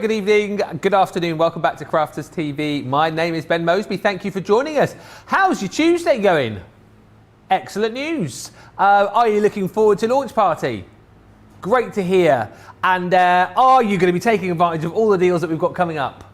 good evening, good afternoon, welcome back to Crafters TV. My name is Ben Moseby, thank you for joining us. How's your Tuesday going? Excellent news. Are you looking forward to launch party? Great to hear. And are you going to be taking advantage of all the deals that we've got coming up?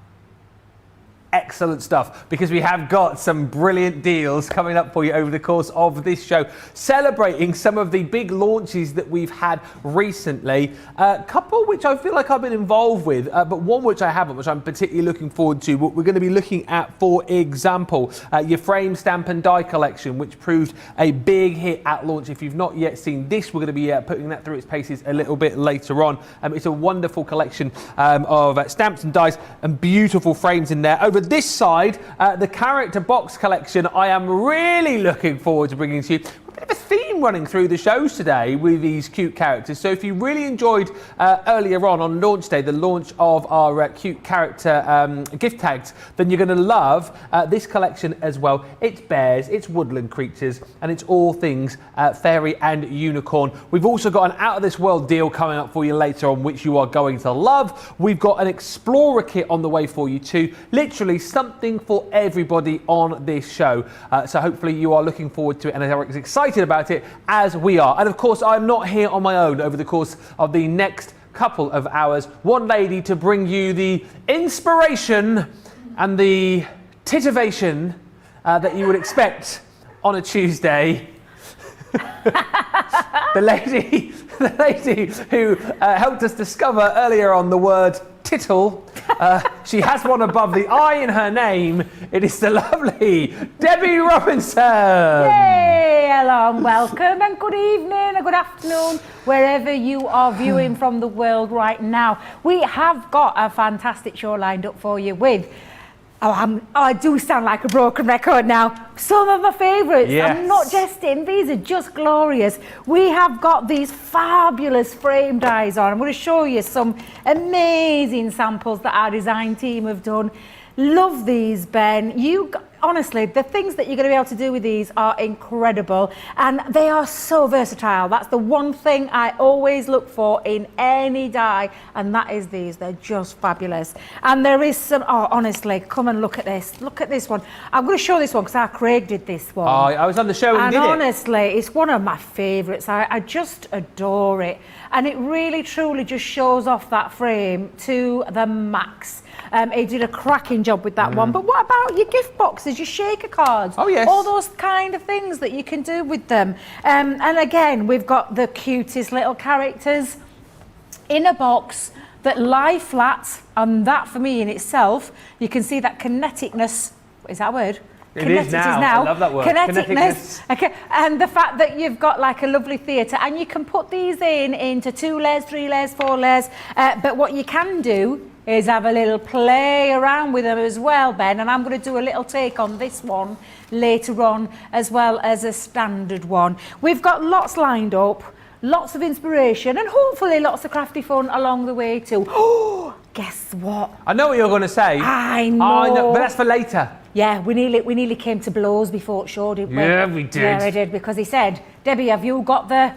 Excellent stuff, because we have got some brilliant deals coming up for you over the course of this show, celebrating some of the big launches that we've had recently. A couple which I feel like I've been involved with, but one which I haven't, which I'm particularly looking forward to. What we're going to be looking at, for example, your frame, stamp and die collection, which proved a big hit at launch. If you've not yet seen this, we're going to be putting that through its paces a little bit later on. It's a wonderful collection of stamps and dies and beautiful frames in there. Over this side, the character box collection, I am really looking forward to bringing to you. A bit of a theme running through the shows today with these cute characters. So if you really enjoyed earlier on launch day, the launch of our cute character gift tags, then you're going to love this collection as well. It's bears, it's woodland creatures, and it's all things fairy and unicorn. We've also got an out of this world deal coming up for you later on, which you are going to love. We've got an explorer kit on the way for you too. Literally something for everybody on this show. So hopefully you are looking forward to it and are as excited about it as we are. And of course, I'm not here on my own over the course of the next couple of hours. One lady to bring you the inspiration and the titivation that you would expect on a Tuesday. the lady who helped us discover earlier on the word tittle. She has one above the I in her name. It is the lovely Debbie Robinson. Yay! Hello and welcome and good evening and good afternoon, wherever you are viewing from the world right now. We have got a fantastic show lined up for you with, I do sound like a broken record now, some of my favourites. Yes. I'm not jesting, these are just glorious. We have got these fabulous frame dies on. I'm going to show you some amazing samples that our design team have done. Love these, Ben. Honestly, the things that you're going to be able to do with these are incredible, and they are so versatile. That's the one thing I always look for in any die, and that is these. They're just fabulous. And there is some, honestly, come and look at this. Look at this one. I'm going to show this one because Craig did this one. I was on the show and did it. Honestly, it's one of my favourites. I just adore it. And it really, truly just shows off that frame to the max. He did a cracking job with that one. But what about your gift boxes, your shaker cards? Oh, yes. All those kind of things that you can do with them. And again, we've got the cutest little characters in a box that lie flat. And that, for me, in itself, you can see that kineticness. Is that a word? It is now. I love that word. Kineticness. Okay. And the fact that you've got like a lovely theatre, and you can put these into 2 layers, 3 layers, 4 layers. But what you can do is have a little play around with them as well, Ben. And I'm going to do a little take on this one later on, as well as a standard one. We've got lots lined up, lots of inspiration, and hopefully lots of crafty fun along the way too. Oh, guess what? I know what you're going to say. I know. But that's for later. Yeah, we nearly came to blows before it showed, didn't we? Yeah, we did. Yeah, we did, because he said, Debbie, have you got the...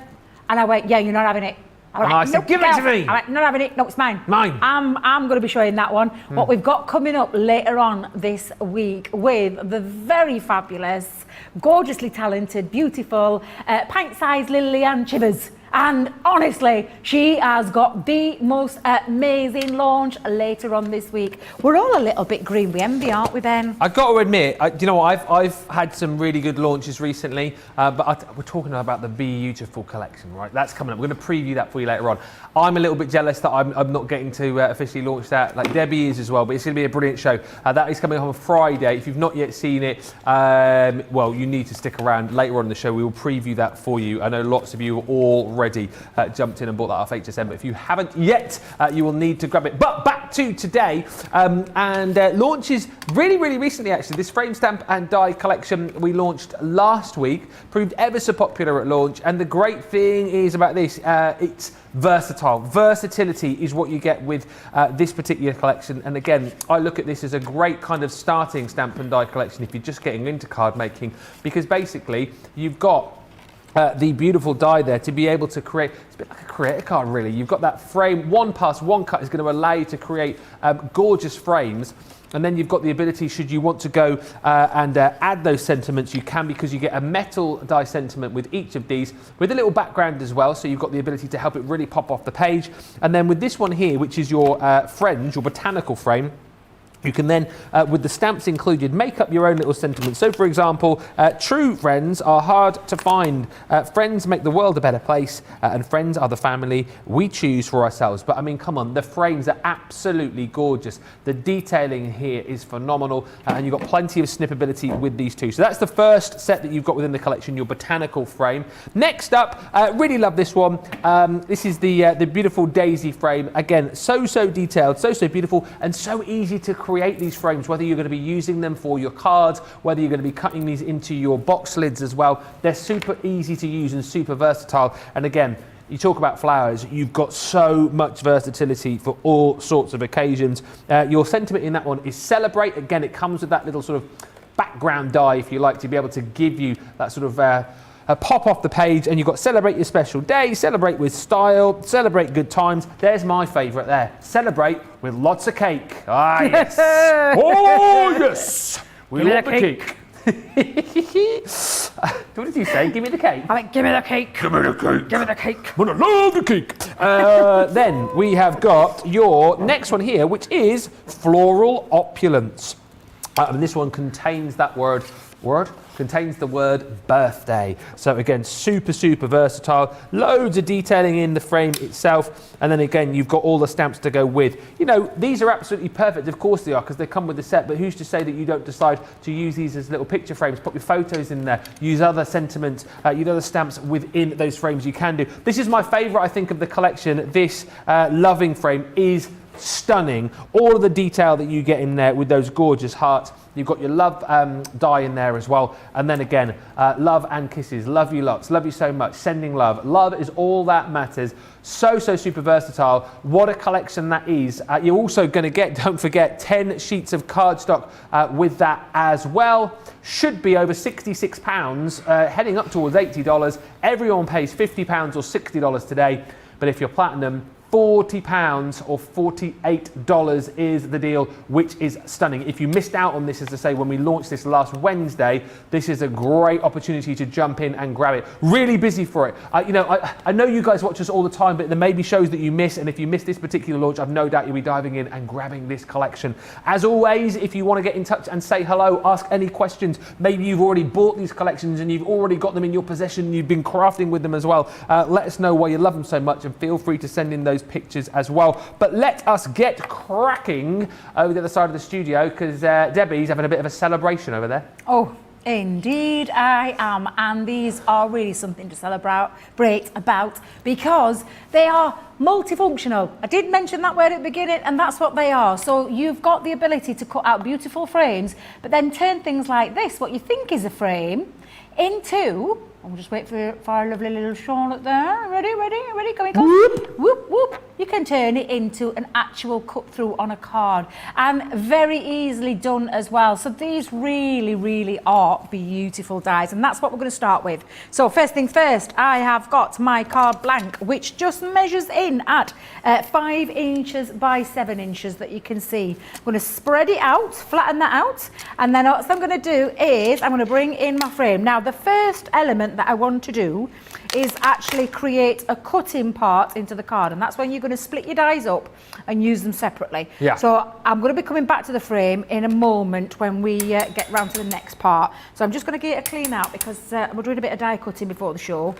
And I went, yeah, you're not having it. And I said, give it to me. I went, not having it. No, it's mine. Mine. I'm going to be showing that one. What we've got coming up later on this week with the very fabulous, gorgeously talented, beautiful, pint-sized Lillian Chivers. And honestly, she has got the most amazing launch later on this week. We're all a little bit green with envy, aren't we, Ben? I've got to admit, you know what, I've had some really good launches recently, but we're talking about the Beautiful collection, right? That's coming up. We're going to preview that for you later on. I'm a little bit jealous that I'm not getting to officially launch that, like Debbie is as well, but it's going to be a brilliant show. That is coming up on Friday. If you've not yet seen it, well, you need to stick around. Later on in the show, we will preview that for you. I know lots of you are already jumped in and bought that off HSN, but if you haven't yet, you will need to grab it. But back to today, and launches really recently, actually. This frame, stamp and die collection we launched last week proved ever so popular at launch, and the great thing is about this, it's versatile. Versatility is what you get with this particular collection, and again, I look at this as a great kind of starting stamp and die collection if you're just getting into card making, because basically you've got the beautiful die there to be able to create, it's a bit like a creator card really. You've got that frame, 1+1 cut is going to allow you to create gorgeous frames. And then you've got the ability, should you want to go and add those sentiments, you can, because you get a metal die sentiment with each of these, with a little background as well, so you've got the ability to help it really pop off the page. And then with this one here, which is your fringe, your botanical frame, you can then, with the stamps included, make up your own little sentiments. So, for example, true friends are hard to find. Friends make the world a better place, and friends are the family we choose for ourselves. But, I mean, come on, the frames are absolutely gorgeous. The detailing here is phenomenal, and you've got plenty of snippability with these two. So that's the first set that you've got within the collection, your botanical frame. Next up, really love this one. This is the beautiful daisy frame. Again, so detailed, so beautiful, and so easy to create these frames, whether you're going to be using them for your cards, whether you're going to be cutting these into your box lids as well. They're super easy to use and super versatile. And again, you talk about flowers, you've got so much versatility for all sorts of occasions. Your sentiment in that one is celebrate. Again, it comes with that little sort of background die, if you like, to be able to give you that sort of pop off the page. And you've got celebrate your special day, celebrate with style, celebrate good times. There's my favourite there. Celebrate with lots of cake. Ah, yes. Oh, yes. We love the cake. What did you say? Give me the cake. I went, give me the cake. Give me the cake. Give me the cake. But I love the cake. Then we have got your next one here, which is floral opulence. And this one contains that contains the word birthday. So again, super versatile. Loads of detailing in the frame itself. And then again, you've got all the stamps to go with. You know, these are absolutely perfect. Of course they are, because they come with the set. But who's to say that you don't decide to use these as little picture frames, put your photos in there, use other sentiments, use other stamps within those frames, you can do. This is my favorite, I think, of the collection. This loving frame is stunning. All of the detail that you get in there with those gorgeous hearts. You've got your love die in there as well. And then again, love and kisses. Love you lots. Love you so much. Sending love. Love is all that matters. So super versatile. What a collection that is. You're also going to get, don't forget, 10 sheets of cardstock with that as well. Should be over £66, heading up towards $80. Everyone pays £50 or $60 today. But if you're platinum, £40 or $48 is the deal, which is stunning. If you missed out on this, as I say, when we launched this last Wednesday, this is a great opportunity to jump in and grab it. Really busy for it. You know, I know you guys watch us all the time, but there may be shows that you miss, and if you miss this particular launch, I've no doubt you'll be diving in and grabbing this collection. As always, if you want to get in touch and say hello, ask any questions, maybe you've already bought these collections and you've already got them in your possession, you've been crafting with them as well, let us know why you love them so much, and feel free to send in those pictures as well. But let us get cracking over the other side of the studio, because Debbie's having a bit of a celebration over there. Oh, indeed I am, and these are really something to celebrate about, because they are multifunctional. I did mention that word at the beginning, and that's what they are. So you've got the ability to cut out beautiful frames, but then turn things like this, what you think is a frame, into, I'll just wait for our lovely little Charlotte there. Ready, going on. Whoop, whoop, whoop. You can turn it into an actual cut through on a card, and very easily done as well. So these really are beautiful dies, and that's what we're going to start with. So first things first, I have got my card blank, which just measures in at 5 inches by 7 inches that you can see. I'm going to spread it out, flatten that out, and then what I'm going to do is I'm going to bring in my frame. Now the first element that I want to do is actually create a cutting part into the card, and that's when you're going to split your dies up and use them separately. Yeah. So I'm going to be coming back to the frame in a moment when we get round to the next part. So I'm just going to get it a clean out, because we're doing a bit of die cutting before the show,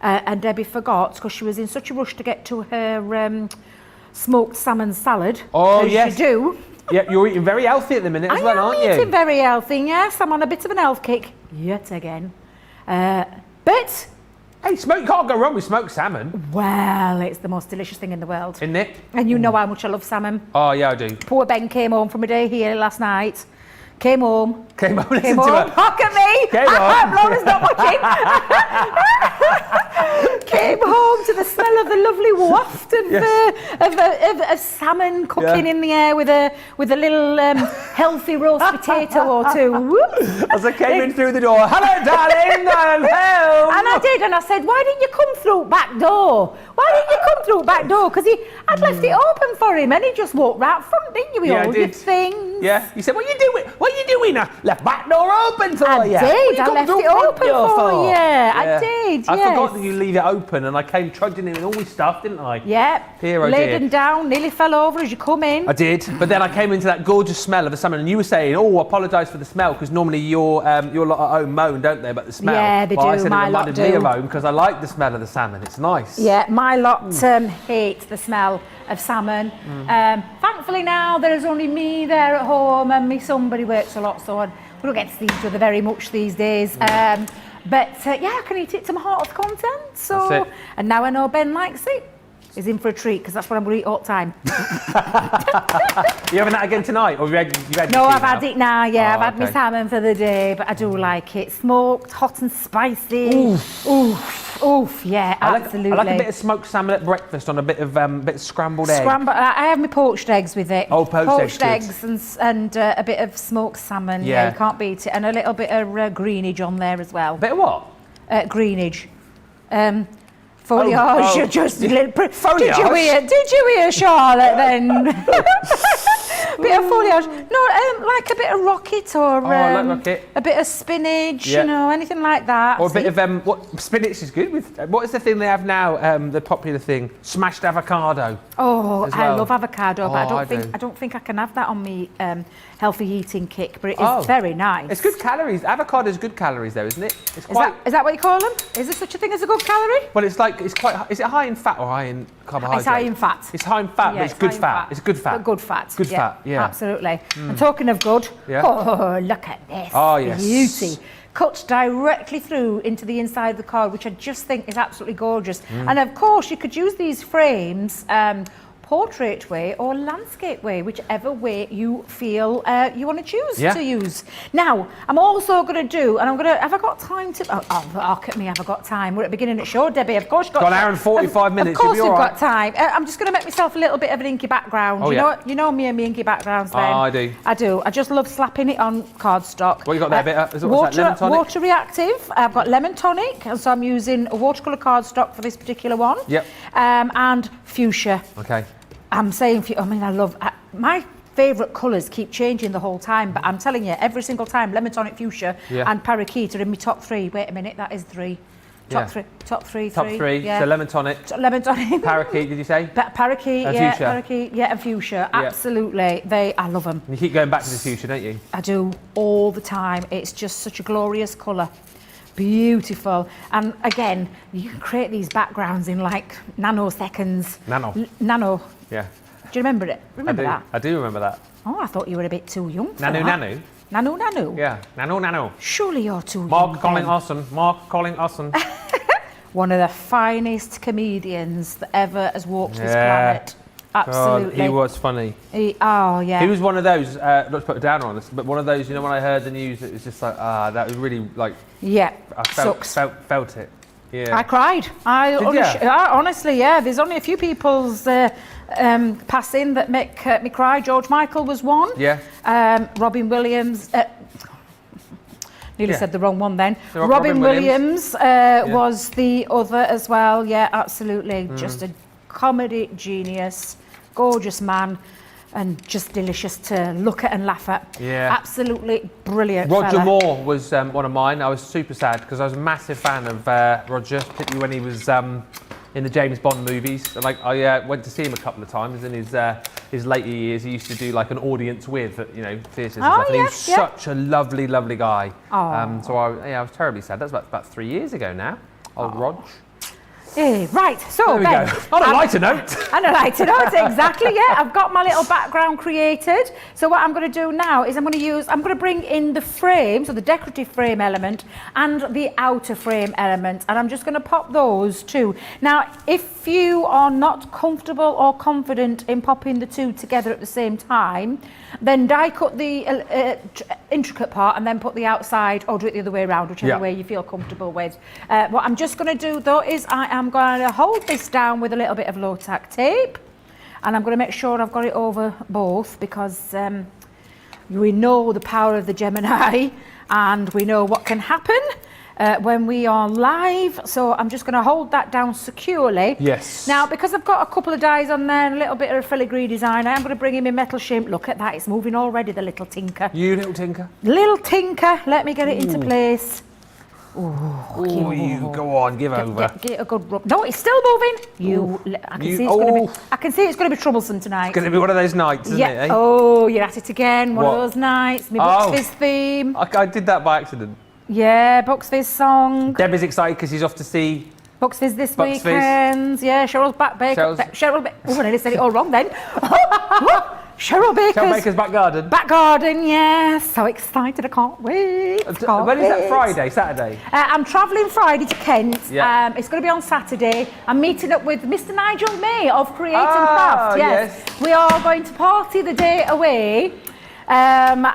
and Debbie forgot, because she was in such a rush to get to her smoked salmon salad. Oh, as yes. you do. Yeah, you're eating very healthy at the minute as well, aren't you? I am eating very healthy, yes. I'm on a bit of an health kick yet again. But hey, you can't go wrong with smoked salmon. Well, it's the most delicious thing in the world. Isn't it? And you know how much I love salmon. Oh, yeah, I do. Poor Ben came home from a day here last night. Came home. Listen to Look at me. Came home. Laura's not watching. Came home to the smell of the lovely waft of salmon cooking in the air with a little healthy roast potato or two. Whoops. As I came in through the door, hello, darling, I'm home. And I did, and I said, why didn't you come through back door? Why didn't you come through back door? Because I'd left it open for him, and he just walked right front, didn't you? With all your things. Yeah. You said, what are you doing? What are you doing? I left back door open for you. I did. I left it open for you. I did. I forgot that you leave it open, and I came trudging in with all my stuff, didn't I? Yep. Dear, laden down, nearly fell over as you come in. I did, but then I came into that gorgeous smell of the salmon, and you were saying, "Oh, I apologise for the smell," because normally your lot at home moan, don't they, about the smell? Yeah, they do. I said My it lot reminded me do. of home because I like the smell of the salmon. It's nice. Yeah, my lot hate the smell of salmon. Thankfully now there is only me there at home, and my somebody works a lot, so we don't get to see each other very much these days. But yeah, I can eat it to my heart's content. So, That's it. and now I know Ben likes it. He's in for a treat because that's what I'm going to eat all the time. You having that again tonight, or you had No, your tea I've had it now. Yeah, I've had my okay. salmon for the day, but I do like it smoked, hot and spicy. Oof, yeah, absolutely. I like a bit of smoked salmon at breakfast on a bit of scrambled egg. I have my poached eggs with it. Oh, poached eggs and a bit of smoked salmon. Yeah, you can't beat it, and a little bit of greenage on there as well. Bit of what? Greenage. Foliage, just a little. Foliage? Did you hear Charlotte then? Bit of foliage. No, like a bit of rocket or I like rocket. a bit of spinach, you know, anything like that. Or a bit of what spinach is good with. What is the thing they have now? The popular thing, smashed avocado. Oh, as I well. love avocado, but Oh, I don't think I can have that on me healthy eating kick. But it is very nice. It's good calories. Avocado is good calories, though, isn't it? It's quite. Is that what you call them? Is there such a thing as a good calorie? Well, it's like it's quite. Is it high in fat or high in carbohydrate? It's high in fat. It's high in fat, but it's good fat. It's good fat. But good fat. Good fat. Yeah. Absolutely. And talking of good, oh, look at this. Oh, yes. Beauty. Cut directly through into the inside of the card, which I just think is absolutely gorgeous. And of course, you could use these frames portrait way or landscape way, whichever way you feel you want to choose to use. Now, I'm also going to do, and have I got time to, look at me, have I got time? We're at the beginning of the show, Debbie, of course you've got an hour and 45 minutes. Of course you'll we've be all got time. I'm just going to make myself a little bit of an inky background. Oh, You know me and my inky backgrounds then. I do. I do. I just love slapping it on cardstock. What you got there, what's that, lemon tonic? Water reactive. I've got lemon tonic, and so I'm using a watercolour cardstock for this particular one. Yep. And fuchsia. Okay. I'm saying, I love, my favourite colours keep changing the whole time, but I'm telling you, every single time, lemon tonic, fuchsia and parakeet are in my top three. Wait a minute, that is three. Top three. Yeah. So lemon tonic. Parakeet, did you say? Parakeet, and fuchsia. Parakeet, and fuchsia. Absolutely. I love them. And you keep going back to the fuchsia, don't you? I do all the time. It's just such a glorious colour. Beautiful. And again, you can create these backgrounds in like nanoseconds. Nano. Yeah. Do you remember it? Remember that? I do remember that. Oh, I thought you were a bit too young for Nano. that. Nano? Yeah, nano. Surely you're too young. Mark Colin Ben. Austin. One of the finest comedians that ever has walked this planet. Absolutely. God, he was funny. He was one of those, not to put a downer on this, but one of those, when I heard the news, it was just like, that was really like... Yeah, I felt it. Yeah. I cried. Honestly, yeah. There's only a few people's passing that make me cry. George Michael was one. Yeah. Robin Williams... Nearly said the wrong one then. So Robin Williams was the other as well. Yeah, absolutely. Just a comedy genius, gorgeous man, and just delicious to look at and laugh at. Yeah. Absolutely brilliant. Roger Moore was one of mine. I was super sad because I was a massive fan of Roger, particularly when he was in the James Bond movies. And I went to see him a couple of times in his later years. He used to do like an audience with at theatres and stuff. And he was such a lovely guy. So I was terribly sad. That's about 3 years ago now. Old Rog. Right, so There we Ben, go. On a lighter note. And a lighter note, exactly, yeah. I've got my little background created. So what I'm going to do now is I'm going to bring in the frame, so the decorative frame element and the outer frame element. And I'm just going to pop those two. Now, if you are not comfortable or confident in popping the two together at the same time, then die cut the intricate part and then put the outside, or do it the other way around, whichever way you feel comfortable with. What I'm just going to do though is I am going to hold this down with a little bit of low tack tape, and I'm going to make sure I've got it over both, because we know the power of the Gemini and we know what can happen when we are live. So I'm just going to hold that down securely. Yes. Now, because I've got a couple of dies on there and a little bit of a filigree design, I am going to bring him in metal shimp. Look at that, it's moving already, the little tinker. You little tinker. Little tinker, let me get it into place. Oh, you go on, give over. Get it a good rub. No, it's still moving. I can see it's going to be troublesome tonight. It's going to be one of those nights, isn't it? Eh? Oh, you're at it again. One of those nights. My Bucks Fizz theme. I did that by accident. Yeah, Bucks Fizz song. Deb is excited because he's off to see Bucks Fizz this Bucks weekend. Yeah, Cheryl's back. Cheryl. Oh, I nearly said it all wrong then. Cheryl Baker's back garden. Back garden, yeah. So excited, I can't wait. When is that? Friday, Saturday? I'm travelling Friday to Kent. Yeah. It's going to be on Saturday. I'm meeting up with Mr. Nigel May of Create and Craft. Yes. We are going to party the day away. I'm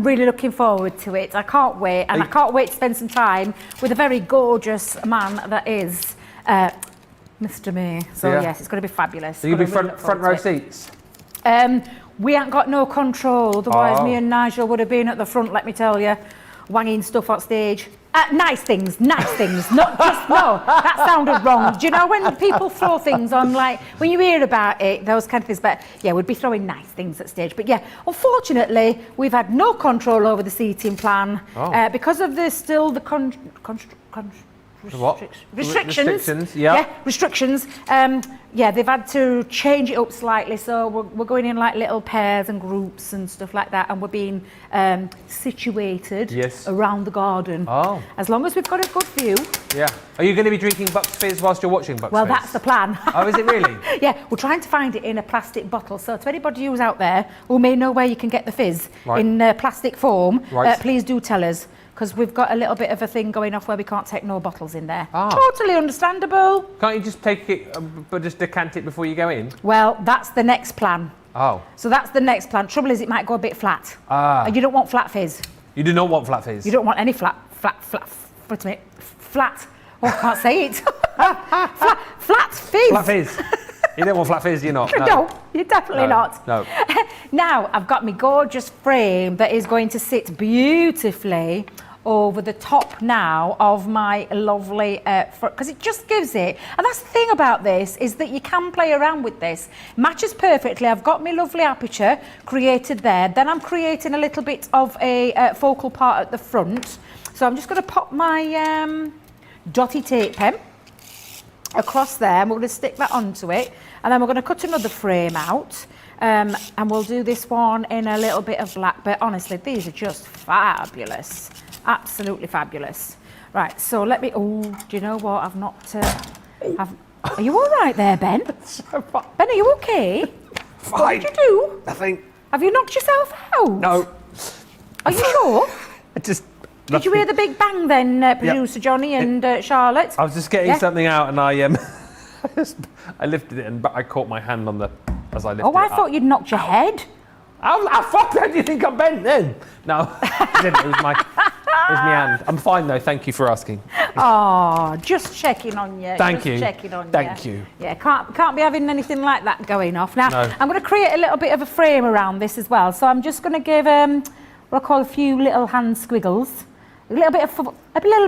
really looking forward to it. I can't wait. And I can't wait to spend some time with a very gorgeous man that is Mr. May. So yes, it's going to be fabulous. Are you going to be front row seats? We ain't got no control, otherwise me and Nigel would have been at the front, let me tell you, wanging stuff on stage. Nice things, not just, no, that sounded wrong. Do you know when people throw things on, like, when you hear about it, those kind of things, but yeah, we'd be throwing nice things at stage. But yeah, unfortunately, we've had no control over the seating plan because of restrictions. Restrictions. They've had to change it up slightly, so we're going in like little pairs and groups and stuff like that, and we're being situated around the garden. As long as we've got a good view. Yeah. Are you going to be drinking Bucks Fizz whilst you're watching Bucks Fizz? Well, that's the plan. Oh, is it really? Yeah, we're trying to find it in a plastic bottle. So to anybody who's out there who may know where you can get the fizz in plastic form, please do tell us. Because we've got a little bit of a thing going off where we can't take no bottles in there. Totally understandable. Can't you just take it, but just decant it before you go in? Well, that's the next plan. Oh. So that's the next plan. Trouble is, it might go a bit flat. And you don't want flat fizz. You do not want flat fizz? You don't want any flat. Wait a minute. Flat. Oh, I can't say it. Flat fizz. Flat fizz. You don't want flat fizz, you're not? No, you're definitely not. No. Now, I've got my gorgeous frame that is going to sit beautifully over the top now of my lovely, because it just gives it, and that's the thing about this, is that you can play around with this. Matches perfectly. I've got my lovely aperture created there. Then I'm creating a little bit of a focal part at the front. So I'm just going to pop my dotty tape pen across there, and we're going to stick that onto it, and then we're going to cut another frame out, and we'll do this one in a little bit of black. But honestly, these are just fabulous, absolutely fabulous. Right, so let me, do you know what, I've not are you all right there, Ben? Ben, are you okay? Fine. What did you do? Nothing. Have you knocked yourself out? No. Are you sure? Did you hear the big bang then, producer Johnny and Charlotte? I was just getting something out, and I lifted it, and I caught my hand on as I lifted it up. I thought you'd knocked your head. How fuck do you think I bent then? No, it was my hand. I'm fine though, thank you for asking. Oh, just checking on you. Thank you. Thank you. Yeah, can't be having anything like that going off. Now, I'm going to create a little bit of a frame around this as well. So I'm just going to give what I call a few little hand squiggles. A little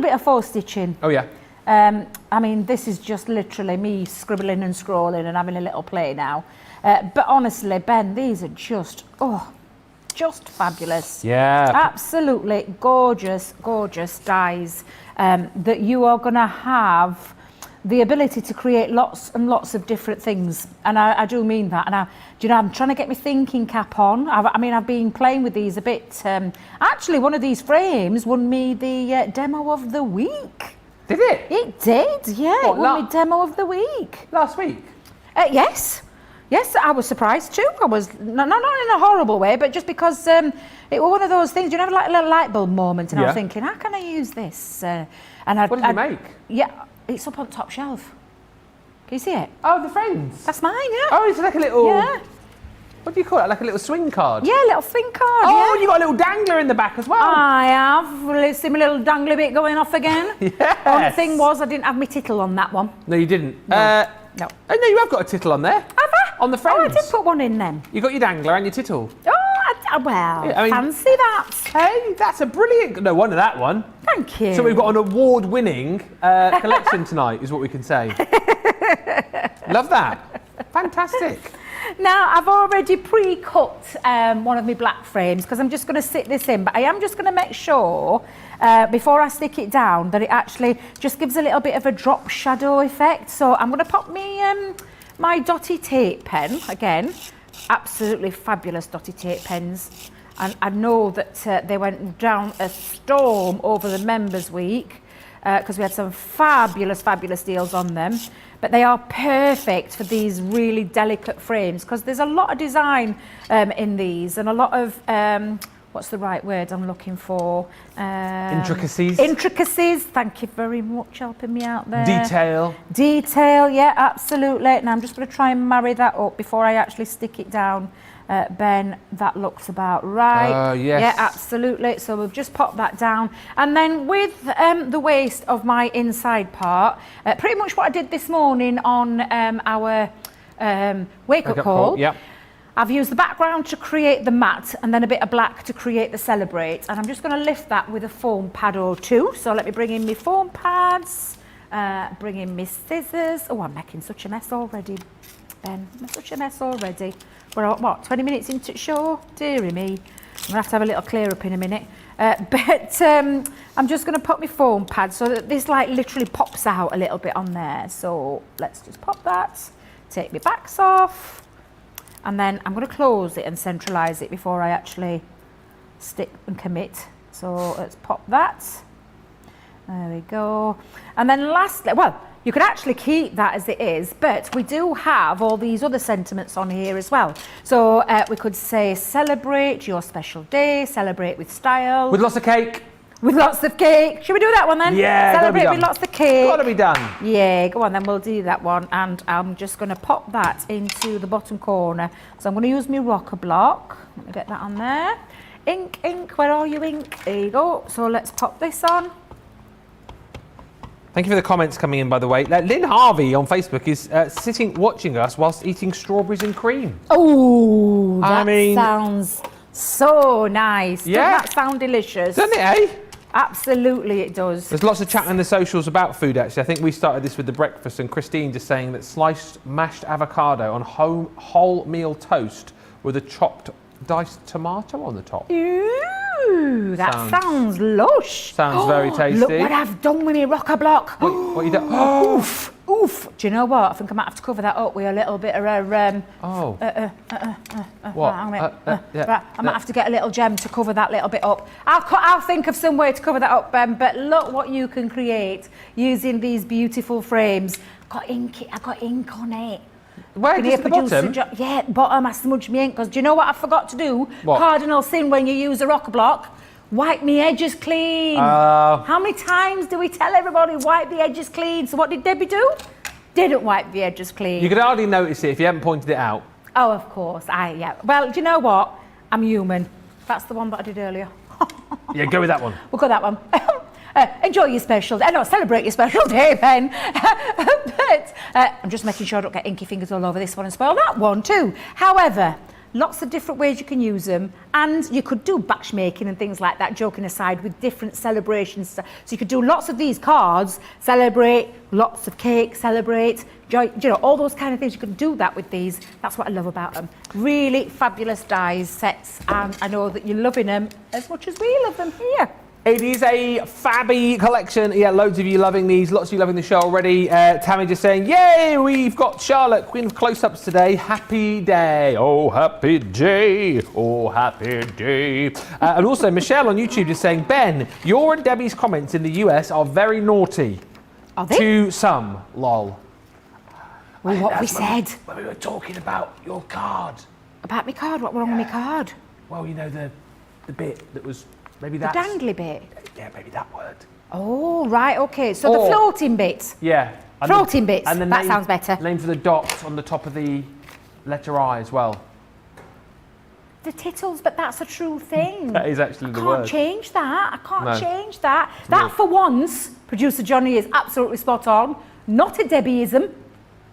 bit of faux stitching. Oh yeah. I mean, this is just literally me scribbling and scrolling and having a little play now. But honestly, Ben, these are just fabulous. Yeah. Absolutely gorgeous, gorgeous dies that you are going to have the ability to create lots and lots of different things. And I do mean that. And I'm trying to get my thinking cap on. I've been playing with these a bit. Actually, one of these frames won me the demo of the week. Did it? It did, yeah. What, It won me demo of the week. Last week? Yes. Yes, I was surprised too. I was, not in a horrible way, but just because it was one of those things, you know, like a little light bulb moment, and I was thinking, how can I use this? What did you make? Yeah, it's up on top shelf. Can you see it? Oh, the Friends. That's mine, yeah. Oh, it's like a little... Yeah. What do you call it? Like a little swing card? Yeah, little thing card, Oh, yeah. you got a little dangler in the back as well. I have. See my little dangly bit going off again. Yes. Only thing was, I didn't have my tittle on that one. No, you didn't. No. Oh, no, you have got a tittle on there. Have I? On the Friends. Oh, I did put one in then. You got your dangler and your tittle. Oh, well, Yeah, I mean- fancy that. Hey, that's a brilliant... No wonder that one. Thank you. So we've got an award-winning collection tonight, is what we can say. Love that. Fantastic. Now, I've already pre-cut one of my black frames because I'm just going to sit this in, but I am just going to make sure before I stick it down that it actually just gives a little bit of a drop shadow effect. So I'm going to pop me my dotty tape pen again. Absolutely fabulous dotty tape pens. And I know that they went down a storm over the Members Week because we had some fabulous deals on them. But they are perfect for these really delicate frames because there's a lot of design in these and a lot of, what's the right word I'm looking for? Intricacies. Intricacies, thank you very much helping me out there. Detail. Detail, yeah, absolutely. Now I'm just going to try and marry that up before I actually stick it down. Ben, that looks about right. Yes. Yeah, absolutely. So we've just popped that down. And then with the waist of my inside part, pretty much what I did this morning on our wake-up call. Yep. I've used the background to create the matte and then a bit of black to create the celebrate. And I'm just going to lift that with a foam pad or two. So let me bring in my foam pads, bring in my scissors. Oh, I'm making such a mess already, Ben. I'm such a mess already. We're what, 20 minutes into the show? Dearie me. I'm going to have a little clear up in a minute. But I'm just going to put my foam pad so that this like literally pops out a little bit on there. So let's just pop that, take my backs off, and then I'm going to close it and centralise it before I actually stick and commit. So let's pop that. There we go. And then lastly, well, you could actually keep that as it is, but we do have all these other sentiments on here as well. So we could say celebrate your special day, celebrate with style. With lots of cake. With lots of cake. Should we do that one then? Yeah, Celebrate with lots of cake. Gotta be done. Yeah, go on then, we'll do that one. And I'm just going to pop that into the bottom corner. So I'm going to use my rocker block. Let me get that on there. Ink, where are you, ink? There you go. So let's pop this on. Thank you for the comments coming in, by the way. Lynn Harvey on Facebook is sitting watching us whilst eating strawberries and cream. Oh, that mean, sounds so nice. Yeah. Doesn't that sound delicious? Doesn't it, eh? Absolutely, it does. There's lots of chat in the socials about food, actually. I think we started this with the breakfast, and Christine just saying that sliced mashed avocado on wholemeal toast with a chopped diced tomato on the top. Ooh, that sounds lush. Sounds very tasty. Look what I've done with my rocker block. What you done? Oof, oof. Do you know what? I think I might have to cover that up with a little bit of a... What? Right, I might have to get a little gem to cover that little bit up. I'll think of some way to cover that up, Ben, but look what you can create using these beautiful frames. I got ink on it. Where? Just the bottom? Yeah, bottom. I smudged my ink because do you know what I forgot to do? What? Cardinal sin when you use a rocker block. Wipe me edges clean. How many times do we tell everybody wipe the edges clean? So what did Debbie do? Didn't wipe the edges clean. You could hardly notice it if you hadn't pointed it out. Oh, of course. Yeah. Well, do you know what? I'm human. That's the one that I did earlier. Yeah, go with that one. We'll go that one. Enjoy your special day. No, celebrate your special day, Ben. But I'm just making sure I don't get inky fingers all over this one and spoil that one too. However, lots of different ways you can use them, and you could do batch making and things like that, joking aside, with different celebrations. So you could do lots of these cards, celebrate, lots of cake, celebrate, joy, you know, all those kind of things. You can do that with these. That's what I love about them. Really fabulous dies, sets, and I know that you're loving them as much as we love them here. It is a fabby collection. Yeah, loads of you loving these. Lots of you loving the show already. Tammy just saying, yay, we've got Charlotte, Queen of Close-Ups today. Happy day. Oh, happy day. Oh, happy day. And also Michelle on YouTube just saying, Ben, your and Debbie's comments in the US are very naughty. Are they? To some, lol. Well, what we said. When we were talking about your card. About my card? What wrong with my card? Well, you know, the bit that was, maybe The that's... dangly bit? Yeah, maybe that word. Oh, right, okay. So the floating bits. Yeah. Floating bits. And the that name, sounds better. Name for the dot on the top of the letter I as well. The tittles, but that's a true thing. That is actually the I word. can't change that. I can't No. change that. That, for once, producer Johnny is absolutely spot on. Not a Debbieism.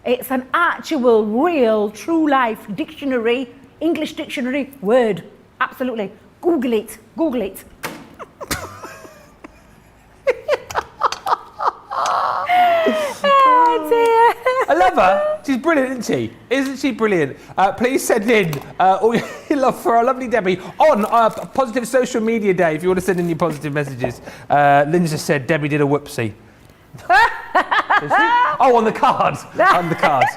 It's an actual, real, true life dictionary, English dictionary word. Absolutely. Google it. Google it. Oh dear. I love her. She's brilliant, isn't she? Isn't she brilliant? Please send in all your love for our lovely Debbie on Positive Social Media Day if you want to send in your positive messages. Lynn just said Debbie did a whoopsie. Oh, on the card. On the cards.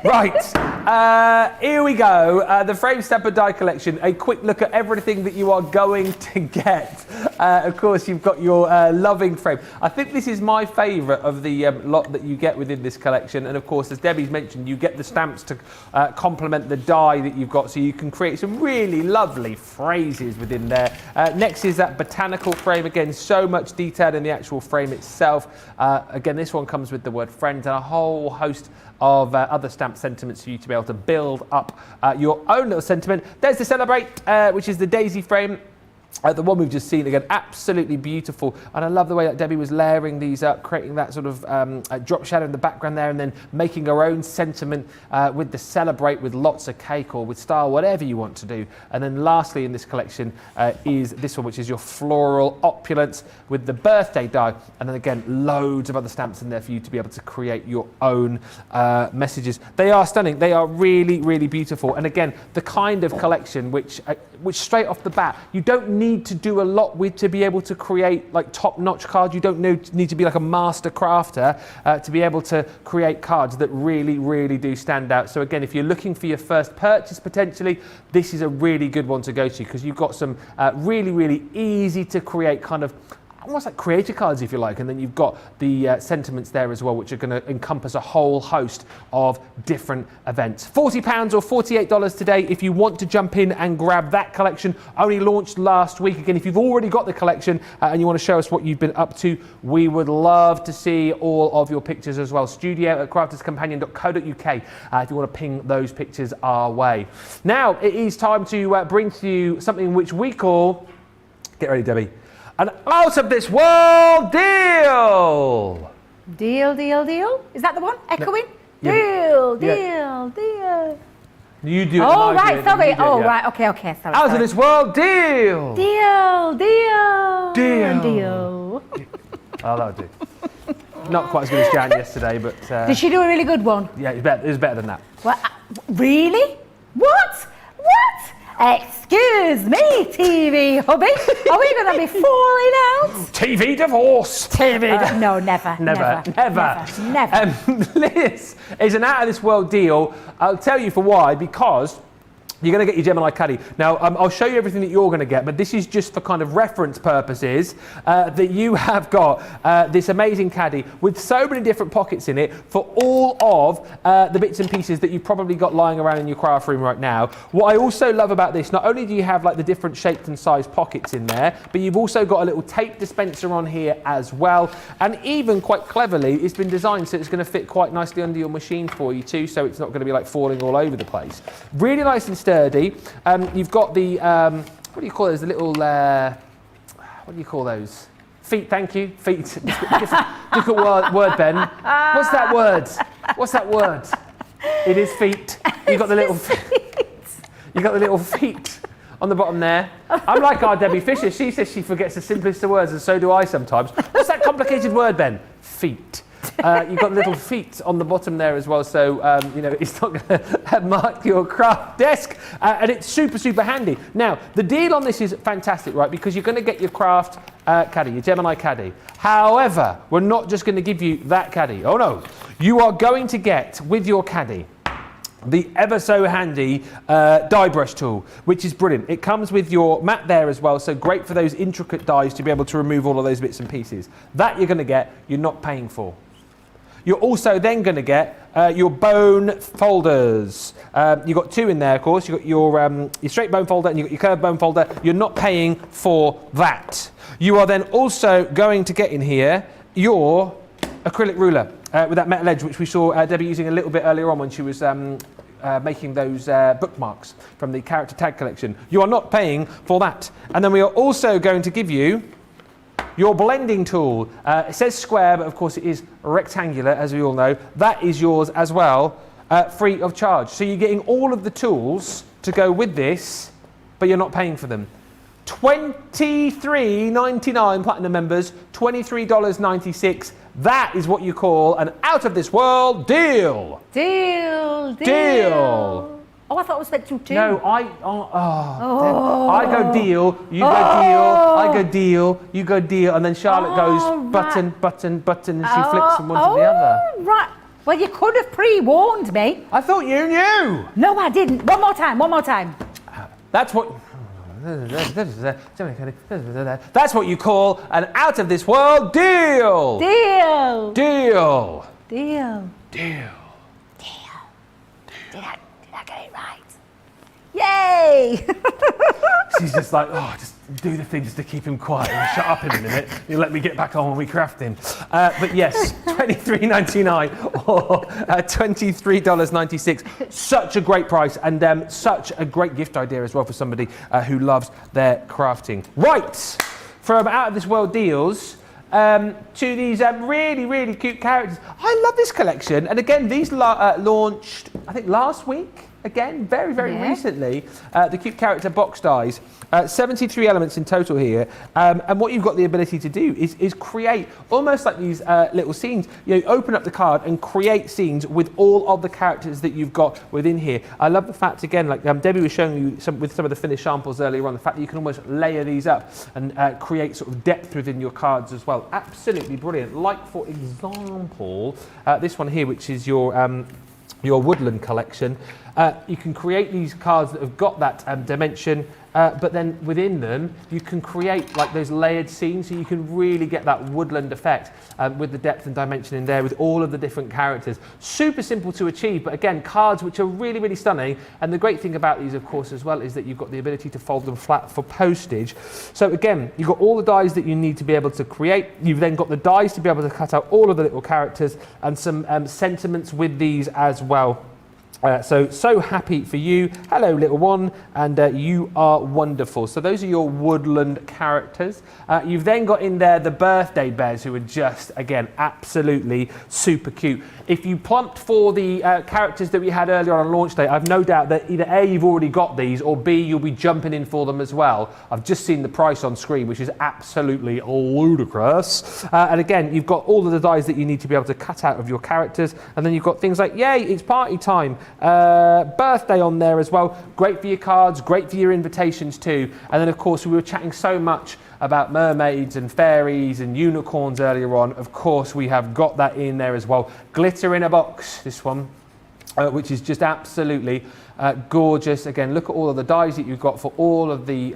Right. Here we go. The Frame Stamper Die Collection. A quick look at everything that you are going to get. Of course, you've got your loving frame. I think this is my favourite of the lot that you get within this collection. And of course, as Debbie's mentioned, you get the stamps to complement the die that you've got, so you can create some really lovely phrases within there. Next is that botanical frame. Again, so much detail in the actual frame itself. Again, this one comes with the word friend and a whole host of other stamp sentiments for you to be able to build up your own little sentiment. There's the Celebrate, which is the daisy frame. The one we've just seen, again, absolutely beautiful. And I love the way that Debbie was layering these up, creating that sort of drop shadow in the background there, and then making her own sentiment with the Celebrate, with lots of cake or with style, whatever you want to do. And then lastly in this collection is this one, which is your floral opulence with the birthday die. And then again, loads of other stamps in there for you to be able to create your own messages. They are stunning. They are really, really beautiful. And again, the kind of collection which straight off the bat, you don't need to do a lot with to be able to create like top-notch cards. You don't need to be like a master crafter to be able to create cards that really, really do stand out. So again, if you're looking for your first purchase potentially, this is a really good one to go to, because you've got some really, really easy to create kind of almost like creator cards, if you like, and then you've got the sentiments there as well, which are going to encompass a whole host of different events. £40 or $48 today if you want to jump in and grab that collection. Only launched last week. Again, if you've already got the collection and you want to show us what you've been up to, we would love to see all of your pictures as well. studio@crafterscompanion.co.uk if you want to ping those pictures our way. Now, it is time to bring to you something which we call, get ready, Debbie, an out of this world deal. Deal, deal, deal. Is that the one? Echoing? Yeah, Deal, yeah. deal. You do it. Oh, and I do right, it, sorry. and you do it, Oh, yeah. right, okay, sorry. Out of this world deal. Deal. Deal. Oh, that'll do. Not quite as good as Jan yesterday, but... Did she do a really good one? Yeah, it was better than that. What? Really? What? Excuse me, TV hubby. Are we going to be falling out? TV divorce. No, never. Liz is an out of this world deal. I'll tell you for why, because you're going to get your Gemini caddy. Now, I'll show you everything that you're going to get, but this is just for kind of reference purposes that you have got this amazing caddy with so many different pockets in it for all of the bits and pieces that you've probably got lying around in your craft room right now. What I also love about this, not only do you have like the different shaped and sized pockets in there, but you've also got a little tape dispenser on here as well. And even quite cleverly, it's been designed so it's going to fit quite nicely under your machine for you too, so it's not going to be like falling all over the place. Really nice and sturdy. You've got the, what do you call those, the little, what do you call those? Feet, thank you, feet. Difficult word, Ben. What's that word? It is feet. You've got the little feet. You've got the little feet on the bottom there. I'm like our Debbie Fisher. She says she forgets the simplest of words, and so do I sometimes. What's that complicated word, Ben? Feet. You've got little feet on the bottom there as well, so you know, it's not going to mark your craft desk, and it's super, super handy. Now, the deal on this is fantastic, right? Because you're going to get your craft caddy, your Gemini caddy. However, we're not just going to give you that caddy. Oh no, you are going to get with your caddy the ever so handy die brush tool, which is brilliant. It comes with your mat there as well, so great for those intricate dies to be able to remove all of those bits and pieces. That you're going to get, you're not paying for. You're also then going to get your bone folders. You've got 2 in there, of course. You've got your straight bone folder and you've got your curved bone folder. You're not paying for that. You are then also going to get in here your acrylic ruler with that metal edge, which we saw Debbie using a little bit earlier on when she was making those bookmarks from the character tag collection. You are not paying for that. And then we are also going to give you your blending tool. It says square, but of course it is rectangular, as we all know. That is yours as well, free of charge. So you're getting all of the tools to go with this, but you're not paying for them. $23.99 Platinum members, $23.96. That is what you call an out-of-this-world deal. Deal. Oh, I thought it was meant to 2. No, I go deal, you go deal, I go deal, you go deal, and then Charlotte goes button, button, button, and she flips from one to the other. Right. Well, you could have pre-warned me. I thought you knew. No, I didn't. One more time. That's what... That's what you call an out-of-this-world deal. Deal. Did I get it right? Yay! She's just like, just do the thing just to keep him quiet and shut up in a minute. You'll let me get back on when we craft him. But yes, $23.99 or $23.96. Such a great price and such a great gift idea as well for somebody who loves their crafting. Right, from out of this world deals to these really, really cute characters. I love this collection. And again, these launched, I think, last week. Again, very, very recently, the cute character box dies. 73 elements in total here. And what you've got the ability to do is create almost like these little scenes. You know, open up the card and create scenes with all of the characters that you've got within here. I love the fact, again, like Debbie was showing you with some of the finished samples earlier on, the fact that you can almost layer these up and create sort of depth within your cards as well. Absolutely brilliant. Like, for example, this one here, which is your woodland collection. You can create these cards that have got that dimension, but then within them you can create like those layered scenes, so you can really get that woodland effect with the depth and dimension in there with all of the different characters. Super simple to achieve, but again, cards which are really, really stunning. And the great thing about these, of course, as well, is that you've got the ability to fold them flat for postage. So again, you've got all the dies that you need to be able to create. You've then got the dies to be able to cut out all of the little characters and some sentiments with these as well. So happy for you. Hello, little one, and you are wonderful. So those are your woodland characters. You've then got in there the birthday bears, who are just, again, absolutely super cute. If you plumped for the characters that we had earlier on launch day, I've no doubt that either A, you've already got these, or B, you'll be jumping in for them as well. I've just seen the price on screen, which is absolutely ludicrous. And again, you've got all of the dies that you need to be able to cut out of your characters. And then you've got things like, yay, it's party time. Birthday on there as well. Great for your cards, great for your invitations too. And then, of course, we were chatting so much about mermaids and fairies and unicorns earlier on. Of course, we have got that in there as well. Glitter in a box, this one, which is just absolutely gorgeous. Again, look at all of the dies that you've got for all of the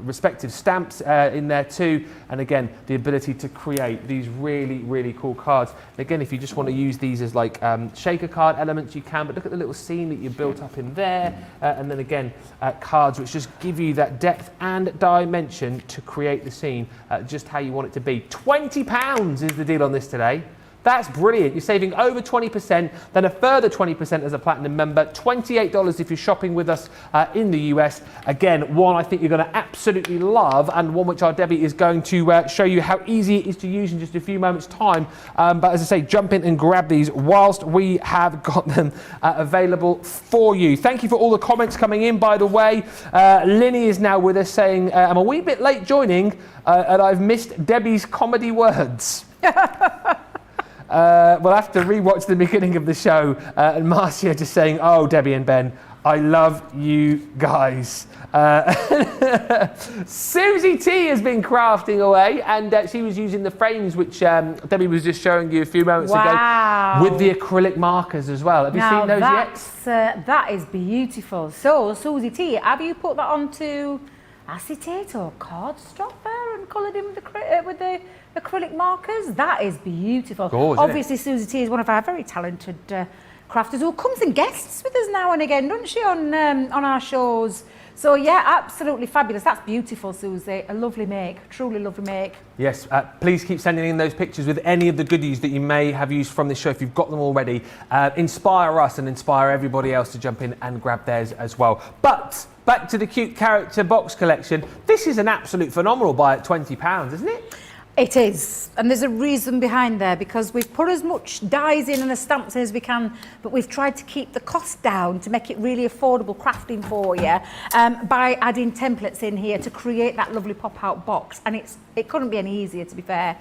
respective stamps in there too. And again, the ability to create these really, really cool cards. And again, if you just want to use these as like shaker card elements, you can, but look at the little scene that you built up in there. And then again, cards which just give you that depth and dimension to create the scene just how you want it to be. £20 is the deal on this today. That's brilliant. You're saving over 20%, then a further 20% as a Platinum member, $28 if you're shopping with us in the US. Again, one I think you're going to absolutely love, and one which our Debbie is going to show you how easy it is to use in just a few moments' time. But as I say, jump in and grab these whilst we have got them available for you. Thank you for all the comments coming in, by the way. Linny is now with us saying, I'm a wee bit late joining, and I've missed Debbie's comedy words. We'll have to rewatch the beginning of the show. And Marcia just saying, oh, Debbie and Ben, I love you guys. Susie T has been crafting away, and she was using the frames which Debbie was just showing you a few moments ago with the acrylic markers as well. Have you seen those yet? That is beautiful. So, Susie T, have you put that onto acetate or cardstock there and coloured in with the acrylic markers. That is beautiful. Gorgeous, Obviously, Susie T is one of our very talented crafters who comes and guests with us now and again, doesn't she, on our shows? So yeah, absolutely fabulous. That's beautiful, Susie. A lovely make, truly lovely make. Yes, please keep sending in those pictures with any of the goodies that you may have used from this show if you've got them already. Inspire us and inspire everybody else to jump in and grab theirs as well. But back to the cute character box collection. This is an absolute phenomenal buy at £20, isn't it? It is, and there's a reason behind there, because we've put as much dies in and as stamps in as we can, but we've tried to keep the cost down to make it really affordable crafting for you by adding templates in here to create that lovely pop-out box, and it couldn't be any easier, to be fair.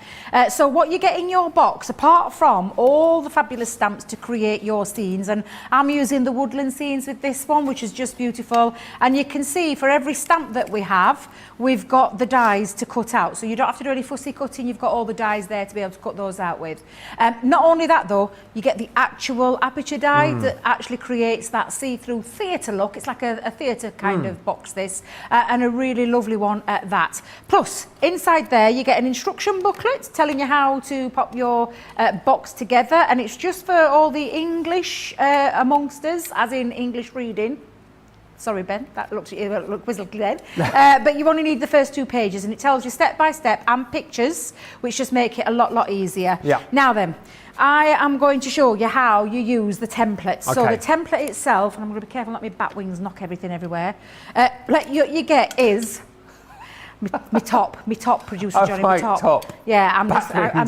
So what you get in your box, apart from all the fabulous stamps to create your scenes, and I'm using the woodland scenes with this one, which is just beautiful, and you can see for every stamp that we have, we've got the dies to cut out, so you don't have to do any fussy cutting. You've got all the dies there to be able to cut those out with. Not only that though, you get the actual aperture die that actually creates that see-through theatre look. It's like a theatre kind of box, this, and a really lovely one at that. Plus, inside there you get an instruction booklet telling you how to pop your box together, and it's just for all the English amongst us, as in English reading. Sorry, Ben, that looked at you, whistled then. But you only need the first 2 pages, and it tells you step by step and pictures, which just make it a lot easier. Yeah. Now then, I am going to show you how you use the template. Okay. So the template itself, and I'm going to be careful not my bat wings knock everything everywhere. What you get is me top producer Johnny, my top. Yeah, I'm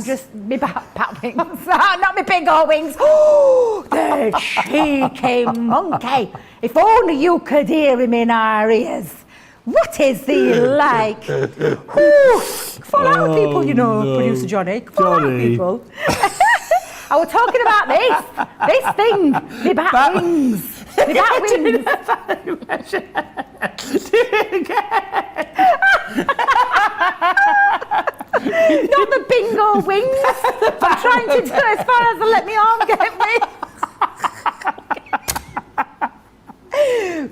just me bat wings, not my big old wings. Oh, the cheeky monkey! If only you could hear him in our ears. What is he like? Fall out, people, you know, producer Johnny. Fall out, people. I was talking about this thing, me bat wings. Me bat wings. Do it again. Not the bingo wings. I'm trying to do it as far as I let me arm get me.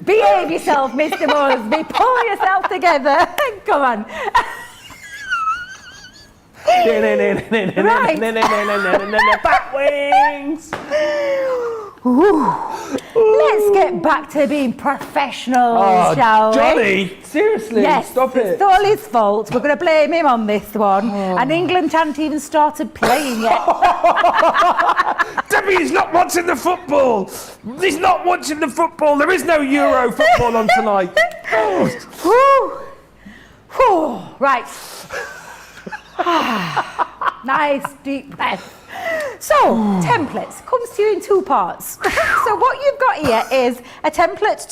Behave yourself, Mr. Moseby. Pull yourself together. Come on. Right. Bat wings. Let's get back to being professionals, shall we? Johnny, seriously, yes, stop it. It's all his fault. We're going to blame him on this one. And England hadn't even started playing yet. Debbie is not watching the football. He's not watching the football. There is no Euro football on tonight. Right. Nice deep breath. So, templates comes to you in 2 parts. So what you've got here is a template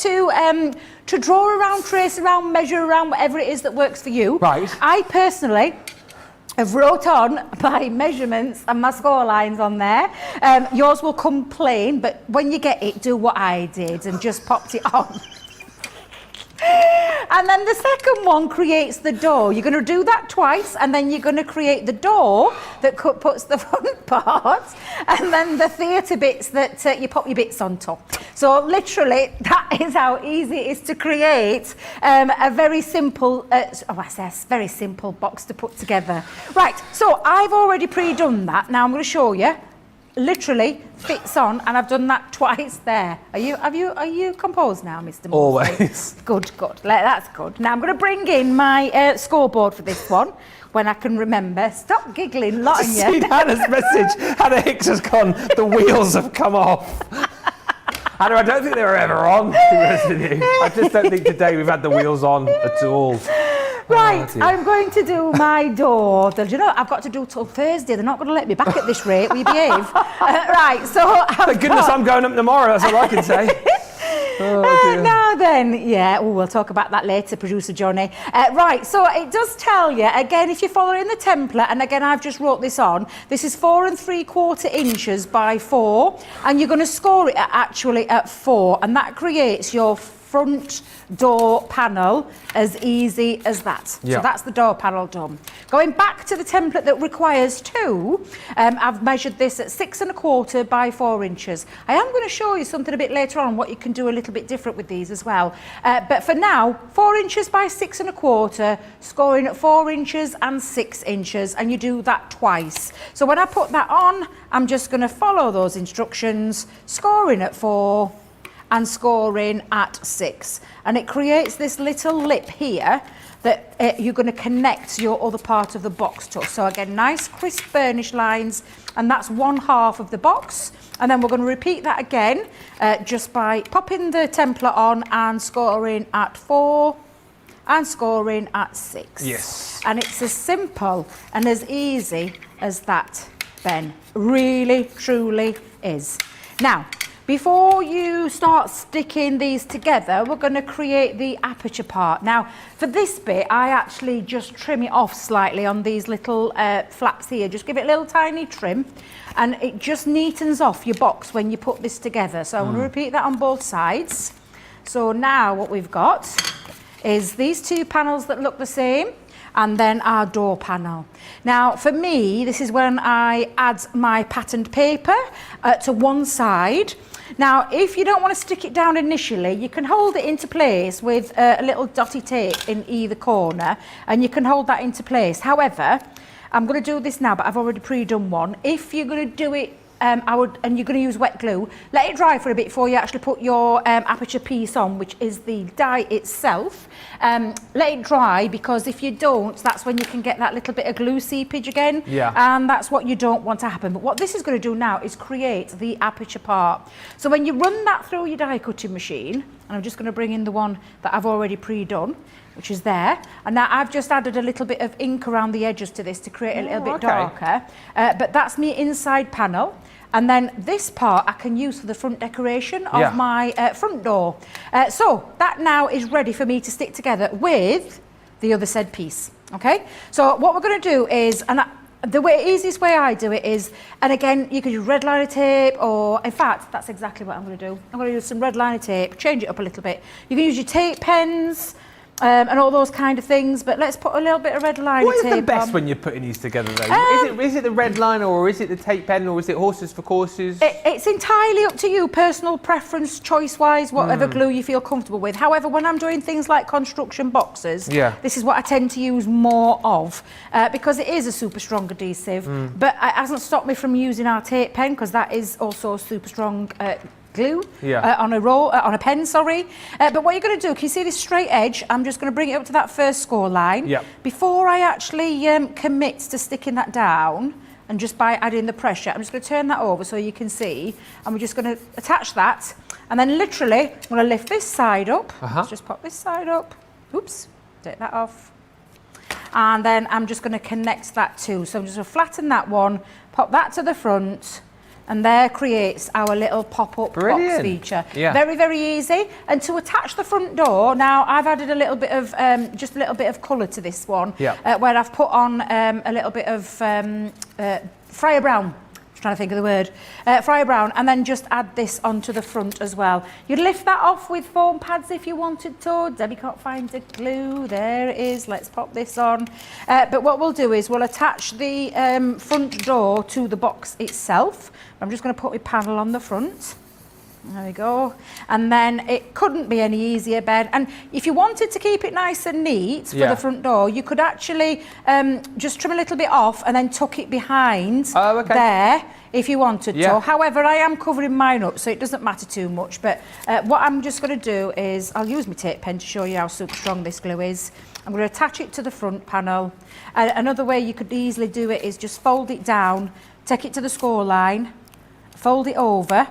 to draw around, trace around, measure around, whatever it is that works for you. Right. I personally have wrote on my measurements and my score lines on there. Yours will come plain, but when you get it, do what I did and just popped it on. And then the second one creates the door. You're going to do that twice, and then you're going to create the door that puts the front part, and then the theatre bits that you pop your bits on top. So literally, that is how easy it is to create a very simple, very simple box to put together. Right, so I've already pre-done that. Now I'm going to show you. Literally fits on, and I've done that twice there. Are you composed now, Mr. Moseby? Always. Good. That's good. Now I'm going to bring in my scoreboard for this one when I can remember. Stop giggling, lot of you. See Hannah's message. Hannah Hicks has gone. The wheels have come off. Hannah, I don't think they were ever on, to be honest with you. I just don't think today we've had the wheels on at all. Right, I'm going to do my door. Do you know, I've got to do till Thursday. They're not going to let me back at this rate. Will you behave? Right, so thank goodness I'm going up tomorrow. That's all I can say. Now then, we'll talk about that later, producer Johnny. Right, so it does tell you, again, if you're following the template, and again, I've just wrote this on, this is 4 3/4 inches by 4, and you're going to score it actually at 4, and that creates your front door panel as easy as that. Yeah. So that's the door panel done. Going back to the template that requires 2, I've measured this at 6 1/4 by 4 inches. I am going to show you something a bit later on, what you can do a little bit different with these as well. But for now, 4 inches by 6 1/4, scoring at 4 inches and 6 inches, and you do that twice. So when I put that on, I'm just going to follow those instructions, scoring at 4 and scoring at 6. And it creates this little lip here that you're going to connect your other part of the box to. So again, nice crisp burnish lines, and that's 1/2 of the box. And then we're going to repeat that again just by popping the template on and scoring at 4 and scoring at 6. Yes. And it's as simple and as easy as that, Ben. Really, truly is. Now, before you start sticking these together, we're going to create the aperture part. Now, for this bit, I actually just trim it off slightly on these little flaps here. Just give it a little tiny trim, and it just neatens off your box when you put this together. So I'm going to repeat that on both sides. So now what we've got is these 2 panels that look the same, and then our door panel. Now, for me, this is when I add my patterned paper to one side. Now, if you don't want to stick it down initially, you can hold it into place with a little dotty tape in either corner, and you can hold that into place. However, I'm going to do this now, but I've already pre-done one. If you're going to do it, and you're going to use wet glue, let it dry for a bit before you actually put your aperture piece on, which is the die itself. Let it dry, because if you don't, that's when you can get that little bit of glue seepage again. Yeah. And that's what you don't want to happen. But what this is going to do now is create the aperture part. So when you run that through your die cutting machine, and I'm just going to bring in the one that I've already pre-done, which is there. And now I've just added a little bit of ink around the edges to this to create a little bit darker. But that's my inside panel. And then this part I can use for the front decoration of my front door. So that now is ready for me to stick together with the other said piece. Okay, so what we're going to do is, the easiest way I do it is, and again, you could use red liner tape, or in fact, that's exactly what I'm going to do. I'm going to use some red liner tape, change it up a little bit. You can use your tape pens, and all those kind of things, but let's put a little bit of red liner tape on. What is the best when you're putting these together, though? Is it the red liner, or is it the tape pen, or is it horses for courses? It's entirely up to you, personal preference, choice-wise, whatever glue you feel comfortable with. However, when I'm doing things like construction boxes, this is what I tend to use more of, because it is a super strong adhesive, but it hasn't stopped me from using our tape pen, because that is also a super strong glue on a pen, sorry. But what you're going to do, can you see this straight edge? I'm just going to bring it up to that first score line. Before I actually commit to sticking that down, and just by adding the pressure, I'm just going to turn that over so you can see, and we're just going to attach that, and then literally I'm going to lift this side up. Let's just pop this side up. Oops, take that off. And then I'm just going to connect that too. So I'm just going to flatten that one, pop that to the front, and there creates our little pop-up box feature. Very, very easy. And to attach the front door, now I've added a little bit of, just a little bit of colour to this one, where I've put on a little bit of Fryer Brown. I'm trying to think of the word. Fryer Brown, and then just add this onto the front as well. You'd lift that off with foam pads if you wanted to. Debbie can't find the glue. There it is. Let's pop this on. But what we'll do is we'll attach the front door to the box itself. I'm just going to put my panel on the front. There we go. And then it couldn't be any easier, Ben. And if you wanted to keep it nice and neat for the front door, you could actually just trim a little bit off and then tuck it behind there if you wanted to. However, I am covering mine up, so it doesn't matter too much. But what I'm just going to do is, I'll use my tape pen to show you how super strong this glue is. I'm going to attach it to the front panel. Another way you could easily do it is just fold it down, take it to the score line, fold it over.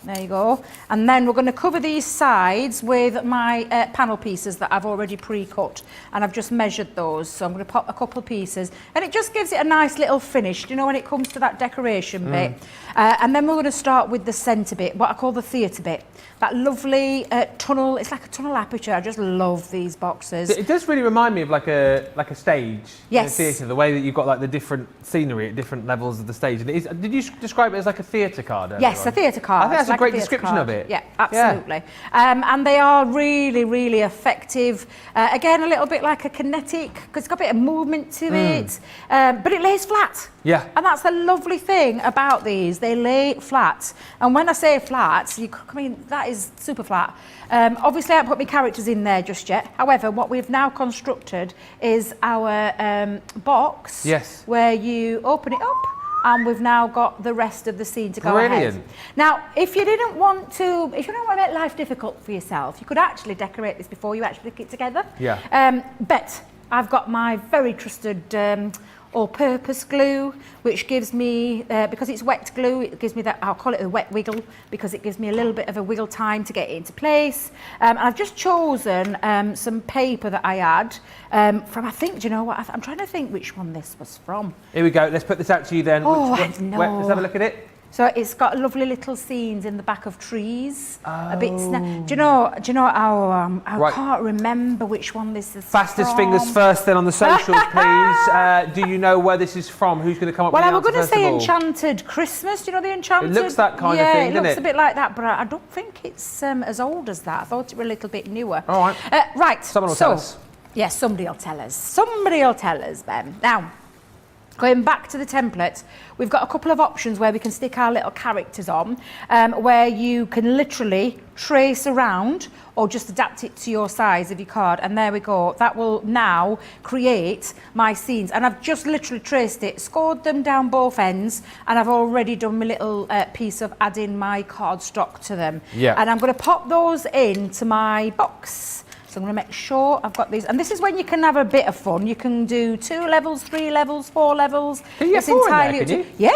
There you go. And then we're going to cover these sides with my panel pieces that I've already pre-cut, and I've just measured those. So I'm going to pop a couple of pieces, and it just gives it a nice little finish, you know, when it comes to that decoration bit. And then we're going to start with the centre bit, what I call the theatre bit. That lovely tunnel, it's like a tunnel aperture. I just love these boxes. It does really remind me of like a stage in a theatre, the way that you've got like the different scenery at different levels of the stage. And did you describe it as like a theatre card? Yes, a theatre card. I think that's a great description of it. Yeah, absolutely. And they are really, really effective. Again, a little bit like a kinetic, because it's got a bit of movement to it, but it lays flat. Yeah. And that's the lovely thing about these. They lay flat. And when I say flat, I mean, that is super flat. Obviously, I haven't put my characters in there just yet. However, what we've now constructed is our box, where you open it up, and we've now got the rest of the scene to go ahead. Now, if you didn't want to make life difficult for yourself, you could actually decorate this before you actually put it together. Yeah. But I've got my very trusted all-purpose glue, which gives me, because it's wet glue, it gives me that, I'll call it a wet wiggle, because it gives me a little bit of a wiggle time to get it into place. And I've just chosen some paper that I had from, I think, do you know what, I'm trying to think which one this was from. Here we go, let's put this out to you then. Oh, I know. Let's have a look at it. So it's got lovely little scenes in the back of trees. A bit. Do you know? I can't remember which one this is. Fastest from. fingers first, then on the socials, please. Do you know where this is from? Who's going to come up with the answer? Well, I was going to say Enchanted Christmas. Do you know the Enchanted? It looks that kind of thing, doesn't it? Yeah, it looks a bit like that, but I don't think it's as old as that. I thought it were a little bit newer. All right. Right. Someone will tell us. Yes, somebody will tell us. Somebody will tell us, Ben. Now, going back to the template, we've got a couple of options where we can stick our little characters on, where you can literally trace around or just adapt it to your size of your card. And there we go. That will now create my scenes. And I've just literally traced it, scored them down both ends, and I've already done my little piece of adding my card stock to them. Yeah. And I'm going to pop those into my box. So I'm going to make sure I've got these. And this is when you can have a bit of fun. You can do 2 levels, 3 levels, 4 levels. Can you get 4 in there, can you? Yeah,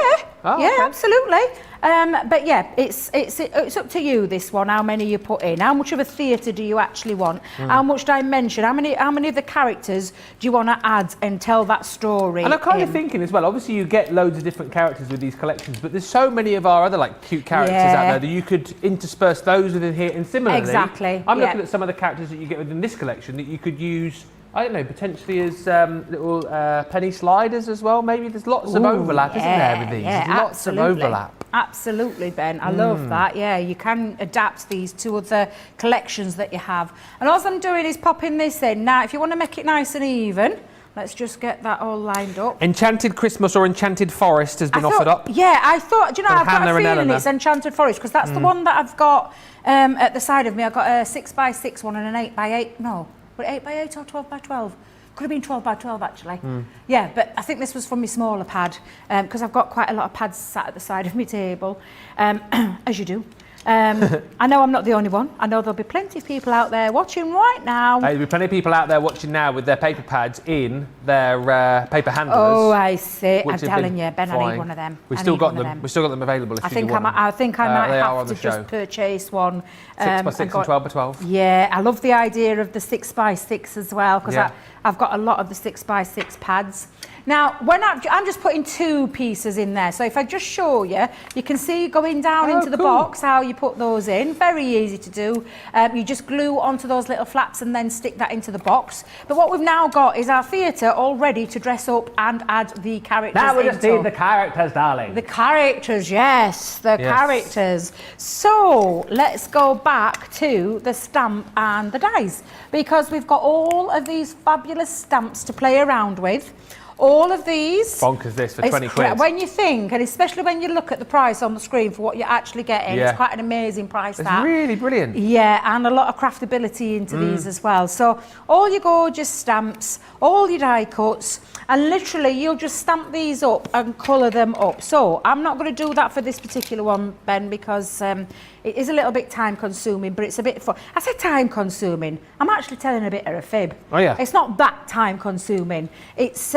oh, yeah, okay. Absolutely. But yeah, it's up to you, this one, how many you put in. How much of a theatre do you actually want? How much dimension? How many of the characters do you want to add and tell that story? And I'm kind of thinking as well, obviously you get loads of different characters with these collections, but there's so many of our other like cute characters out there that you could intersperse those within here. And similarly, I'm looking at some of the characters that you get within this collection that you could use, I don't know, potentially as little penny sliders as well. Maybe there's lots of overlap, isn't there, with these? Yeah, there's lots of overlap. Absolutely, Ben. I love that. Yeah, you can adapt these to other collections that you have. And all I'm doing is popping this in. Now, if you want to make it nice and even, let's just get that all lined up. Enchanted Christmas or Enchanted Forest has been offered up. Yeah, I thought, do you know, I've got a feeling it's Enchanted Forest, because that's the one that I've got at the side of me. I've got a 6x6 one and an 8x8. No, but 8x8 or 12x12? Could have been 12x12 actually. Yeah, but I think this was from my smaller pad, because I've got quite a lot of pads sat at the side of my table, as you do. I know I'm not the only one. I know there'll be plenty of people out there watching right now. There'll be plenty of people out there watching now with their paper pads in their paper handlers. Oh, I see. I'm telling you, Ben, I need one of them. We've still got them. We've still got them available. I think I might have to just purchase one. 6x6 and 12x12. Yeah, I love the idea of the 6x6 as well, because I've got a lot of the 6x6 pads. Now, when I'm just putting 2 pieces in there. So if I just show you, you can see going down into the box how you put those in. Very easy to do. You just glue onto those little flaps and then stick that into the box. But what we've now got is our theatre all ready to dress up and add the characters. Now we just need the characters, darling. The characters, yes, the characters. So let's go back to the stamp and the dies, because we've got all of these fabulous stamps to play around with. All of these. Bonkers this for 20 quid. When you think, and especially when you look at the price on the screen for what you're actually getting, it's quite an amazing price. It's really brilliant. Yeah, and a lot of craftability into these as well. So all your gorgeous stamps, all your die cuts, and literally you'll just stamp these up and colour them up. So I'm not going to do that for this particular one, Ben, because it is a little bit time consuming, but it's a bit fun. I said time consuming. I'm actually telling a bit of a fib. Oh yeah. It's not that time consuming. It's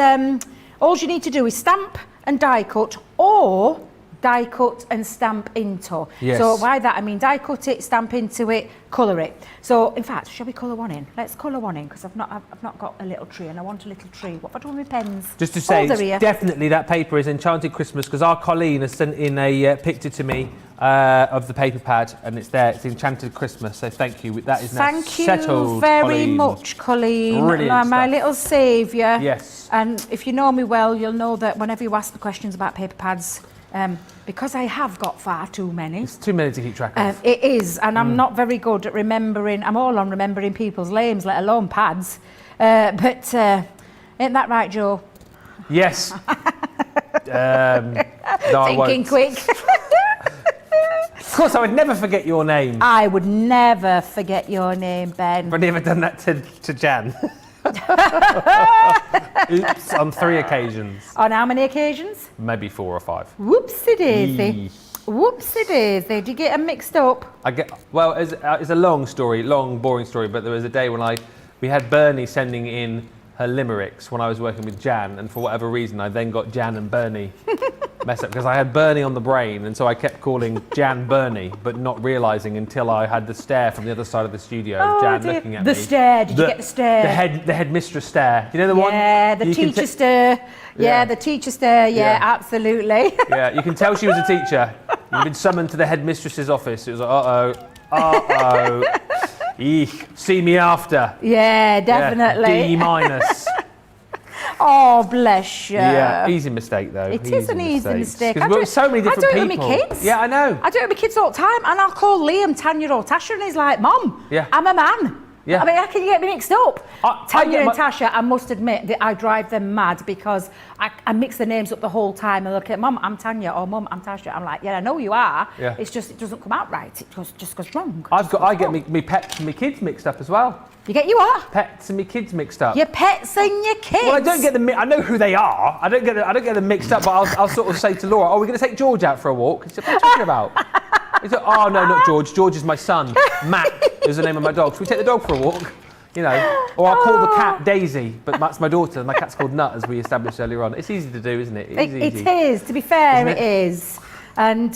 all you need to do is stamp and die cut, or die cut and stamp into. Yes. So by that I mean die cut it, stamp into it, colour it. So in fact, shall we colour one in? Let's colour one in, because I've not got a little tree and I want a little tree. What have I done with my pens? Just to say, definitely that paper is Enchanted Christmas, because our Colleen has sent in a picture to me of the paper pad, and it's there. It's Enchanted Christmas. So thank you. That is now settled. Thank you very much, Colleen. Brilliant my little saviour. Yes. And if you know me well, you'll know that whenever you ask the questions about paper pads, because I have got far too many. It's too many to keep track of. It is, and I'm not very good at remembering. I'm all on remembering people's names, let alone pads. But ain't that right, Joe? Yes. No, I Thinking won't. quick. Of course, I would never forget your name. I would never forget your name, Ben. I've never done that to Jan. Oops, on 3 occasions. On how many occasions? Maybe 4 or 5. Whoopsie daisy. Eee. Whoopsie daisy. Did you get them mixed up? Well, it's a long story, boring story, but there was a day when we had Bernie sending in her limericks when I was working with Jan, and for whatever reason, I then got Jan and Bernie messed up because I had Bernie on the brain, and so I kept calling Jan Bernie, but not realising until I had the stare from the other side of the studio of Jan looking at me. The stare. Did you get the stare? The headmistress stare. You know the one? Yeah, the teacher stare. Yeah, the teacher stare. Yeah, absolutely. Yeah, you can tell she was a teacher. You've been summoned to the headmistress's office. It was like, uh-oh. Eek, see me after. Yeah, definitely. D minus. Oh, bless you. Yeah, easy mistake though. It is an easy mistake. Because we're so many different people. I do it with my kids. Yeah, I know. I do it with my kids all the time, and I'll call Liam Tanya or Tasha, and he's like, "Mom, I'm a man." Yeah. I mean, how can you get me mixed up? Tanya I and Tasha, I must admit that I drive them mad because I mix the names up the whole time and look at Mum, I'm Tanya, or Mum, I'm Tasha. I'm like, yeah, I know you are. Yeah. It's just, it doesn't come out right. It just goes wrong. I get me pets and my kids mixed up as well. You get you what? Pets and my kids mixed up. Your pets and your kids? Well, I don't get them. I know who they are. I don't get them mixed up. But I'll sort of say to Laura, "Oh, we're going to take George out for a walk." She said, "What are you talking about?" He said, "Oh no, not George. George is my son. Mac is the name of my dog. Should we take the dog for a walk?" You know, or I'll call the cat Daisy, but that's my daughter. My cat's called Nut, as we established earlier on. It's easy to do, isn't it? It is. To be fair, it is. And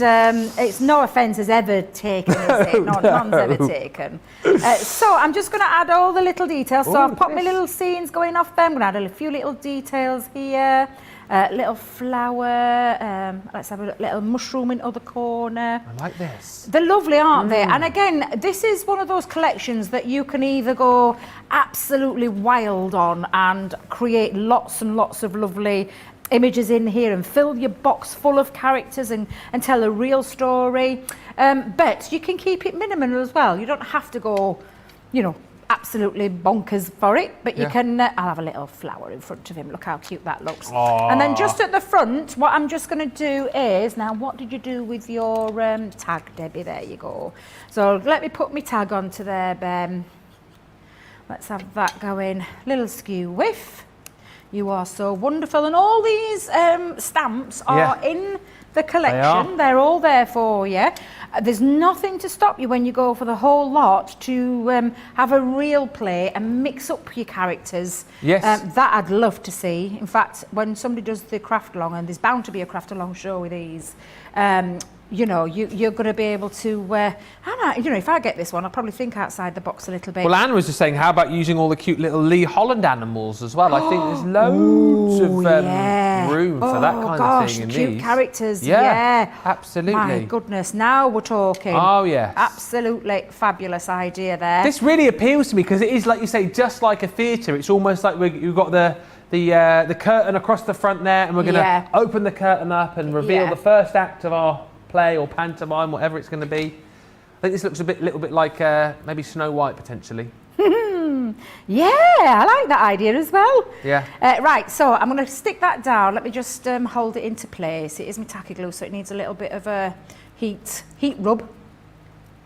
it's no offence has ever taken, is it? None's ever taken. So I'm just going to add all the little details. So I've popped my little scenes going off there. I'm going to add a few little details here. Little flower. Let's have a little mushroom in the other corner. I like this. They're lovely, aren't they? And again, this is one of those collections that you can either go absolutely wild on and create lots and lots of lovely images in here and fill your box full of characters and tell a real story. But you can keep it minimal as well. You don't have to go, absolutely bonkers for it, but you can. I'll have a little flower in front of him. Look how cute that looks. Aww. And then just at the front, what I'm just going to do is, now what did you do with your tag, Debbie? There you go. So let me put my tag onto there, Ben. Let's have that going. Little skew whiff. You are so wonderful. And all these stamps are in the collection. They're all there for you. There's nothing to stop you when you go for the whole lot to have a real play and mix up your characters. Yes. That I'd love to see. In fact, when somebody does the craft along, and there's bound to be a craft along show with these, you're going to be able to, if I get this one, I'll probably think outside the box a little bit. Well, Anne was just saying, how about using all the cute little Lee Holland animals as well? I think there's loads of room for that kind of thing in cute these. Characters, yeah. Absolutely. My goodness, now we're talking. Oh, yes. Absolutely fabulous idea there. This really appeals to me because it is, like you say, just like a theatre. It's almost like we've got the curtain across the front there, and we're going to open the curtain up and reveal the first act of our play or pantomime, whatever it's going to be. I think this looks a little bit like maybe Snow White potentially. Yeah, I like that idea as well. Yeah. Right, so I'm going to stick that down. Let me just hold it into place. It is my tacky glue, so it needs a little bit of a heat rub,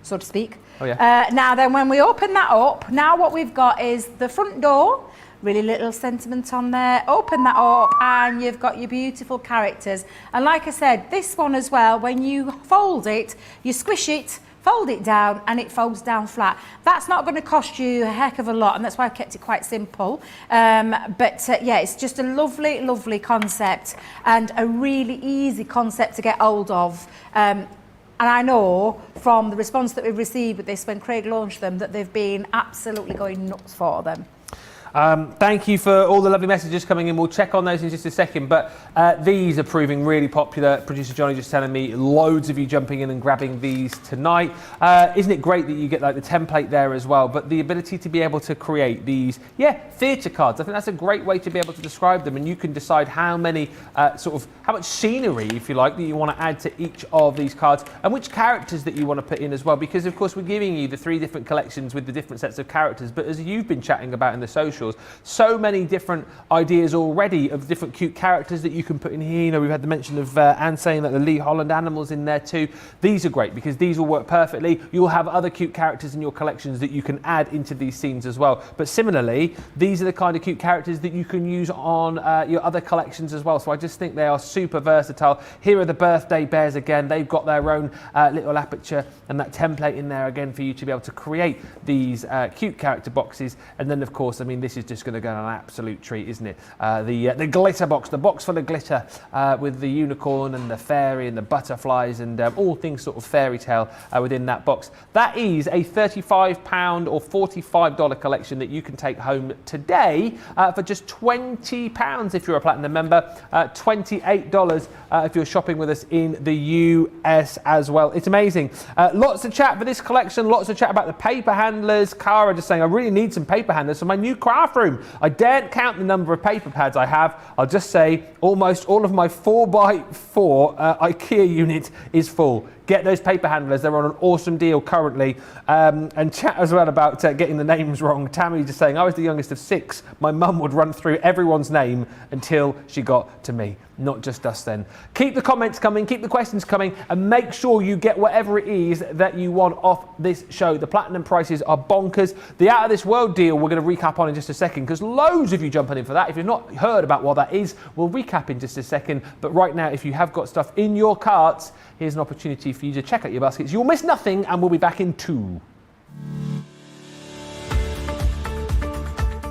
so to speak. Oh yeah. Now then, when we open that up, now what we've got is the front door. Really little sentiment on there. Open that up and you've got your beautiful characters. And like I said, this one as well, when you fold it, you squish it, fold it down, and it folds down flat. That's not going to cost you a heck of a lot, and that's why I've kept it quite simple. It's just a lovely, lovely concept and a really easy concept to get hold of. And I know from the response that we've received with this when Craig launched them that they've been absolutely going nuts for them. Thank you for all the lovely messages coming in. We'll check on those in just a second. But these are proving really popular. Producer Johnny just telling me loads of you jumping in and grabbing these tonight. Isn't it great that you get like the template there as well? But the ability to be able to create these, theatre cards. I think that's a great way to be able to describe them. And you can decide how many how much scenery, if you like, that you want to add to each of these cards and which characters that you want to put in as well. Because of course we're giving you the 3 different collections with the different sets of characters. But as you've been chatting about in the socials, so many different ideas already of different cute characters that you can put in here. You know, we've had the mention of Anne saying that the Lee Holland animals in there too. These are great because these will work perfectly. You'll have other cute characters in your collections that you can add into these scenes as well. But similarly, these are the kind of cute characters that you can use on your other collections as well. So I just think they are super versatile. Here are the birthday bears again. They've got their own little aperture and that template in there again for you to be able to create these cute character boxes. And then of course, I mean, this is just going to go on an absolute treat, isn't it? The glitter box, the box full of glitter with the unicorn and the fairy and the butterflies and all things sort of fairy tale within that box. That is a £35 or $45 collection that you can take home today for just £20 if you're a Platinum member, $28 if you're shopping with us in the US as well. It's amazing. Lots of chat for this collection, lots of chat about the paper handlers. Cara just saying, I really need some paper handlers for my new craft room. I daren't count the number of paper pads I have. I'll just say almost all of my 4x4 IKEA unit is full. Get those paper handlers. They're on an awesome deal currently. And chat as well about getting the names wrong. Tammy just saying, I was the youngest of 6. My mum would run through everyone's name until she got to me. Not just us then. Keep the comments coming, keep the questions coming, and make sure you get whatever it is that you want off this show. The Platinum prices are bonkers. The Out of This World deal we're going to recap on in just a second because loads of you jumping in for that. If you've not heard about what that is, we'll recap in just a second. But right now, if you have got stuff in your carts, here's an opportunity for you to check out your baskets. You'll miss nothing, and we'll be back in 2.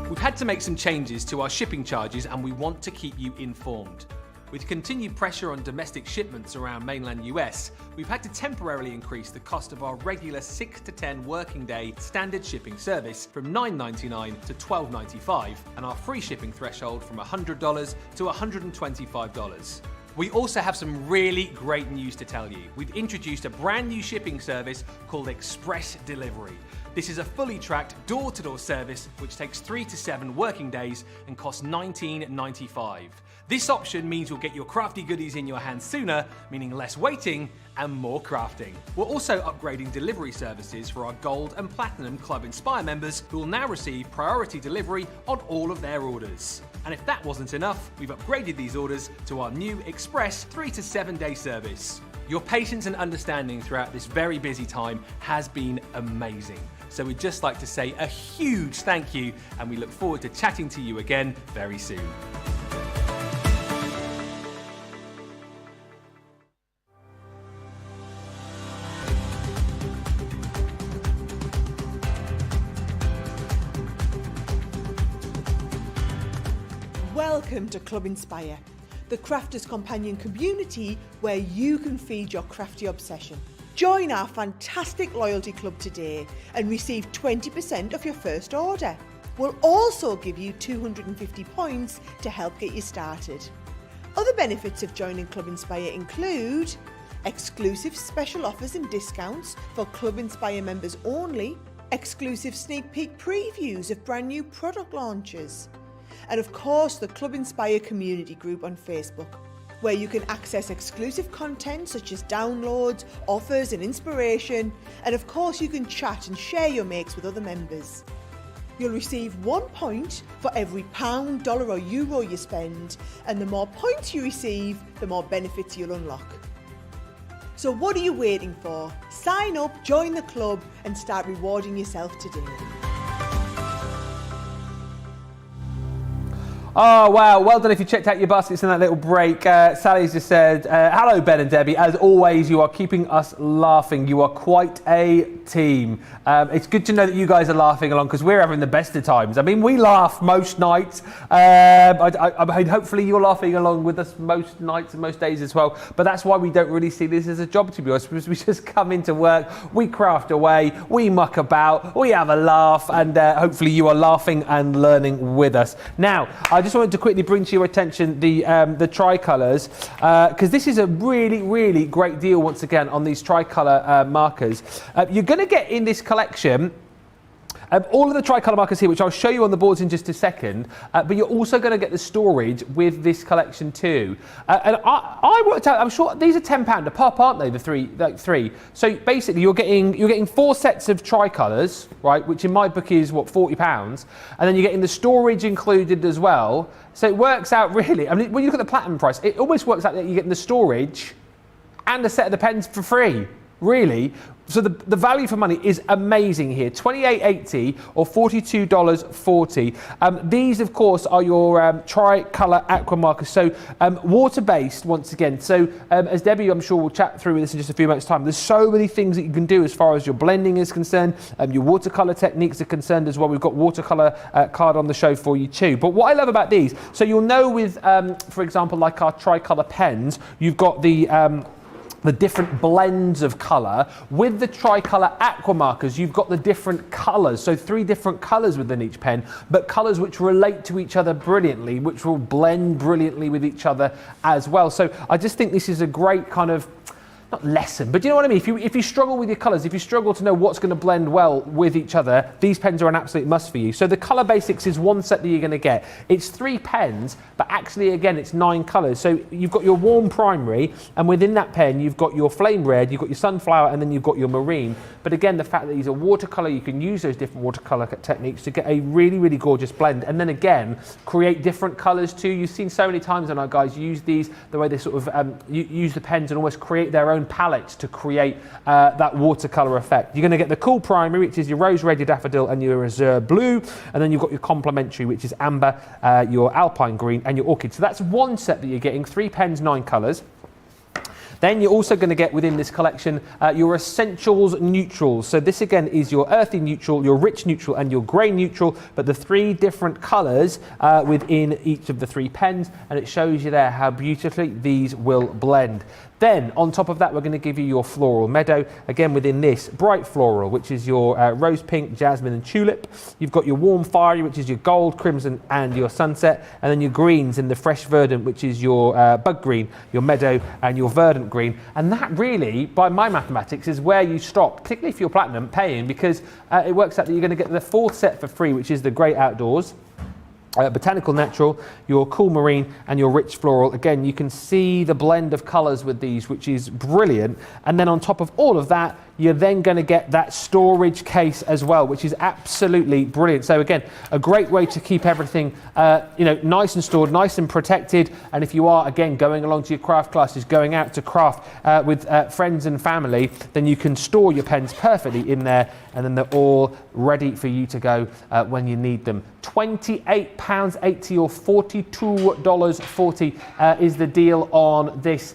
We've had to make some changes to our shipping charges, and we want to keep you informed. With continued pressure on domestic shipments around mainland US, we've had to temporarily increase the cost of our regular 6 to 10 working day standard shipping service from $9.99 to $12.95 and our free shipping threshold from $100 to $125. We also have some really great news to tell you. We've introduced a brand new shipping service called Express Delivery. This is a fully tracked door-to-door service which takes 3 to 7 working days and costs $19.95. This option means you'll get your crafty goodies in your hands sooner, meaning less waiting and more crafting. We're also upgrading delivery services for our Gold and Platinum Club Inspire members who will now receive priority delivery on all of their orders. And if that wasn't enough, we've upgraded these orders to our new Express 3 to 7 day service. Your patience and understanding throughout this very busy time has been amazing. So we'd just like to say a huge thank you, and we look forward to chatting to you again very soon. Welcome to Club Inspire, the crafters' companion community where you can feed your crafty obsession. Join our fantastic loyalty club today and receive 20% off your first order. We'll also give you 250 points to help get you started. Other benefits of joining Club Inspire include exclusive special offers and discounts for Club Inspire members only, exclusive sneak peek previews of brand new product launches, and of course the Club Inspire community group on Facebook, where you can access exclusive content such as downloads, offers and inspiration, and of course you can chat and share your makes with other members. You'll receive 1 point for every £1, dollar or euro you spend, and the more points you receive, the more benefits you'll unlock. So what are you waiting for? Sign up, join the club and start rewarding yourself today. Oh, wow. Well done if you checked out your baskets in that little break. Sally's just said, hello, Ben and Debbie. As always, you are keeping us laughing. You are quite a team. It's good to know that you guys are laughing along because we're having the best of times. I mean, we laugh most nights. Hopefully you're laughing along with us most nights and most days as well. But that's why we don't really see this as a job, to be honest, because we just come into work, we craft away, we muck about, we have a laugh, and hopefully you are laughing and learning with us. Now, I just wanted to quickly bring to your attention the tricolours, because this is a really, really great deal once again on these tricolour markers. You're going to get in this collection all of the tricolour markers here, which I'll show you on the boards in just a second, but you're also going to get the storage with this collection too. And I worked out, I'm sure these are £10 a pop, aren't they? The three. So basically you're getting 4 sets of tricolours, right, which in my book is what, £40, and then you're getting the storage included as well. So it works out really, I mean, when you look at the platinum price, it almost works out that you're getting the storage and a set of the pens for free, really. So the value for money is amazing here, $28.80 or $42.40. These, of course, are your tricolour aqua markers, so water-based once again. So as Debbie, I'm sure, will chat through this in just a few minutes' time, there's so many things that you can do as far as your blending is concerned, your watercolour techniques are concerned as well. We've got watercolour card on the show for you too. But what I love about these, so you'll know with, for example, like our tricolour pens, you've got the different blends of colour. With the tricolour aqua markers, you've got the different colours, so 3 different colours within each pen, but colours which relate to each other brilliantly, which will blend brilliantly with each other as well. So I just think this is a great kind of, not lesson, but you know what I mean? If you struggle with your colours, if you struggle to know what's going to blend well with each other, these pens are an absolute must for you. So the Colour Basics is one set that you're going to get. It's 3 pens, but actually, again, it's 9 colours. So you've got your warm primary, and within that pen, you've got your flame red, you've got your sunflower, and then you've got your marine. But again, the fact that these are watercolour, you can use those different watercolour techniques to get a really, really gorgeous blend. And then again, create different colours too. You've seen so many times on our guys use these, the way they sort of use the pens and almost create their own palettes to create that watercolour effect. You're going to get the cool primary, which is your rose red, your daffodil, and your azure blue, and then you've got your complementary, which is amber, your alpine green, and your orchid. So that's one set that you're getting, 3 pens, 9 colours. Then you're also going to get within this collection your essentials neutrals. So this again is your earthy neutral, your rich neutral, and your grey neutral, but the 3 different colours within each of the 3 pens, and it shows you there how beautifully these will blend. Then, on top of that, we're going to give you your floral meadow. Again, within this, bright floral, which is your rose pink, jasmine, and tulip. You've got your warm fiery, which is your gold, crimson, and your sunset. And then your greens in the fresh verdant, which is your bug green, your meadow, and your verdant green. And that really, by my mathematics, is where you stop, particularly if you're platinum, paying, because it works out that you're going to get the 4th set for free, which is the Great Outdoors. Botanical natural, your cool marine, and your rich floral. Again, you can see the blend of colours with these, which is brilliant. And then on top of all of that, you're then going to get that storage case as well, which is absolutely brilliant. So again, a great way to keep everything nice and stored, nice and protected. And if you are, again, going along to your craft classes, going out to craft with friends and family, then you can store your pens perfectly in there, and then they're all ready for you to go when you need them. £28.80 or $42.40 is the deal on this.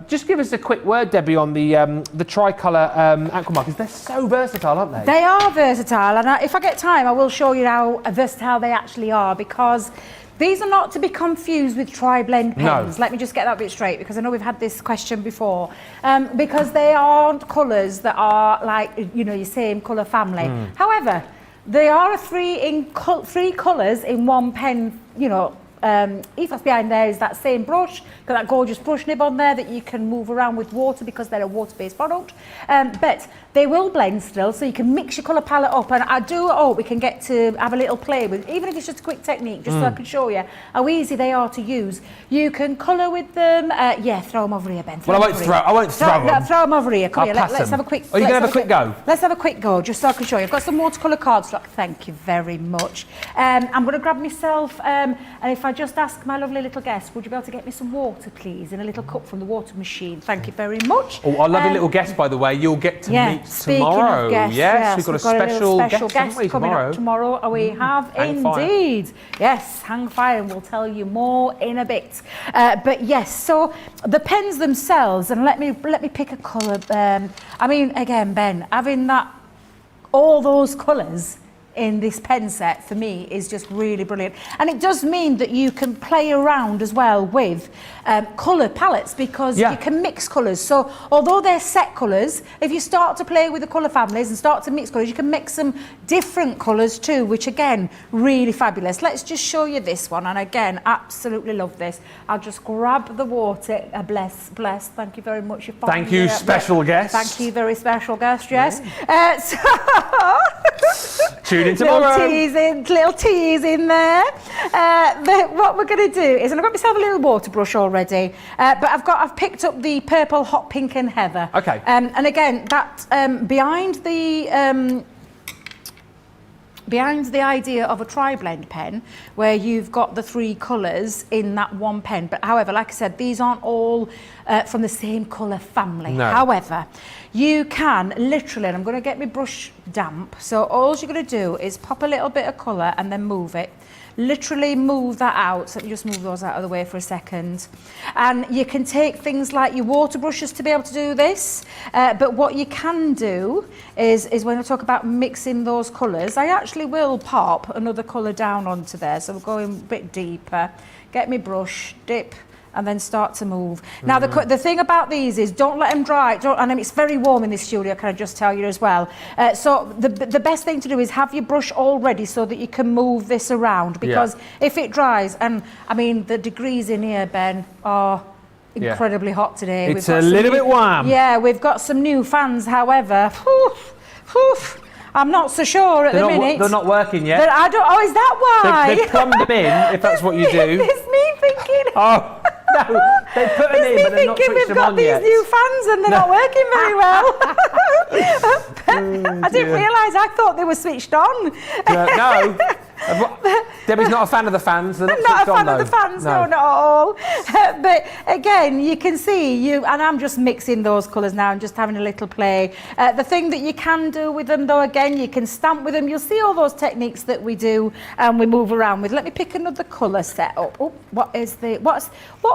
Just give us a quick word, Debbie, on the tricolour aqua markers. They're so versatile, aren't they? They are versatile, and if I get time, I will show you how versatile they actually are, because these are not to be confused with tri-blend pens. No. Let me just get that bit straight, because I know we've had this question before. Because they aren't colours that are like, your same colour family. However, they are 3 colours in one pen, ethos behind there is that same brush, got that gorgeous brush nib on there that you can move around with water because they're a water-based product. But they will blend still, so you can mix your colour palette up. And I do hope we can get to have a little play with, even if it's just a quick technique, just so I can show you how easy they are to use. You can colour with them. Throw them over here, Ben. I won't throw them. Throw them over here. Come here. Let's have a quick. Are you going to have a quick go? Let's have a quick go, just so I can show you. I've got some watercolour cardstock. Thank you very much. I'm going to grab myself, and if I I just ask my lovely little guest, would you be able to get me some water, please, in a little cup from the water machine? Thank you very much. Oh, our lovely little guest, by the way, you'll get to meet speaking tomorrow. Of guests, yes, we've got a special guest haven't we, coming tomorrow? up tomorrow. We have indeed. Yes, hang fire, and we'll tell you more in a bit. But yes, so the pens themselves, and let me pick a colour. I mean, again, Ben, having all those colours in this pen set for me is just really brilliant, and it does mean that you can play around as well with colour palettes, because you can mix colours. So although they're set colours, if you start to play with the colour families and start to mix colours, you can mix some different colours too, which again, really fabulous. Let's just show you this one, and again, absolutely love this. I'll just grab the water. Bless, thank you very much. Thank you, special guest. Thank you, very special guest, yes. Tune in tomorrow. Little tease in there. What we're going to do is, and I've got myself a little water brush already, but I've picked up the purple, hot pink and heather. Okay. And again, that behind the idea of a tri-blend pen, where you've got the 3 colours in that one pen. But however, like I said, these aren't all from the same colour family. No. However, you can literally, and I'm going to get my brush damp, so all you're going to do is pop a little bit of colour and then move it. Literally move that out. So let me just move those out of the way for a second. And you can take things like your water brushes to be able to do this. But what you can do is when I talk about mixing those colours, I actually will pop another colour down onto there. So we're going a bit deeper. Get my brush, dip, and then start to move. Now, the thing about these is don't let them dry. And it's very warm in this studio, can I just tell you as well. So the best thing to do is have your brush all ready so that you can move this around, because if it dries, and I mean, the degrees in here, Ben, are incredibly hot today. It's a little bit warm. Yeah, we've got some new fans, however. I'm not so sure at the minute. They're not working yet. I don't. Oh, is that why? They've plumbed them in, if that's what you do. It's me thinking. Oh, no, they put them in, but they're not switched them on yet. We've got these new fans and they're not working very well. I didn't realise. I thought they were switched on. No. Debbie's not a fan of the fans. They're not a fan of the fans, no, not at all. But again, you can see and I'm just mixing those colours now and just having a little play. The thing that you can do with them, though, again, you can stamp with them. You'll see all those techniques that we do and we move around with. Let me pick another colour set up. Oh, what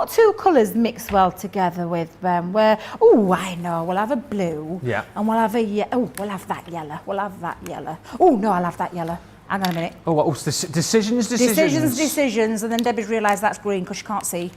2 colours mix well together with them? I know. We'll have a blue. Yeah. And we'll have we'll have that yellow. We'll have that yellow. Oh no, I'll have that yellow. Hang on a minute. Oh, what was decisions? Decisions, and then Debbie's realised that's green because she can't see.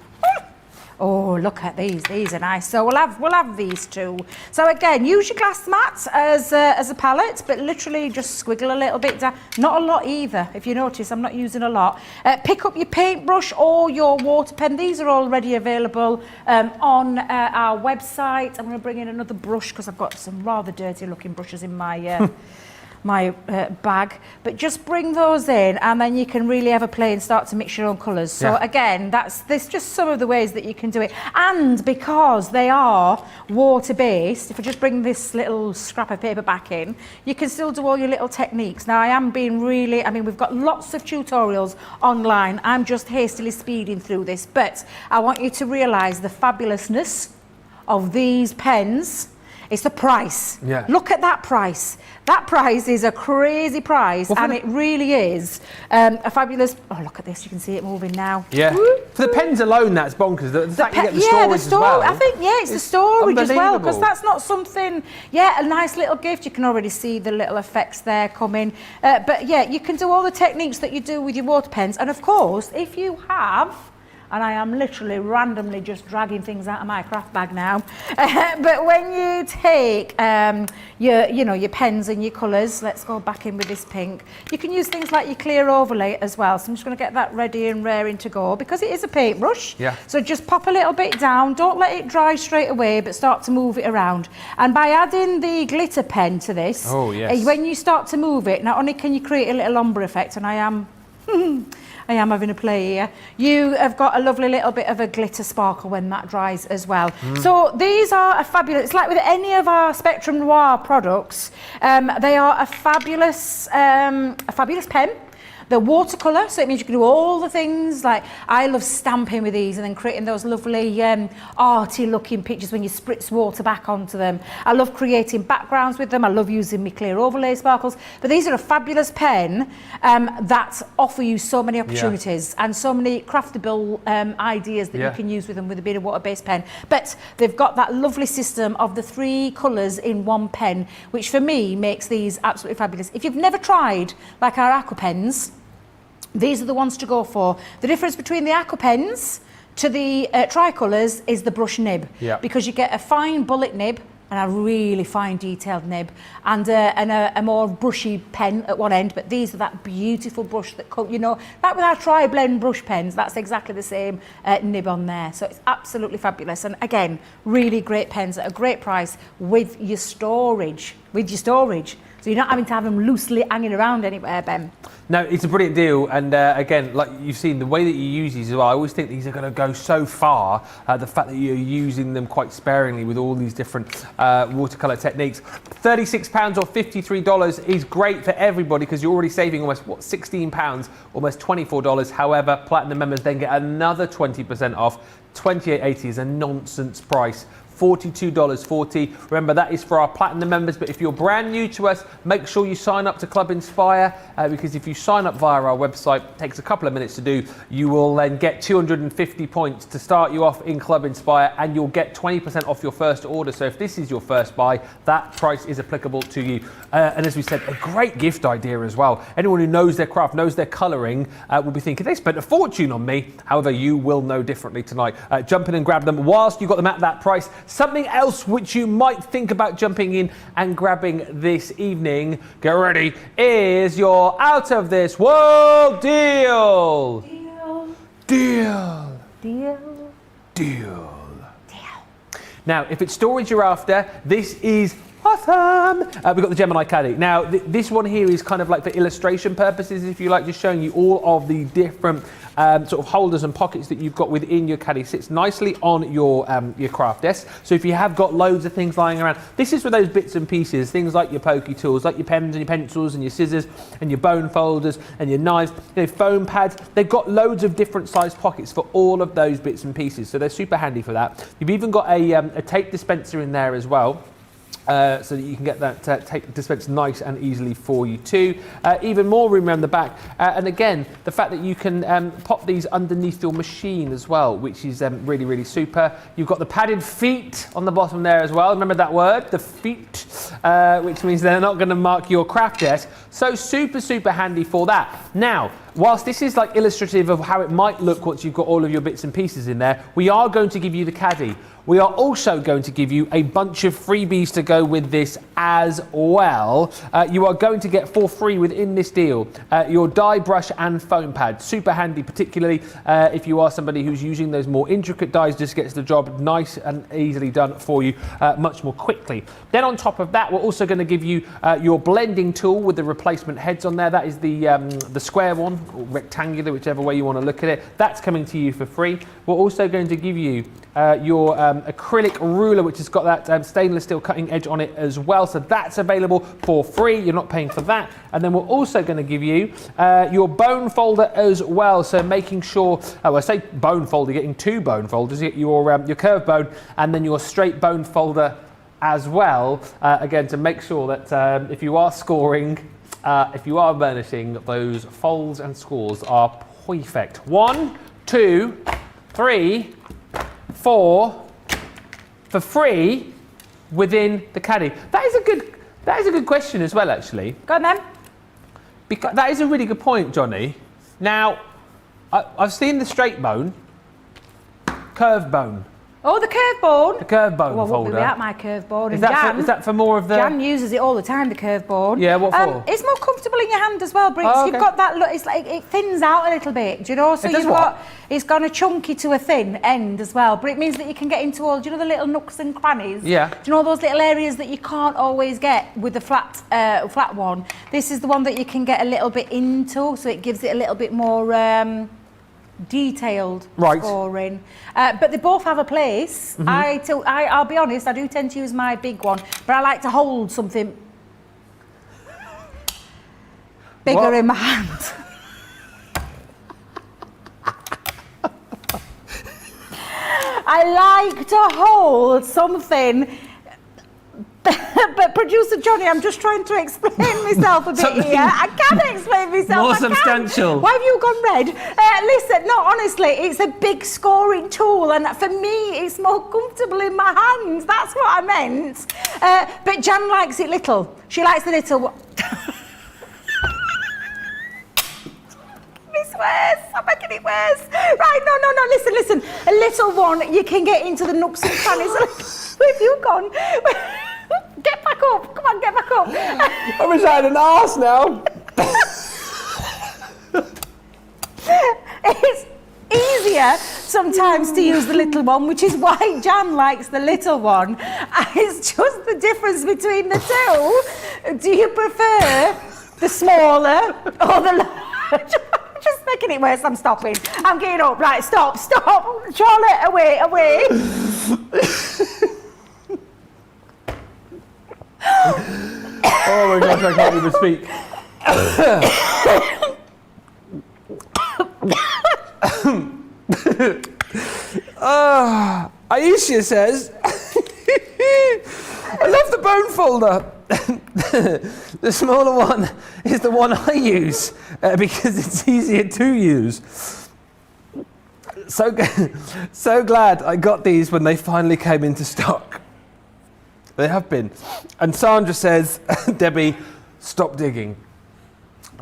Oh, look at these. These are nice. So we'll have these 2. So again, use your glass mat as a palette, but literally just squiggle a little bit down. Not a lot either. If you notice, I'm not using a lot. Pick up your paintbrush or your water pen. These are already available on our website. I'm going to bring in another brush because I've got some rather dirty looking brushes in my bag, but just bring those in and then you can really have a play and start to mix your own colours. So again, there's just some of the ways that you can do it, and because they are water based, if I just bring this little scrap of paper back in, you can still do all your little techniques. Now I am being we've got lots of tutorials online. I'm just hastily speeding through this, but I want you to realise the fabulousness of these pens. It's the price. Yeah. Look at that price. That price is a crazy price, and it really is a fabulous. Oh, look at this! You can see it moving now. Yeah. Woo. For the pens alone, that's bonkers. The fact you get the storage as well. I think it's the storage as well, because unbelievable. that's not something. Yeah, a nice little gift. You can already see the little effects there coming. But yeah, you can do all the techniques that you do with your water pens, and of course, if you have. And I am literally randomly just dragging things out of my craft bag now. But when you take your pens and your colours, let's go back in with this pink. You can use things like your clear overlay as well. So I'm just going to get that ready and raring to go because it is a paintbrush. Yeah. So just pop a little bit down. Don't let it dry straight away, but start to move it around. And by adding the glitter pen to this, when you start to move it, not only can you create a little ombre effect, and I am having a play here. You have got a lovely little bit of a glitter sparkle when that dries as well. So these are a fabulous, it's like with any of our Spectrum Noir products, they are a fabulous pen. They're watercolour, so it means you can do all the things. Like, I love stamping with these and then creating those lovely arty looking pictures when you spritz water back onto them. I love creating backgrounds with them. I love using my clear overlay sparkles. But these are a fabulous pen that offer you so many opportunities and so many craftable ideas that you can use with them with a bit of water-based pen. But they've got that lovely system of the 3 colours in one pen, which for me makes these absolutely fabulous. If you've never tried like our aqua pens, these are the ones to go for. The difference between the aqua pens to the tricolours is the brush nib, because you get a fine bullet nib and a really fine detailed nib and a more brushy pen at one end, but these are that beautiful brush that, like with our tri-blend brush pens, that's exactly the same nib on there. So it's absolutely fabulous, and again, really great pens at a great price with your storage. So you're not having to have them loosely hanging around anywhere, Ben. No, it's a brilliant deal, and again, like you've seen, the way that you use these as well, I always think these are going to go so far, the fact that you're using them quite sparingly with all these different watercolour techniques. £36 or $53 is great for everybody because you're already saving almost, £16, almost $24. However, Platinum members then get another 20% off. $28.80 is a nonsense price. $42.40. Remember, that is for our Platinum members, but if you're brand new to us, make sure you sign up to Club Inspire, because if you sign up via our website, it takes a couple of minutes to do, you will then get 250 points to start you off in Club Inspire, and you'll get 20% off your first order. So if this is your first buy, that price is applicable to you. And as we said, a great gift idea as well. Anyone who knows their craft, knows their colouring, will be thinking, they spent a fortune on me. However, you will know differently tonight. Jump in and grab them whilst you've got them at that price. Something else which you might think about jumping in and grabbing this evening, get ready, is your out of this world deal. Deal. Now, if it's storage you're after, this is awesome. We've got the Gemini caddy. Now, this one here is kind of like for illustration purposes, if you like, just showing you all of the different sort of holders and pockets that you've got within your caddy. Sits nicely on your craft desk. So if you have got loads of things lying around, this is for those bits and pieces, things like your pokey tools, like your pens and your pencils and your scissors and your bone folders and your knives, foam pads. They've got loads of different size pockets for all of those bits and pieces. So they're super handy for that. You've even got a tape dispenser in there as well. So that you can get that tape dispense nice and easily for you too. Even more room around the back. And again, the fact that you can pop these underneath your machine as well, which is really, really super. You've got the padded feet on the bottom there as well. Remember that word, the feet, which means they're not going to mark your craft desk. So super, super handy for that. Now, whilst this is like illustrative of how it might look once you've got all of your bits and pieces in there, we are going to give you the caddy. We are also going to give you a bunch of freebies to go with this as well. You are going to get for free within this deal your die brush and foam pad. Super handy, particularly if you are somebody who's using those more intricate dies, just gets the job nice and easily done for you much more quickly. Then on top of that, we're also going to give you your blending tool with the replacement heads on there. That is the square one, or rectangular, whichever way you want to look at it. That's coming to you for free. We're also going to give you your acrylic ruler, which has got that stainless steel cutting edge on it as well. So that's available for free. You're not paying for that. And then we're also going to give you your bone folder as well. So making sure, I say bone folder, getting 2 bone folders. You get your curved bone and then your straight bone folder as well. Again, to make sure that if you are scoring, if you are burnishing, those folds and scores are perfect. 1, 2, 3, 4 for free within the caddy. That is a good question as well, actually. Go on then. Because that is a really good point, Johnny. Now, I've seen the straight bone, curved bone. Oh, the curved bone. The curved bone well, folder. Well, my curved bone. Is that for more of the... Jan uses it all the time, the curved bone. Yeah, what for? It's more comfortable in your hand as well, Briggs. Oh, okay. You've got that look, it's like it thins out a little bit, do you know? So it's gone a chunky to a thin end as well, but it means that you can get into all, do you know the little nooks and crannies? Yeah. Do you know those little areas that you can't always get with the flat one? This is the one that you can get a little bit into, so it gives it a little bit more... detailed scoring, but they both have a place. I'll be honest, I do tend to use my big one, but I like to hold something bigger in my hand. I like to hold something. But producer Johnny, I'm just trying to explain myself a bit here. I can't explain myself. More substantial. Why have you gone red? Listen, no, honestly, it's a big scoring tool, and for me, it's more comfortable in my hands. That's what I meant. But Jan likes it little. She likes the little one. It's worse. I'm making it worse. Right, no, listen. A little one, you can get into the nooks and crannies. Where have you gone? Get back up. Come on, get back up. I wish I had an arse now. It's easier sometimes to use the little one, which is why Jan likes the little one. It's just the difference between the two. Do you prefer the smaller or the large? Just making it worse. I'm stopping. I'm getting up. Right, stop. Charlotte, away. Oh my gosh, I can't even speak. Aisha says, I love the bone folder. The smaller one is the one I use because it's easier to use. So glad I got these when they finally came into stock. They have been. And Sandra says, Debbie, stop digging.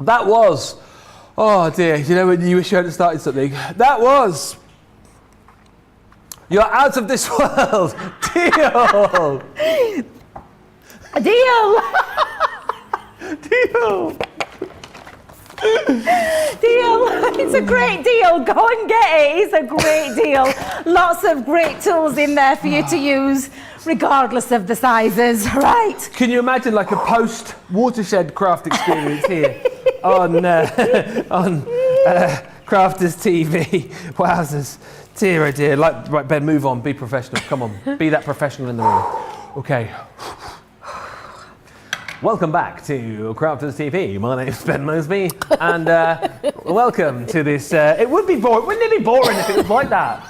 That was, oh dear, you know when you wish you hadn't started something? That was, you're out of this world. Deal. Deal. It's a great deal. Go and get it. It's a great deal. Lots of great tools in there for you to use, regardless of the sizes, right? Can you imagine like a post-watershed craft experience here on Crafters TV? Wowzers. Dear, oh dear. Right, Ben, move on. Be professional. Come on. Be that professional in the room. Okay. Welcome back to Crafters TV. My name is Ben Moseby, and welcome to this. It would be boring. Wouldn't it be boring if it was like that?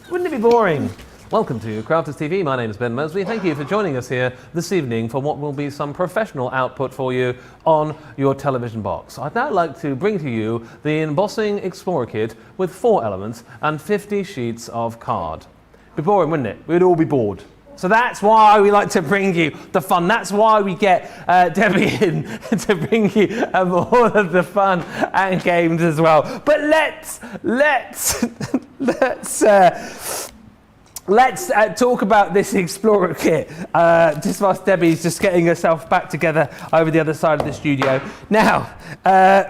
Wouldn't it be boring? Welcome to Crafters TV. My name is Ben Moseby. Thank you for joining us here this evening for what will be some professional output for you on your television box. I'd now like to bring to you the Embossing Explorer Kit with 4 elements and 50 sheets of card. It'd be boring, wouldn't it? We'd all be bored. So that's why we like to bring you the fun. That's why we get Debbie in to bring you all of the fun and games as well. But let's talk about this Explorer kit, just whilst Debbie's just getting herself back together over the other side of the studio. Now,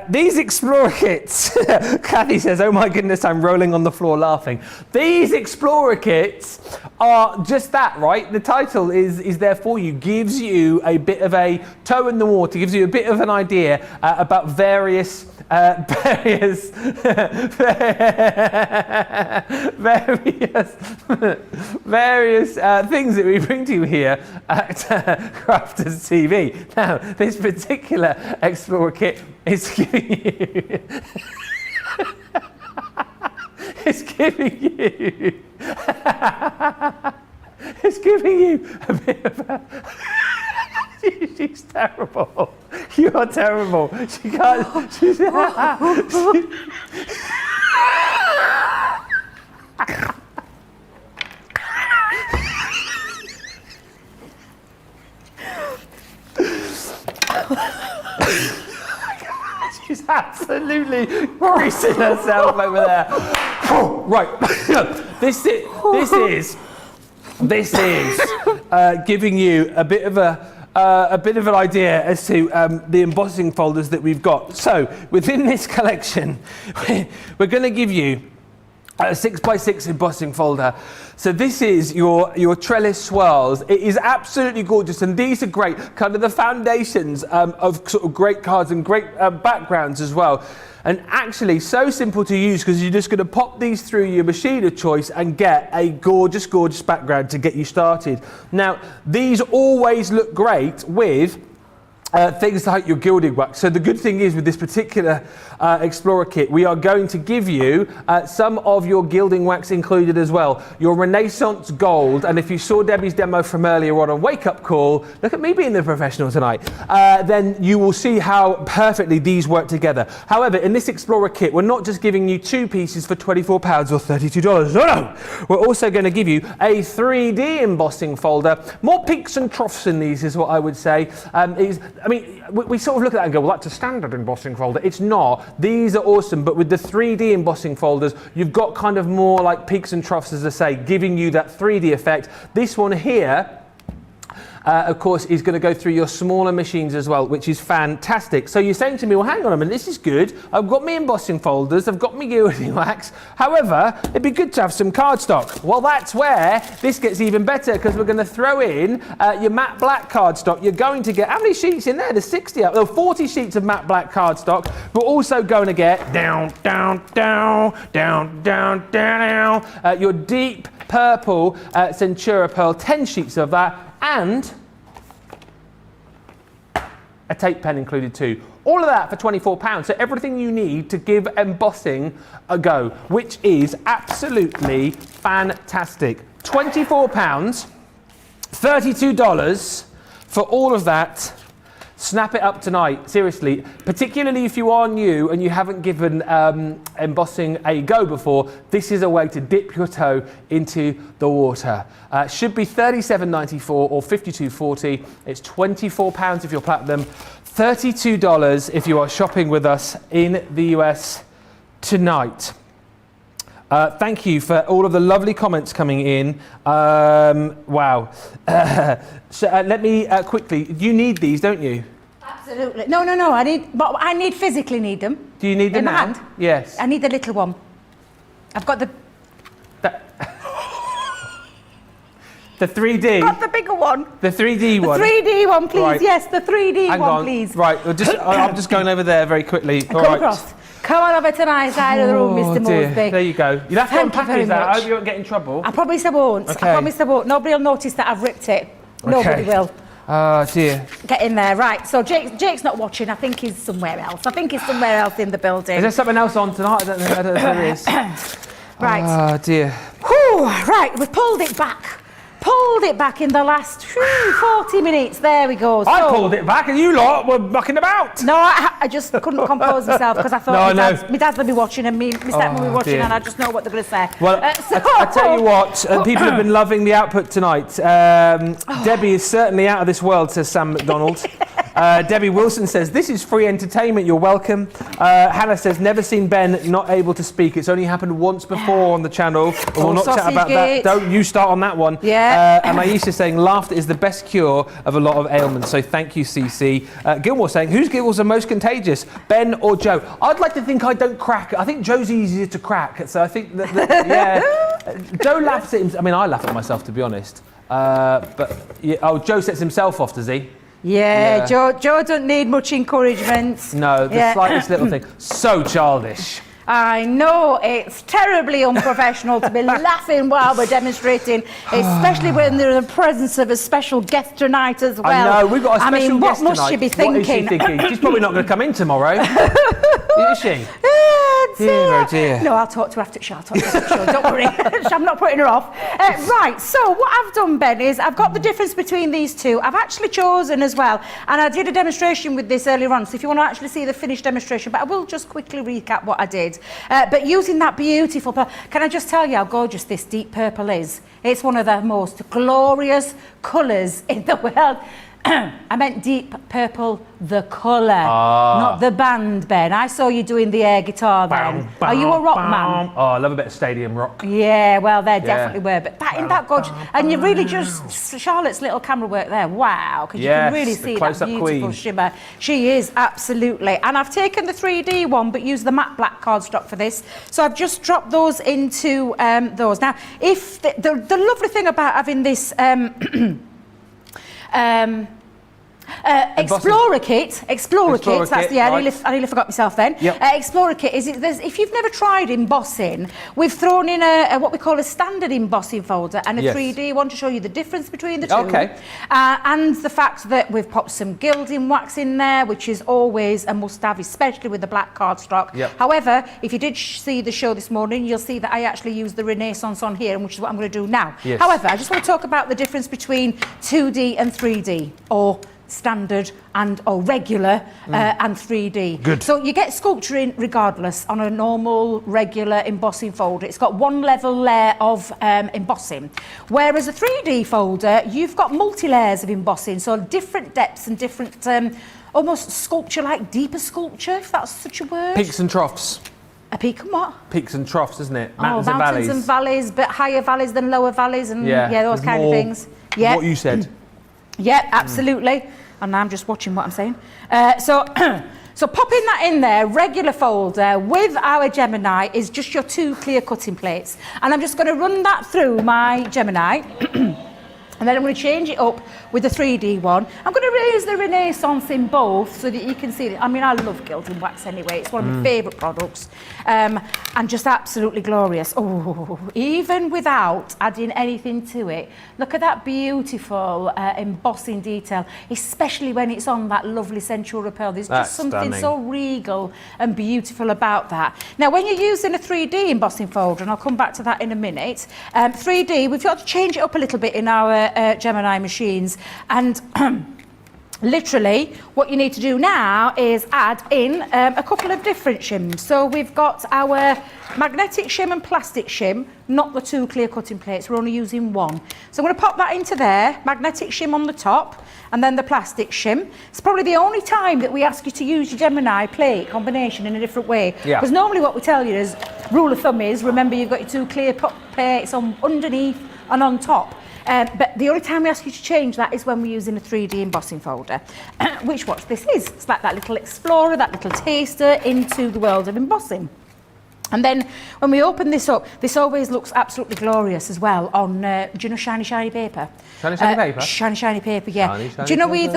these Explorer kits, Kathy says, oh my goodness, I'm rolling on the floor laughing. These Explorer kits are just that, right? The title is there for you, gives you a bit of a toe in the water, gives you a bit of an idea about various things that we bring to you here at Crafters TV. Now, this particular Explorer kit is giving you it's giving you a bit of a she's terrible. You are terrible. She can't. She's absolutely greasing herself over there. Right. This is giving you a bit of an idea as to the embossing folders that we've got. So within this collection, we're going to give you a 6x6 embossing folder. So this is your trellis swirls. It is absolutely gorgeous, and these are great, kind of the foundations of sort of great cards and great backgrounds as well. And actually so simple to use because you're just going to pop these through your machine of choice and get a gorgeous, gorgeous background to get you started. Now, these always look great with things like your gilding wax. So the good thing is with this particular Explorer kit, we are going to give you some of your gilding wax included as well. Your Renaissance Gold, and if you saw Debbie's demo from earlier on Wake Up Call, look at me being the professional tonight, then you will see how perfectly these work together. However, in this Explorer kit, we're not just giving you 2 pieces for £24 or $32. No. We're also going to give you a 3D embossing folder. More peaks and troughs in these is what I would say. I mean, we sort of look at that and go, well, that's a standard embossing folder. It's not. These are awesome, but with the 3D embossing folders, you've got kind of more like peaks and troughs, as I say, giving you that 3D effect. This one here, of course, is going to go through your smaller machines as well, which is fantastic. So you're saying to me, well, hang on a minute, this is good. I've got my embossing folders, I've got my gilding wax. However, it'd be good to have some cardstock. Well, that's where this gets even better, because we're going to throw in your matte black cardstock. You're going to get, how many sheets in there? There's 40 sheets of matte black cardstock. We're also going to get your deep purple Centura Pearl, 10 sheets of that, and a tape pen included too. All of that for £24. So everything you need to give embossing a go, which is absolutely fantastic. £24, $32 for all of that. Snap it up tonight, seriously, particularly if you are new and you haven't given embossing a go before. This is a way to dip your toe into the water. Should be $37.94 or $52.40. It's £24 if you're platinum, $32 if you are shopping with us in the US tonight. Thank you for all of the lovely comments coming in. Wow. So let me quickly, you need these, don't you? Absolutely. No. But I physically need them. Do you need them in my now? hand? Yes. I need the little one. I've got the 3D. Got the bigger one. The 3D one. The 3D one, please. Right. Yes, the 3D Hang one, on. please. Right. I'm just going over there very quickly. All right. Across. Come on over to my side of the room, Mr. Dear. Moseby. There you go. You'll have to Thank you unpack very that. I much. hope you won't get in trouble. I promise I won't. Okay. I promise I won't. Nobody will notice that I've ripped it. Nobody will. Oh dear. Get in there. Right, so Jake's not watching. I think he's somewhere else. I think he's somewhere else in the building. Is there something else on tonight? I don't know if there is. Right. Oh dear. Whew, right, we've pulled it back. Pulled it back in the last 40 minutes. There we go. I pulled it back and you lot were mucking about. No, I just couldn't compose myself because I thought my dad's going to be watching and my stepmom will be watching, and I just know what they're going to say. Well, I tell you what, people have been loving the output tonight. Debbie is certainly out of this world, says Sam McDonald. Debbie Wilson says, this is free entertainment, you're welcome. Hannah says, never seen Ben not able to speak. It's only happened once before on the channel. And we'll not chat about that. Don't you start on that one. Yeah. And Aisha saying, laughter is the best cure of a lot of ailments. So thank you, CC. Gilmore saying, whose giggles are most contagious, Ben or Joe? I'd like to think I don't crack. I think Joe's easier to crack. So I think that yeah. Joe laughs at him. I mean, I laugh at myself, to be honest. But yeah, Joe sets himself off, does he? Yeah. Joe doesn't need much encouragement. No, the slightest little thing. So childish. I know, it's terribly unprofessional to be laughing while we're demonstrating, especially when they're in the presence of a special guest tonight as well. I know, we've got a special guest what must tonight. she be thinking? What is she thinking? She's probably not going to come in tomorrow. Is she? Dear, oh dear. No, I'll talk to her after the show. Don't worry. I'm not putting her off. Right, so what I've done, Ben, is I've got the difference between these two. I've actually chosen as well, and I did a demonstration with this earlier on, so if you want to actually see the finished demonstration, but I will just quickly recap what I did. But using that beautiful purple, can I just tell you how gorgeous this deep purple is? It's one of the most glorious colours in the world. I meant deep purple, the colour, not the band, Ben. I saw you doing the air guitar then. Are you a rock man? Oh, I love a bit of stadium rock. Yeah, well, there definitely were. But that, isn't that gorgeous? And you really just, Charlotte's little camera work there, wow, because you can really see that beautiful queen. Shimmer. She is, absolutely. And I've taken the 3D one, but used the matte black cardstock for this. So I've just dropped those into those. Now, if the lovely thing about having this... Explorer kit, that's the, I nearly forgot myself then. Yep. Explorer kit is, if you've never tried embossing, we've thrown in a what we call a standard embossing folder and a 3D one to show you the difference between the two. Okay. And the fact that we've popped some gilding wax in there, which is always a must-have, especially with the black cardstock. Yep. However, if you did see the show this morning, you'll see that I actually used the Renaissance on here, which is what I'm going to do now. Yes. However, I just want to talk about the difference between 2D and 3D, or standard or regular and 3D. Good. So you get sculpturing regardless on a normal, regular embossing folder. It's got one level layer of embossing. Whereas a 3D folder, you've got multi-layers of embossing, so different depths and different, almost sculpture-like, deeper sculpture, if that's such a word. Peaks and troughs. A peak and what? Peaks and troughs, isn't it? Mountains and valleys, but higher valleys than lower valleys, and those kind of things. Yeah. What you said. Yeah, absolutely. And now I'm just watching what I'm saying. So popping that in there, regular folder with our Gemini is just your 2 clear cutting plates. And I'm just going to run that through my Gemini. And then I'm going to change it up with the 3D one. I'm going to use the Renaissance in both so that you can see it. I mean, I love gilding wax anyway. It's one of my favourite products. And just absolutely glorious. Oh, even without adding anything to it, look at that beautiful embossing detail, especially when it's on that lovely sensual pearl. There's just something so regal and beautiful about that. Now, when you're using a 3D embossing folder, and I'll come back to that in a minute, 3D, we've got to change it up a little bit in our Gemini machines, and literally what you need to do now is add in a couple of different shims. So we've got our magnetic shim and plastic shim, not the 2 clear cutting plates, we're only using 1. So I'm going to pop that into there, magnetic shim on the top and then the plastic shim. It's probably the only time that we ask you to use your Gemini plate combination in a different way, because normally what we tell you is, rule of thumb is, remember you've got your 2 clear plates on underneath and on top. But the only time we ask you to change that is when we're using a 3D embossing folder, which what this is. It's like that little explorer, that little taster into the world of embossing. And then when we open this up, this always looks absolutely glorious as well on, do you know shiny, shiny paper? Shiny, shiny paper? Shiny, shiny paper, yeah. Shiny, shiny do you know paper.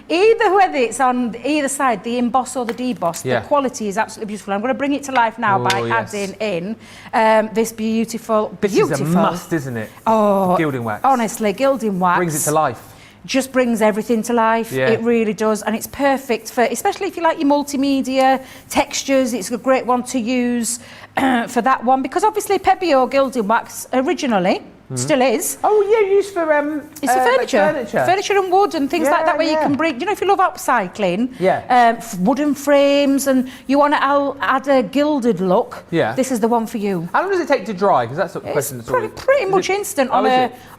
either whether it's on either side, the emboss or the deboss, the quality is absolutely beautiful. I'm going to bring it to life now by adding in this beautiful, This is a must, isn't it? Oh, gilding wax. Honestly, gilding wax. Brings it to life. Just brings everything to life. It really does, and it's perfect for, especially if you like your multimedia textures. It's a great one to use for that one, because obviously Pebeo gilding wax originally still is. Oh yeah, used for it's for furniture. Like Furniture and wood and things like that, where you can bring, you know, if you love upcycling, wooden frames, and you want to add a gilded look, this is the one for you. How long does it take to dry? Because that's the question. It's pretty much instant on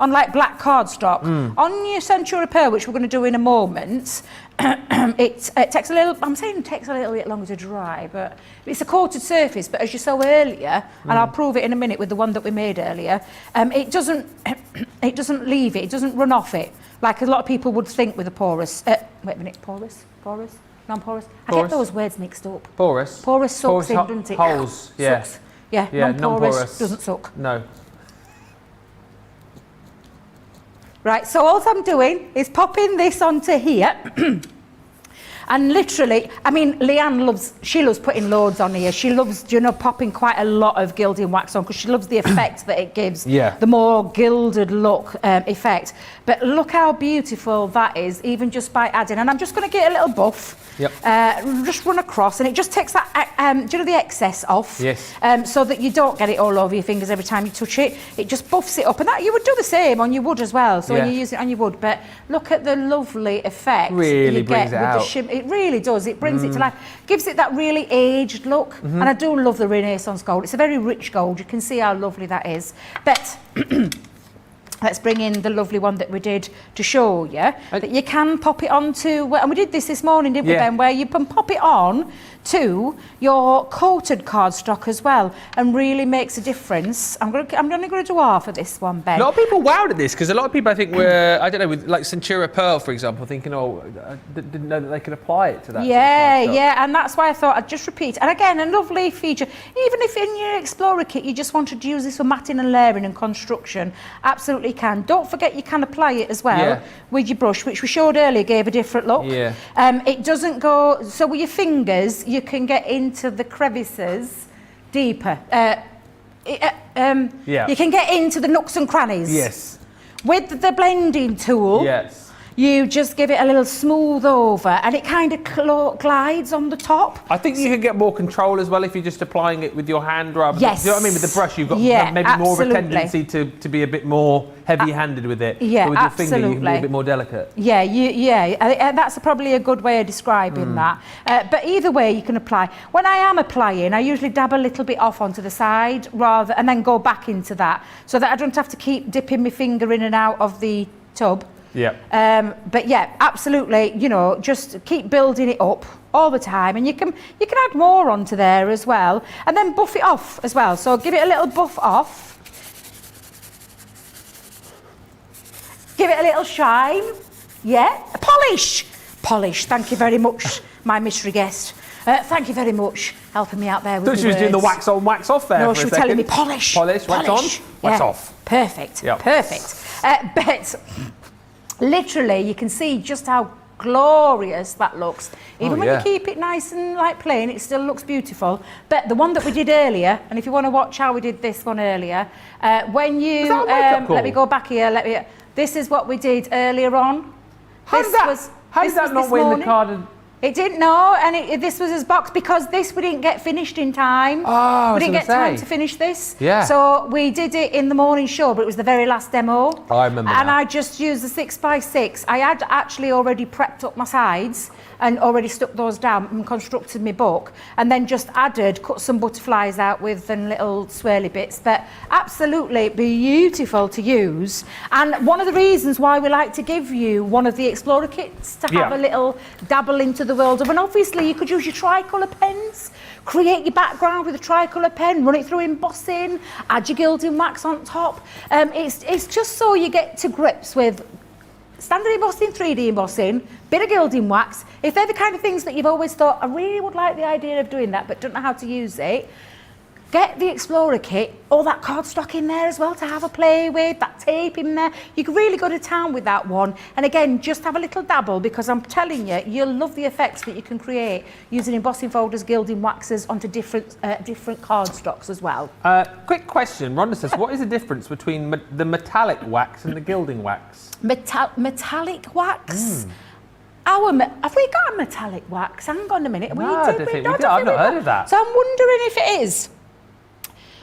on like black cardstock. On your Century Pearl, which we're going to do in a moment, it takes a little, I'm saying it takes a little bit longer to dry, but it's a coated surface. But as you saw earlier, and I'll prove it in a minute with the one that we made earlier, it doesn't leave it, it doesn't run off it, like a lot of people would think with a porous, wait a minute, porous? Non-porous? I get those words mixed up. Porous? Porous sucks in, doesn't it? Holes, yeah. Sucks. Yeah, non-porous doesn't suck. No. Right, so all I'm doing is popping this onto here. And literally, I mean, Leanne loves putting loads on here. She loves, you know, popping quite a lot of gilding wax on, because she loves the effect that it gives, the more gilded look effect. But look how beautiful that is, even just by adding. And I'm just going to get a little buff. Just run across, and it just takes that, do you know, the excess off? Yes. So that you don't get it all over your fingers every time you touch it. It just buffs it up, and that you would do the same on your wood as well. So when you use it on your wood, but look at the lovely effect really you brings get it with out. the shim. It really does. It brings it to life. Gives it that really aged look. And I do love the Renaissance gold. It's a very rich gold. You can see how lovely that is. But let's bring in the lovely one that we did to show you that you can pop it onto, and we did this morning, didn't we, Ben, where you can pop it on to your coated cardstock as well, and really makes a difference. I'm only going to do half of this one, Ben. A lot of people wowed at this because a lot of people I think were, I don't know, with like Centura Pearl, for example, thinking, oh, I didn't know that they could apply it to that. Yeah, sort of cardstock. yeah, and that's why I thought I'd just repeat. And again, a lovely feature. Even if in your Explorer kit you just wanted to use this for matting and layering and construction, absolutely can. Don't forget you can apply it as well with your brush, which we showed earlier gave a different look. Yeah. It doesn't go, so with your fingers you can get into the crevices deeper. You can get into the nooks and crannies. Yes. With the blending tool, Yes. you just give it a little smooth over and it kind of glides on the top. I think you can get more control as well if you're just applying it with your hand rather than, Yes. you know what I mean, with the brush you've got maybe more of a tendency to be a bit more heavy-handed with it. Yeah, but with your finger you can be absolutely. a bit more delicate. Yeah, that's probably a good way of describing that. But either way you can apply. When I am applying, I usually dab a little bit off onto the side and then go back into that so that I don't have to keep dipping my finger in and out of the tub. Yeah. But yeah, absolutely, you know, just keep building it up all the time, and you can add more onto there as well, and then buff it off as well. So give it a little buff off. Give it a little shine. Yeah. Polish. Thank you very much, my mystery guest. Thank you very much helping me out there with I thought she was doing the wax on, wax off there. No, for she a was second. telling me polish. Wax on, wax off. Perfect. Yep. Perfect. But literally, you can see just how glorious that looks. Even when you keep it nice and like plain, it still looks beautiful. But the one that we did earlier, and if you want to watch how we did this one earlier, when you let me go back here. This is what we did earlier on. How did that not win the card? It didn't, no, and this was his box because this we didn't get finished in time. Oh, we didn't get time to finish this. Yeah. So we did it in the morning show, but it was the very last demo. I remember And that. I just used the 6x6. I had actually already prepped up my sides and already stuck those down and constructed my book, and then just cut some butterflies out with and little swirly bits. But absolutely beautiful to use. And one of the reasons why we like to give you one of the Explorer kits to have a little dabble into the world of, and obviously you could use your tricolour pens, create your background with a tricolour pen, run it through embossing, add your gilding wax on top. It's just so you get to grips with standard embossing, 3D embossing, bit of gilding wax. If they're the kind of things that you've always thought, I really would like the idea of doing that but don't know how to use it, get the Explorer kit, all that cardstock in there as well to have a play with, that tape in there. You can really go to town with that one. And again, just have a little dabble, because I'm telling you, you'll love the effects that you can create using embossing folders, gilding waxes onto different cardstocks as well. Quick question, Rhonda says, what is the difference between the metallic wax and the gilding wax? Metallic wax? Have we got a metallic wax? Hang on a minute. No, I don't think we do. I've not heard of that. So I'm wondering if it is.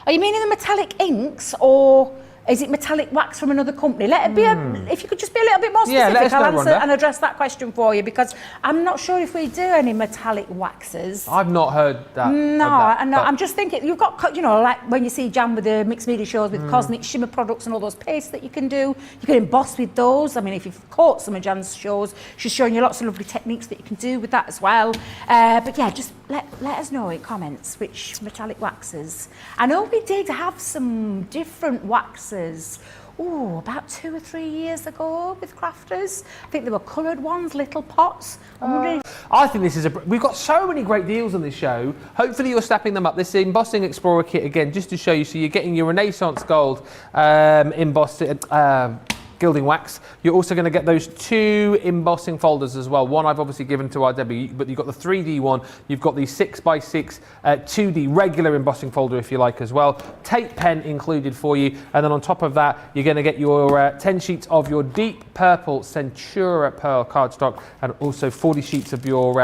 Are you meaning the metallic inks, or is it metallic wax from another company? Let it be if you could just be a little bit more specific, let us know, I'll answer Rhonda. and address that question for you, because I'm not sure if we do any metallic waxes. I've not heard that. No, but I'm just thinking, you've got, you know, like when you see Jan with the mixed media shows with cosmic shimmer products and all those pastes that you can do, you can emboss with those. I mean, if you've caught some of Jan's shows, she's showing you lots of lovely techniques that you can do with that as well. But yeah, just let us know in comments which metallic waxes. I know we did have some different waxes. About 2 or 3 years ago with crafters. I think they were coloured ones, little pots. I'm wondering I think this is we've got so many great deals on this show. Hopefully you're snapping them up. This Embossing Explorer kit, again, just to show you. So you're getting your Renaissance Gold embossed gilding wax. You're also going to get those 2 embossing folders as well. One I've obviously given to our Debbie, but you've got the 3D one. You've got the 6x6 2D regular embossing folder, if you like, as well. Tape pen included for you. And then on top of that, you're going to get your 10 sheets of your deep purple Centura Pearl cardstock, and also 40 sheets of your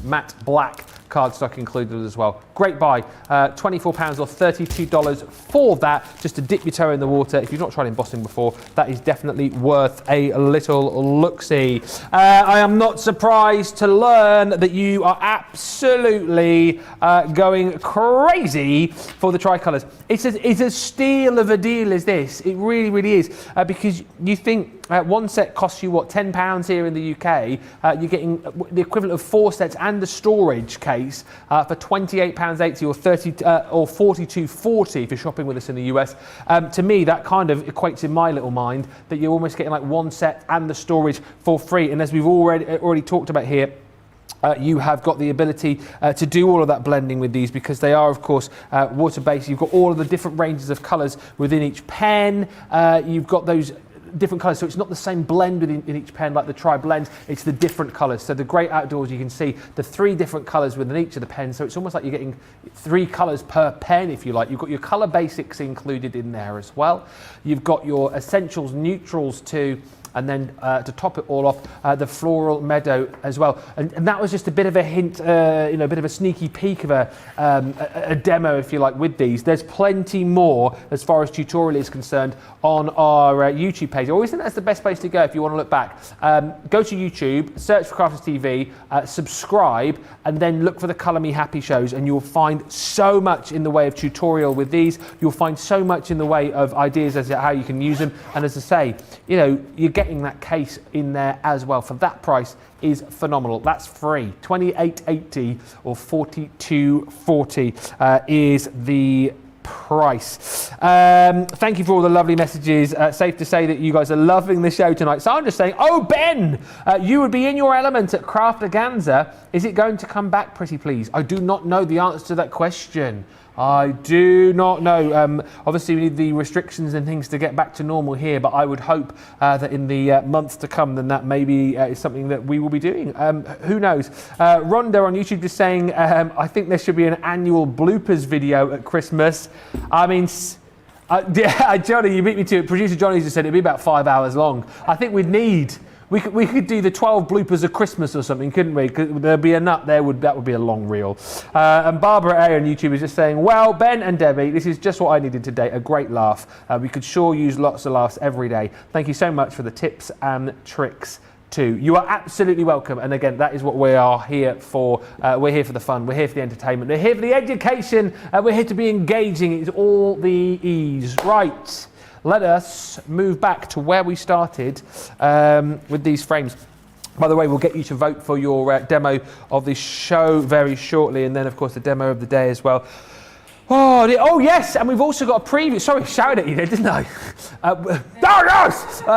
matte black cardstock included as well. great buy. £24 or $32 for that, just to dip your toe in the water. If you've not tried embossing before, that is definitely worth a little look-see. I am not surprised to learn that you are absolutely going crazy for the tricolours. It's a steal of a deal, is this. It really, really is. Because you think one set costs you, what, £10 here in the UK. You're getting the equivalent of 4 sets and the storage case for £28.80 or $42.40 if you're shopping with us in the US. To me, that kind of equates in my little mind that you're almost getting like 1 set and the storage for free. And as we've already talked about here, you have got the ability to do all of that blending with these, because they are, of course, water-based. You've got all of the different ranges of colours within each pen. You've got those different colours, so it's not the same blend in each pen like the tri-blends, it's the different colours. So the great outdoors, you can see the 3 different colours within each of the pens, so it's almost like you're getting 3 colours per pen, if you like. You've got your colour basics included in there as well. You've got your essentials, neutrals too, and then to top it all off, the floral meadow as well. And that was just a bit of a hint, a bit of a sneaky peek of a demo, if you like, with these. There's plenty more as far as tutorial is concerned on our YouTube page. I always think that's the best place to go if you want to look back. Go to YouTube, search for Crafters TV, subscribe, and then look for the Colour Me Happy shows, and you'll find so much in the way of tutorial with these. You'll find so much in the way of ideas as to how you can use them. And as I say, you're getting that case in there as well for that price is phenomenal. That's free. $28.80 or $42.40 is the price. Thank you for all the lovely messages. Safe to say that you guys are loving the show tonight. So I'm just saying, oh Ben, you would be in your element at Craftaganza. Is it going to come back, pretty please? I do not know the answer to that question. I do not know. Obviously, we need the restrictions and things to get back to normal here, but I would hope that in the months to come, then that maybe is something that we will be doing. Who knows? Rhonda on YouTube is saying, I think there should be an annual bloopers video at Christmas. I mean, Johnny, you beat me to it. Producer Johnny just said it'd be about 5 hours long. I think we could do the 12 bloopers of Christmas or something, couldn't we? There'd be a nut there, that would be a long reel. And Barbara A on YouTube is just saying, well, Ben and Debbie, this is just what I needed today, a great laugh. We could sure use lots of laughs every day. Thank you so much for the tips and tricks too. You are absolutely welcome. And again, that is what we are here for. We're here for the fun. We're here for the entertainment. We're here for the education. We're here to be engaging. It's all the ease. Right. Let us move back to where we started with these frames. By the way, we'll get you to vote for your demo of the show very shortly, and then, of course, the demo of the day as well. Oh yes, and we've also got a preview. Sorry, shouted at you there, didn't I?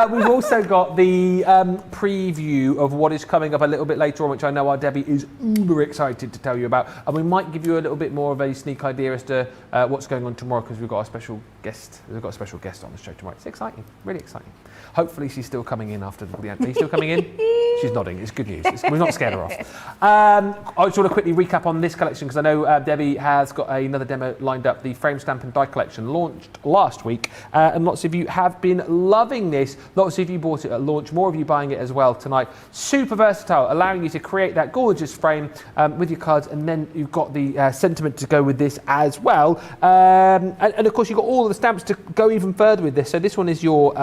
We've also got the preview of what is coming up a little bit later on, which I know our Debbie is uber excited to tell you about. And we might give you a little bit more of a sneak idea as to what's going on tomorrow, because we've got a special guest. We've got a special guest on the show tomorrow. It's exciting, really exciting. Hopefully she's still coming in after the end. Are you still coming in? She's nodding. It's good news. We've not scared her off. I just want to quickly recap on this collection, because I know Debbie has got another demo lined up. The frame, stamp and die collection launched last week, and lots of you have been loving this. Lots of you bought it at launch. More of you buying it as well tonight. Super versatile, allowing you to create that gorgeous frame with your cards, and then you've got the sentiment to go with this as well. And of course, you've got all of the stamps to go even further with this. So this one is your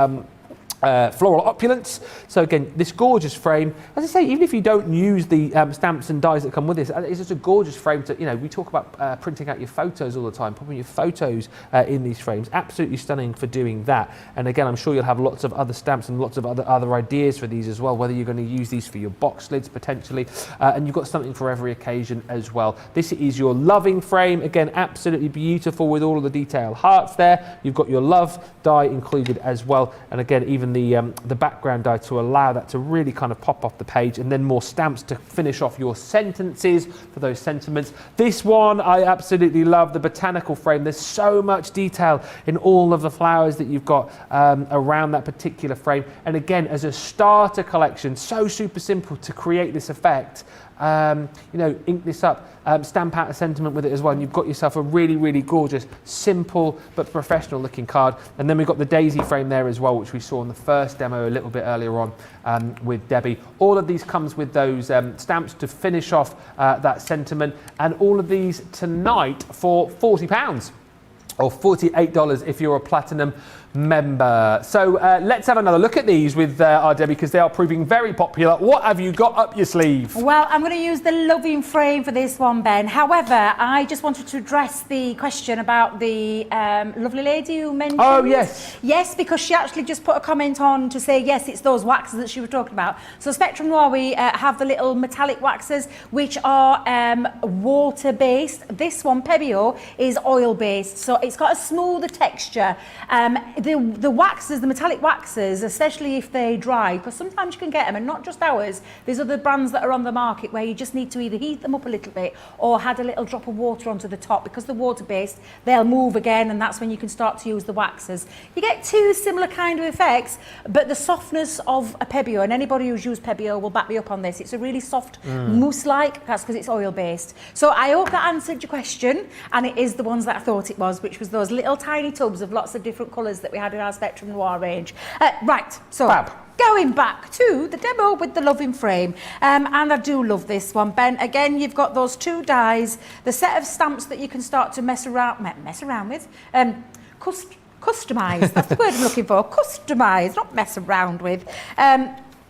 floral opulence. So again, this gorgeous frame, as I say, even if you don't use the stamps and dies that come with this, it's just a gorgeous frame to, we talk about printing out your photos all the time, popping your photos in these frames. Absolutely stunning for doing that. And again, I'm sure you'll have lots of other stamps and lots of other ideas for these as well, whether you're going to use these for your box lids potentially, and you've got something for every occasion as well. This is your loving frame. Again, absolutely beautiful with all of the detail hearts there. You've got your love die included as well. And again, even the background die to allow that to really kind of pop off the page, and then more stamps to finish off your sentences for those sentiments. This one I absolutely love, the botanical frame. There's so much detail in all of the flowers that you've got around that particular frame. And again, as a starter collection, so super simple to create this effect. ink this up, stamp out a sentiment with it as well, and you've got yourself a really, really gorgeous, simple but professional looking card. And then we've got the daisy frame there as well, which we saw in the first demo a little bit earlier on with Debbie. All of these comes with those stamps to finish off that sentiment, and all of these tonight for £40 or $48 if you're a platinum member. So let's have another look at these with our Debbie, because they are proving very popular. What have you got up your sleeve? Well, I'm going to use the loving frame for this one, Ben. However, I just wanted to address the question about the lovely lady who mentioned... Oh, yes. Yes, because she actually just put a comment on to say, yes, it's those waxes that she was talking about. So Spectrum Noir, we have the little metallic waxes, which are water-based. This one, Pebeo, is oil-based, so it's got a smoother texture. The waxes, the metallic waxes, especially if they dry, because sometimes you can get them, and not just ours, there's other brands that are on the market where you just need to either heat them up a little bit or add a little drop of water onto the top. Because they're water-based, they'll move again, and that's when you can start to use the waxes. You get two similar kind of effects, but the softness of a Pebeo, and anybody who's used Pebeo will back me up on this, it's a really soft mousse-like. That's because it's oil-based. So I hope that answered your question, and it is the ones that I thought it was, which was those little tiny tubs of lots of different colours that we had in our Spectrum Noir range. Right, so Fab. Going back to the demo with the loving frame, and I do love this one, Ben. Again, you've got those two dies, the set of stamps that you can start to mess around with, customise, that's the word I'm looking for, customise, not mess around with.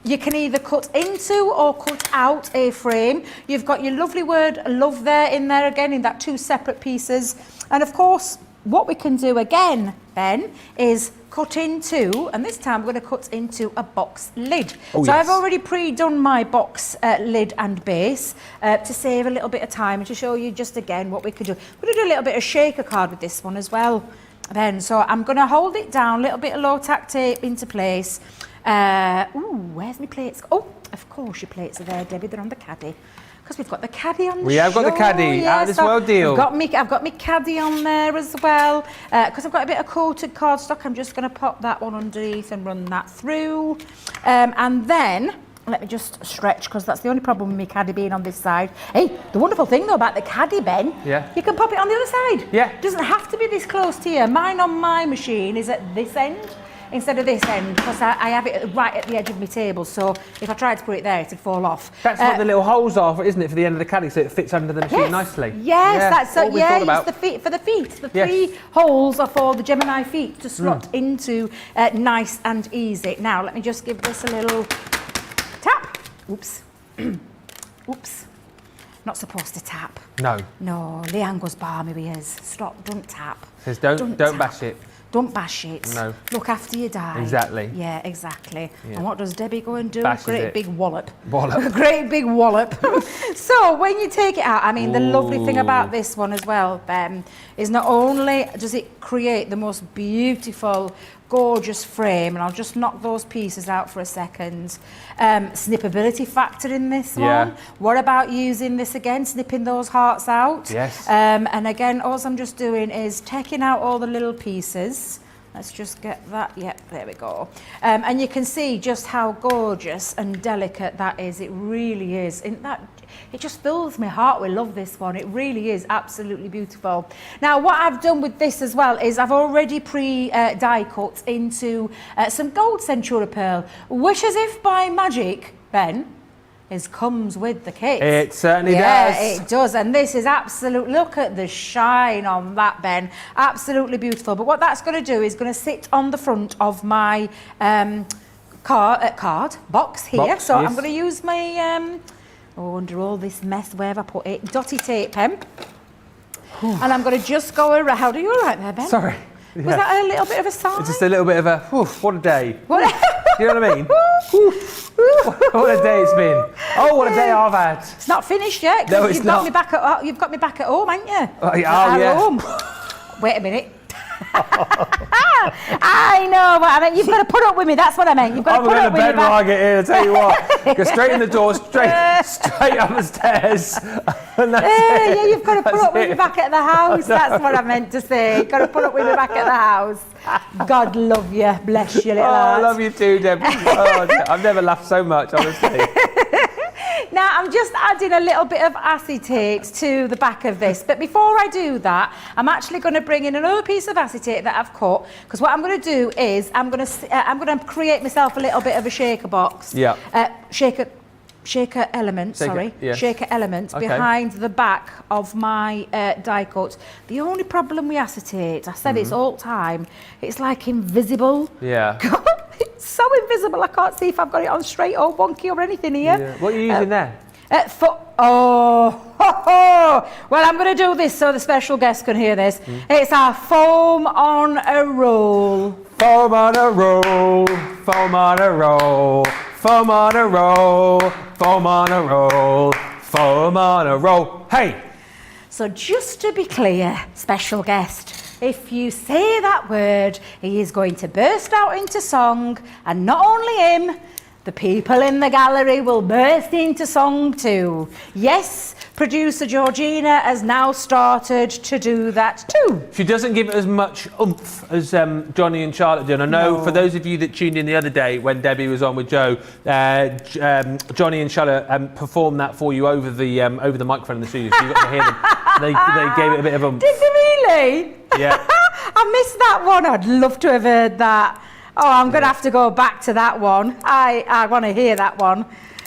You can either cut into or cut out a frame. You've got your lovely word love there in there again in that two separate pieces. And of course, what we can do again, Ben, is cut into, and this time we're going to cut into a box lid. Oh, so yes. I've already pre-done my box lid and base to save a little bit of time and to show you just again what we could do. We're going to do a little bit of shaker card with this one as well, Ben. So I'm going to hold it down, a little bit of low tack tape into place. Where's my plates? Oh, of course your plates are there, Debbie. They're on the caddy. Because we've got the caddy on the We have got the caddy, out of this world deal. I've got my caddy on there as well. Because I've got a bit of coated cardstock, I'm just going to pop that one underneath and run that through. And then, let me just stretch, because that's the only problem with my caddy being on this side. Hey, the wonderful thing though about the caddy, Ben, you can pop it on the other side. Yeah. It doesn't have to be this close to you. Mine on my machine is at this end instead of this end, because I have it right at the edge of my table, so if I tried to put it there, it'd fall off. That's what the little holes are, isn't it, for the end of the caddy, so it fits under the machine nicely. Yes, that's what we thought about. the feet for the feet. The three holes are for the Gemini feet to slot into nice and easy. Now, let me just give this a little tap. Oops. Oops. Not supposed to tap. No. No, Leanne goes balmy with his. Stop, don't tap. Says don't bash it. Don't bash it. No. Look after you die. Exactly. Yeah, exactly. Yeah. And what does Debbie go and do? Bashes Great it. big wallop. Wallop. Great big wallop. So when you take it out, I mean, the lovely thing about this one as well, Ben, is not only does it create the most beautiful, gorgeous frame, and I'll just knock those pieces out for a second. Snippability factor in this one. What about using this again, snipping those hearts out? Yes. And again, all I'm just doing is taking out all the little pieces. Let's just get that, yep, there we go. And you can see just how gorgeous and delicate that is. It really is. It just fills my heart with love, this one. It really is absolutely beautiful. Now, what I've done with this as well is I've already die cut into some gold Centura pearl, which, as if by magic, Ben, comes with the kit. It certainly does. Yeah, it does. And this is absolute. Look at the shine on that, Ben. Absolutely beautiful. But what that's going to do is going to sit on the front of my card box here. So I'm going to use my under all this mess, where have I put it? Dotty tape pen. And I'm going to just go around. Are you all right there, Ben? Sorry. Was that a little bit of a sigh? It's just a little bit of a, what a day. What? Do you know what I mean? What a day it's been. Oh, what a day I've had. It's not finished yet. No, it's you've not. Got me back at, you've got me back at home, haven't you? Oh, yeah. Home. Wait a minute. I know what I meant. You've got to put up with me. That's what I meant. You've got to put up with me. I'm going to bed when I get here, I tell you what. Go straight in the door, straight up the stairs. And that's it. Yeah, you've got to put up with me back at the house. That's what I meant to say. You've got to put up with me back at the house. God love you. Bless you, little heart. I love you too, Deb. I've never laughed so much, honestly. Now, I'm just adding a little bit of acetate to the back of this. But before I do that, I'm actually going to bring in another piece of acetate that I've cut. Because what I'm going to do is I'm going to create myself a little bit of a shaker box. Yeah. Shaker element, yes. shaker element Okay. behind the back of my die cut. The only problem with acetate, I said it's all the time, it's like invisible. Yeah. It's so invisible, I can't see if I've got it on straight or wonky or anything here. Yeah. What are you using there? Well, I'm going to do this so the special guest can hear this. It's our foam on a roll. Foam on a roll, foam on a roll, foam on a roll, foam on a roll, foam on a roll. Hey! So just to be clear, special guest, if you say that word, he is going to burst out into song, and not only him, the people in the gallery will burst into song too. Yes, producer Georgina has now started to do that too. She doesn't give it as much oomph as Johnny and Charlotte did. I know for those of you that tuned in the other day when Debbie was on with Joe, Johnny and Charlotte performed that for you over the microphone in the studio, so you got to hear them. They gave it a bit of oomph. Did they really? Yeah. I missed that one. I'd love to have heard that. Oh, I'm going to have to go back to that one. I want to hear that one.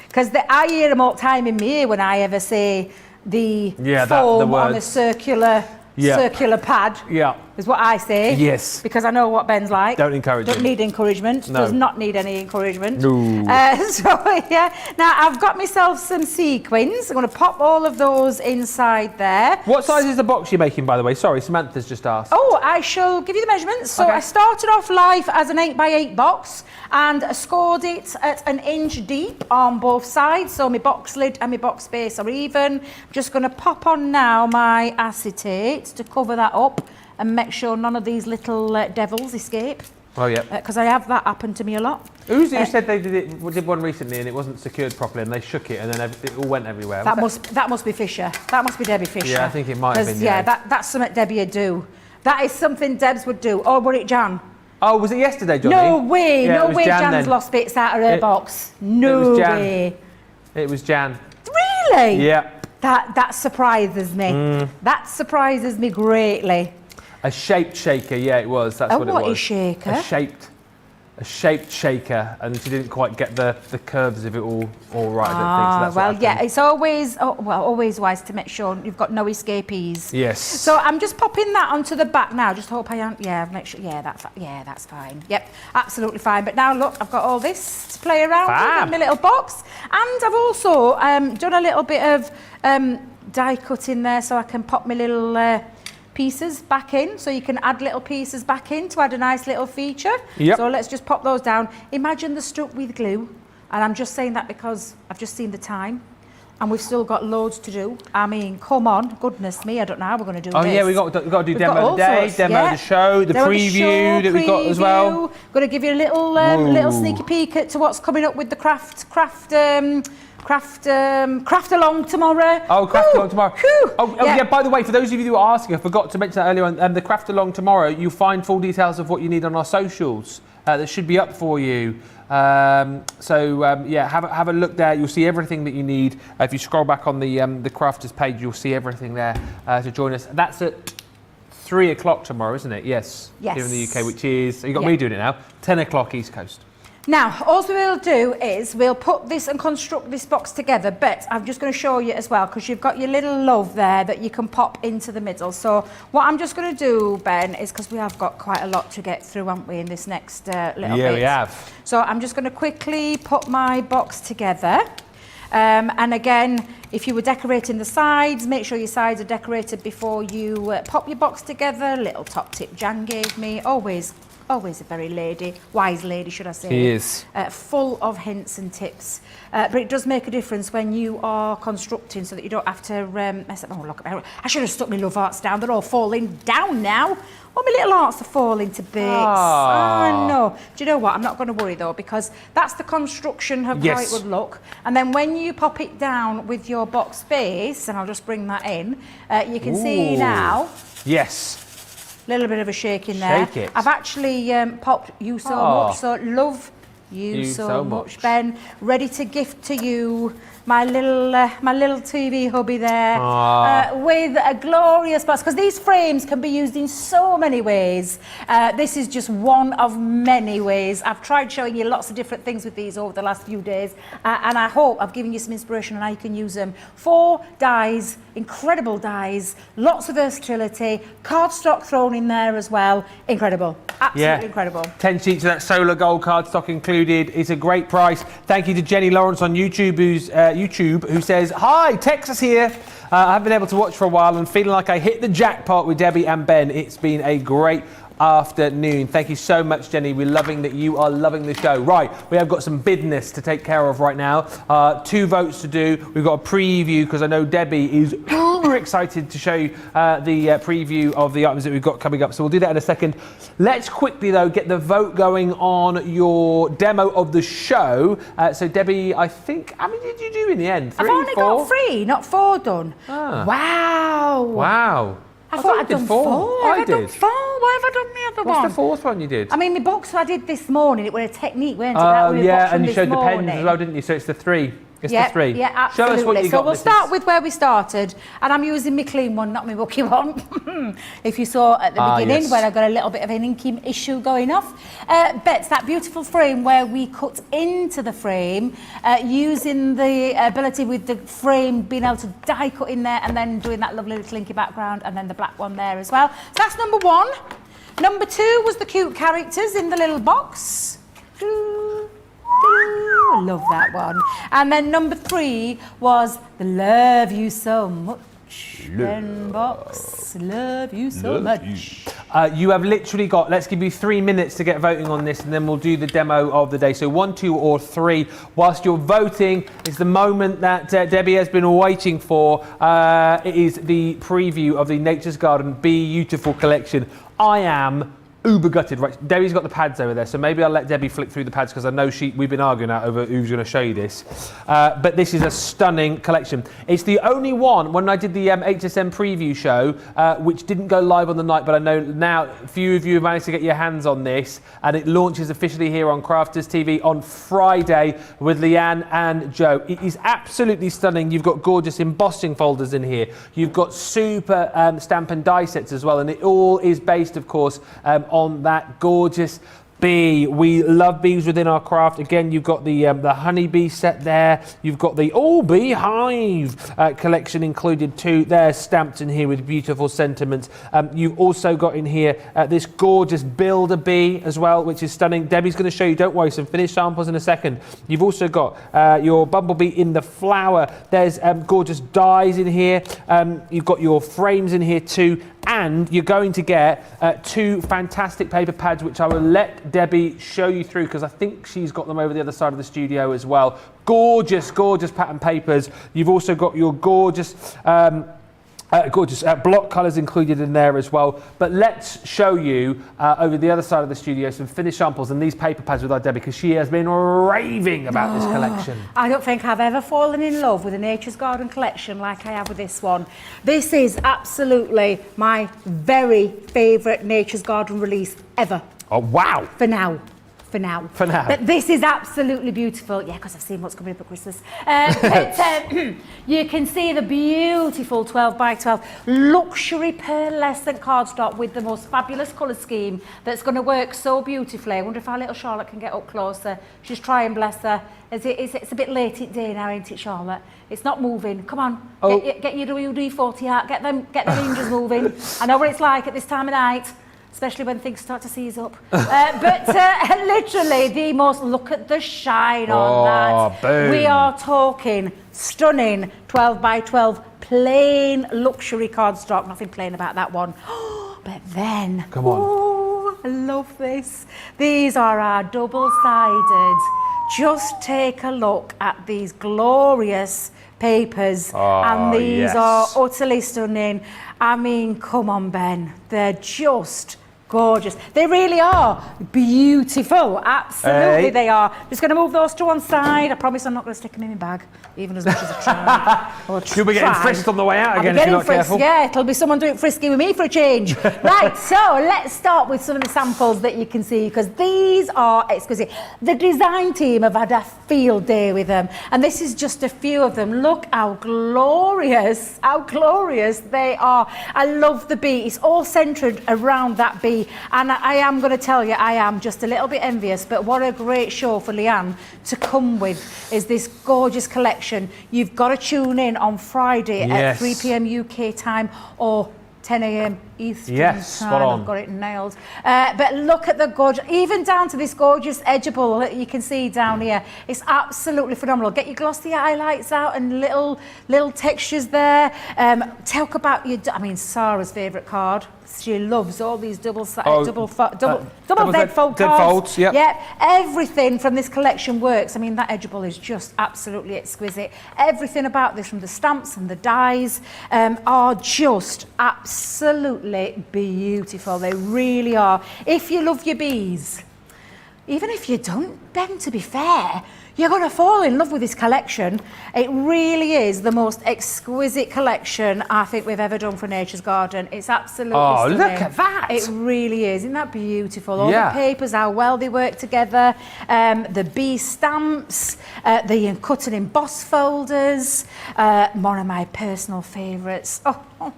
Because I hear them all the time in my ear when I ever say the foam on a circular pad. Yeah. Is what I say. Yes. Because I know what Ben's like. Don't encourage him. Don't need encouragement. No. Does not need any encouragement. No. Now I've got myself some sequins. I'm going to pop all of those inside there. What size is the box you're making, by the way? Sorry, Samantha's just asked. Oh, I shall give you the measurements. So Okay. I started off live as an 8x8 box and scored it at 1 inch deep on both sides. So my box lid and my box base are even. I'm just going to pop on now my acetate to cover that up and make sure none of these little devils escape. Oh, yeah. Because I have that happen to me a lot. Who said they did one recently and it wasn't secured properly and they shook it and then it all went everywhere? That must be Fisher. That must be Debbie Fisher. Yeah, I think it might have been. Yeah, that's something Debbie would do. That is something Debs would do. Or were it Jan? Oh, was it yesterday, Johnny? No way. Yeah, no way Jan's lost bits out of her box. No way. It was Jan. Really? Yeah. That surprises me. That surprises me greatly. A shaped shaker, yeah, it was. That's what it was. What is shaker? A shaped shaker, and she didn't quite get the curves of it all right. I don't think. So Well, yeah, it's always wise to make sure you've got no escapees. Yes. So I'm just popping that onto the back now. Just hope I aren't. Yeah, make sure. Yeah, that's fine. Yep, absolutely fine. But now look, I've got all this to play around with in my little box, and I've also done a little bit of die cut in there so I can pop my little pieces back in, so you can add little pieces back in to add a nice little feature. Yep. So let's just pop those down. Imagine they're stuck with glue, and I'm just saying that because I've just seen the time and we've still got loads to do. I mean, come on, goodness me, I don't know how we're going to do this. Oh yeah, we've got to do demo of the day, sorts, demo of the show, the preview that we've got as well. Going to give you a little sneaky peek to what's coming up with the craft along tomorrow. Oh, craft along tomorrow. Yeah. By the way, for those of you who are asking, I forgot to mention that earlier on. The craft along tomorrow, you'll find full details of what you need on our socials. That should be up for you. Have a look there. You'll see everything that you need. If you scroll back on the crafters page, you'll see everything there to join us. That's at 3 o'clock tomorrow, isn't it? Yes. Yes. Here in the UK, which is, you got me doing it now. 10 o'clock East Coast. Now, all we'll do is we'll put this and construct this box together, but I'm just going to show you as well, because you've got your little love there that you can pop into the middle. So what I'm just going to do, Ben, is because we have got quite a lot to get through, haven't we, in this next little bit. Yeah, we have. So I'm just going to quickly put my box together. And again, if you were decorating the sides, make sure your sides are decorated before you pop your box together. Little top tip Jan gave me, always a very wise lady, should I say. She is. Full of hints and tips. But it does make a difference when you are constructing so that you don't have to mess up. Oh, look, I should have stuck my love hearts down. They're all falling down now. Oh, my little hearts are falling to bits. Oh, no. Do you know what? I'm not going to worry, though, because that's the construction of how it would look. And then when you pop it down with your box base, and I'll just bring that in, you can see now. Yes. Little bit of a shake in there. Shake it. I've actually popped you so much, so love you so much, Ben. Ready to gift to you my little TV hubby there with a glorious box, because these frames can be used in so many ways. This is just one of many ways. I've tried showing you lots of different things with these over the last few days, and I hope I've given you some inspiration on how you can use them. 4 dies, incredible dies, lots of versatility, cardstock thrown in there as well. Incredible, absolutely incredible. 10 sheets of that solar gold cardstock included. It's a great price. Thank you to Jenny Lawrence on YouTube, who says, hi, Texas here. I haven't been able to watch for a while and feeling like I hit the jackpot with Debbie and Ben. It's been a great afternoon. Thank you so much, Jenny. We're loving that you are loving the show. Right, we have got some business to take care of right now. 2 votes to do. We've got a preview because I know Debbie is uber excited to show you the preview of the items that we've got coming up. So we'll do that in a second. Let's quickly, though, get the vote going on your demo of the show. So, Debbie, I think, how many did you do in the end? 3, I've only 4? got 3, not 4 done. Wow. Wow. I thought I'd done 4. I did. Done 4? Why have I done the other one? What's the 4th one you did? I mean, the box I did this morning, it was a technique, weren't it? Oh, yeah, and you showed the pens as well, didn't you? So it's the 3. It's the 3. Yeah, absolutely. Show us what you got. So we'll start with where we started, and I'm using my clean one, not my mucky one. If you saw at the beginning, where I got a little bit of an inky issue going off. Bets, that beautiful frame where we cut into the frame, using the ability with the frame being able to die cut in there, and then doing that lovely little inky background, and then the black one there as well. So that's number 1. Number 2 was the cute characters in the little box. I love that one. And then number 3 was the love you so much. Ben Box, love you so much. You have literally got, let's give you 3 minutes to get voting on this, and then we'll do the demo of the day. So 1, 2 or 3. Whilst you're voting, is the moment that Debbie has been waiting for. It is the preview of the Nature's Garden Beautiful collection. I am uber gutted. Right, Debbie's got the pads over there, so maybe I'll let Debbie flick through the pads because I know we've been arguing out over who's going to show you this. But this is a stunning collection. It's the only one, when I did the HSM preview show, which didn't go live on the night, but I know now a few of you have managed to get your hands on this, and it launches officially here on Crafters TV on Friday with Leanne and Joe. It is absolutely stunning. You've got gorgeous embossing folders in here. You've got super stamp and die sets as well, and it all is based, of course, on that gorgeous bee. We love bees within our craft. Again, you've got the honeybee set there. You've got the beehive collection included too. They're stamped in here with beautiful sentiments. You've also got in here this gorgeous builder bee as well, which is stunning. Debbie's going to show you, don't worry, some finished samples in a second. You've also got your bumblebee in the flower. There's gorgeous dies in here. You've got your frames in here too. And you're going to get 2 fantastic paper pads, which I will let Debbie show you through because I think she's got them over the other side of the studio as well. Gorgeous, gorgeous pattern papers. You've also got your gorgeous block colours included in there as well. But let's show you over the other side of the studio some finished samples and these paper pads with our Debbie because she has been raving about this collection. I don't think I've ever fallen in love with a Nature's Garden collection like I have with this one. This is absolutely my very favourite Nature's Garden release ever. Oh, wow. For now. But this is absolutely beautiful. Yeah, because I've seen what's coming up at Christmas. You can see the beautiful 12x12 luxury pearlescent cardstock with the most fabulous colour scheme that's going to work so beautifully. I wonder if our little Charlotte can get up closer. She's trying, bless her. It's a bit late in day now, ain't it, Charlotte? It's not moving. Come on, get your WD-40 out. Get the hinges moving. I know what it's like at this time of night, especially when things start to seize up. But literally the most, look at the shine on that. Boom. We are talking stunning 12x12 plain luxury cardstock. Nothing plain about that one. But then, come on. Oh, I love this. These are our double-sided. Just take a look at these glorious papers, and these are utterly stunning. I mean, come on, Ben, they're just Gorgeous. They really are beautiful. Absolutely, they are. Just going to move those to one side. I promise I'm not going to stick them in my bag, even as much as I try. You'll be getting frisked on the way out again if you're not careful. Yeah, it'll be someone doing frisky with me for a change. Right, so let's start with some of the samples that you can see, because these are exquisite. The design team have had a field day with them, and this is just a few of them. Look how glorious they are. I love the bee. It's all centred around that bee. And I am going to tell you, I am just a little bit envious, but what a great show for Leanne to come with is this gorgeous collection. You've got to tune in on Friday at 3 p.m. UK time or 10 a.m. Eastern time. Spot on. I've got it nailed. But look at the gorgeous, even down to this gorgeous edgeable that you can see down here. It's absolutely phenomenal. Get your glossy highlights out and little textures there. Talk about your, I mean, Sarah's favourite card. She loves all these double dead fold cards. Yep, everything from this collection works. I mean, that edgeable is just absolutely exquisite. Everything about this, from the stamps and the dies, are just absolutely beautiful. They really are. If you love your bees, even if you don't, Ben, to be fair, you're going to fall in love with this collection. It really is the most exquisite collection I think we've ever done for Nature's Garden. It's absolutely stunning. Look at that. It really is. Isn't that beautiful? All the papers, how well they work together. The bee stamps, the cut and emboss folders. One of my personal favourites. Look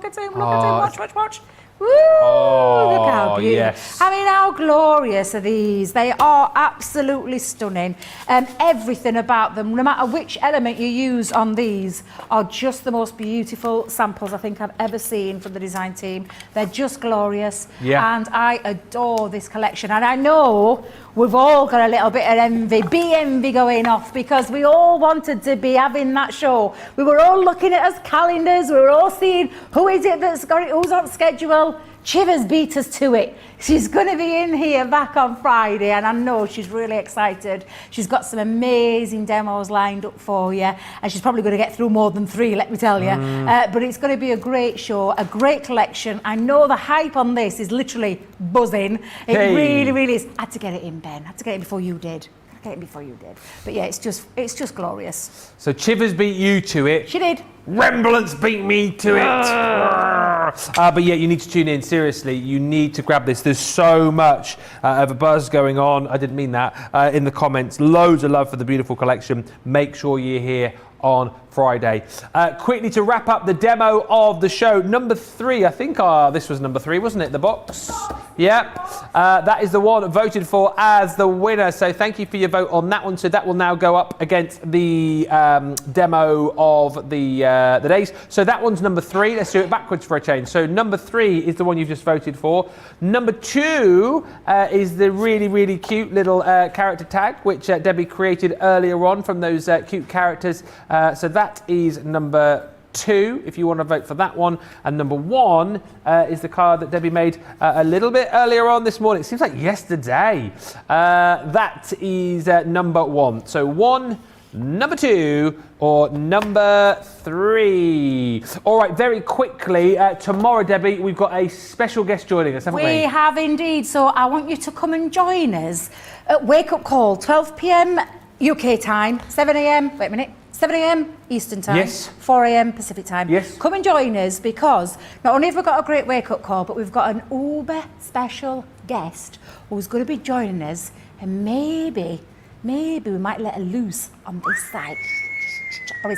at him, watch. Woo! Look how beautiful. I mean, how glorious are these? They are absolutely stunning. Everything about them, no matter which element you use on these, are just the most beautiful samples I think I've ever seen from the design team. They're just glorious. And I adore this collection. And I know we've all got a little bit of bee envy going off, because we all wanted to be having that show. We were all looking at us calendars. We were all seeing who is it that's got it, who's on schedule. Chivers beat us to it. She's going to be in here back on Friday, and I know she's really excited. She's got some amazing demos lined up for you, and she's probably going to get through more than 3, let me tell you. But it's going to be a great show, a great collection. I know the hype on this is literally buzzing. It really is. I had to get it in, Ben. I had to get it before you did. But yeah, it's just glorious. So Chivers beat you to it. She did. Rembrandts beat me to it. But yeah, you need to tune in. Seriously, you need to grab this. There's so much of a buzz going on. I didn't mean that. In the comments, loads of love for the beautiful collection. Make sure you're here on Friday. Quickly to wrap up the demo of the show, number 3, I think this was number 3, wasn't it? The box. Yep. That is the one voted for as the winner. So thank you for your vote on that one. So that will now go up against the demo of the days. So that one's number 3. Let's do it backwards for a change. So number 3 is the one you've just voted for. Number 2 is the really cute little character tag, which Debbie created earlier on from those cute characters. So that is number 2, if you want to vote for that one. And number 1 is the card that Debbie made a little bit earlier on this morning. It seems like yesterday. That is number 1. So 1, number 2, or number 3. All right, very quickly, tomorrow, Debbie, we've got a special guest joining us, haven't we? We have indeed. So I want you to come and join us at Wake Up Call, 12 p.m. UK time, 7 a.m. Wait a minute. 7 a.m. Eastern time, 4 a.m. Pacific time. Come and join us, because not only have we got a great wake-up call, but we've got an uber special guest who's going to be joining us, and maybe we might let her loose on this side. I probably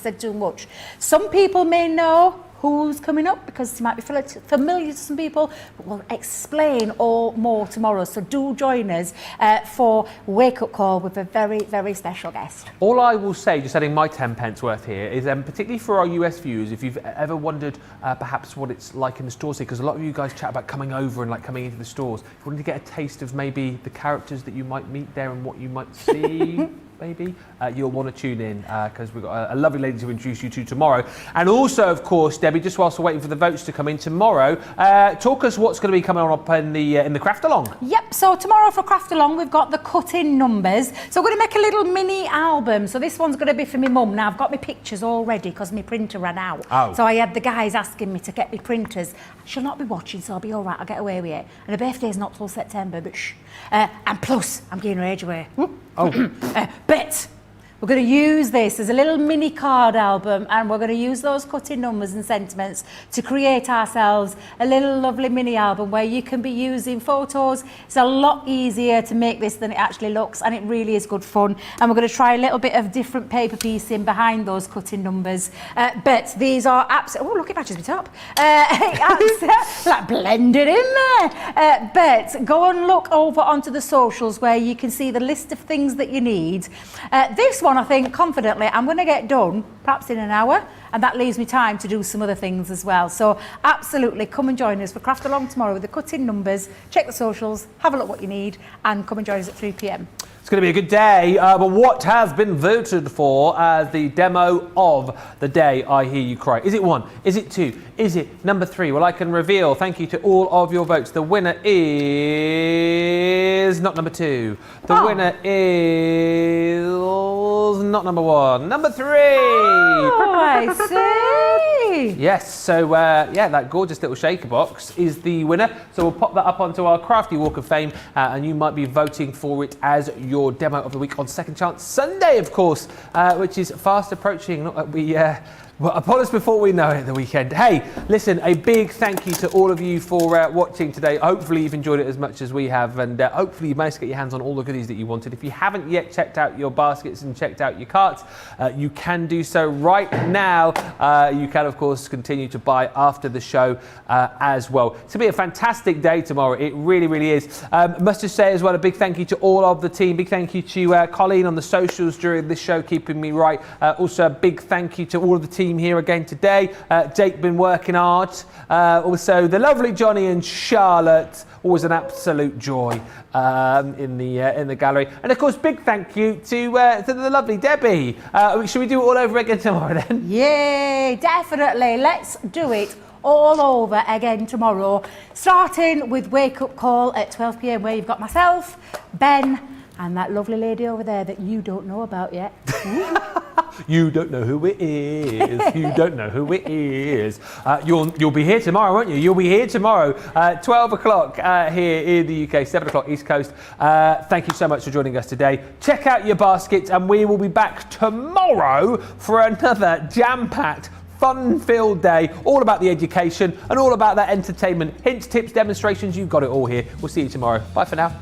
said too much. Some people may know who's coming up, because he might be familiar to some people, but we'll explain all more tomorrow. So do join us for Wake Up Call with a very special guest. All I will say, just adding my 10 pence worth here, is particularly for our US viewers, if you've ever wondered perhaps what it's like in the stores here, because a lot of you guys chat about coming over and coming into the stores. If you wanted to get a taste of maybe the characters that you might meet there and what you might see, maybe, you'll want to tune in because we've got a lovely lady to introduce you to tomorrow. And also, of course, Debbie, just whilst we're waiting for the votes to come in tomorrow, talk us what's going to be coming on up in the craft along. Yep, so tomorrow for Craft Along, we've got the cut-in numbers. So we're going to make a little mini album. So this one's going to be for my mum. Now, I've got my pictures all ready because my printer ran out. Oh. So I had the guys asking me to get me printers. She'll not be watching, so I'll be all right. I'll get away with it. And her birthday's not till September, but shh. And plus, I'm giving her age away. Oh. But we're going to use this as a little mini card album, and we're going to use those cut-in numbers and sentiments to create ourselves a little lovely mini album where you can be using photos. It's a lot easier to make this than it actually looks, and it really is good fun. And we're going to try a little bit of different paper piecing behind those cut-in numbers. But these are absolutely... Oh, look, it matches my top. Like blended in there. But go and look over onto the socials where you can see the list of things that you need. This one, I think, confidently, I'm going to get done perhaps in an hour, and that leaves me time to do some other things as well. So absolutely come and join us for Craft Along tomorrow with the cut-in numbers. Check the socials, have a look what you need, and come and join us at 3 p.m. It's going to be a good day, but what has been voted for as the demo of the day, I Hear You Cry? Is it 1? Is it 2? Is it number 3? Well, I can reveal, thank you to all of your votes, the winner is not number 2. The winner is not number 1. Number 3! Oh, I see. Yes, so yeah, that gorgeous little shaker box is the winner. So we'll pop that up onto our Crafty Walk of Fame, and you might be voting for it as your demo of the week on Second Chance Sunday, of course, which is fast approaching. Not that we well, upon us before we know it, the weekend. Hey, listen, a big thank you to all of you for watching today. Hopefully you've enjoyed it as much as we have, and hopefully you managed to get your hands on all the goodies that you wanted. If you haven't yet checked out your baskets and checked out your carts, you can do so right now. You can, of course, continue to buy after the show as well. It's going to be a fantastic day tomorrow. It really, really is. Must just say as well, a big thank you to all of the team. Big thank you to Colleen on the socials during this show, keeping me right. Also, a big thank you to all of the team here again today. Jake been working hard. Also, the lovely Johnny and Charlotte. Always an absolute joy in the gallery. And of course, big thank you to the lovely Debbie. Should we do it all over again tomorrow then? Yay, definitely. Let's do it all over again tomorrow. Starting with Wake Up Call at 12 p.m. where you've got myself, Ben, and that lovely lady over there that you don't know about yet. You don't know who it is. You don't know who it is. You'll be here tomorrow, won't you? You'll be here tomorrow, 12 o'clock here in the UK, 7 o'clock East Coast. Thank you so much for joining us today. Check out your baskets, and we will be back tomorrow for another jam-packed, fun-filled day, all about the education and all about that entertainment. Hints, tips, demonstrations, you've got it all here. We'll see you tomorrow. Bye for now.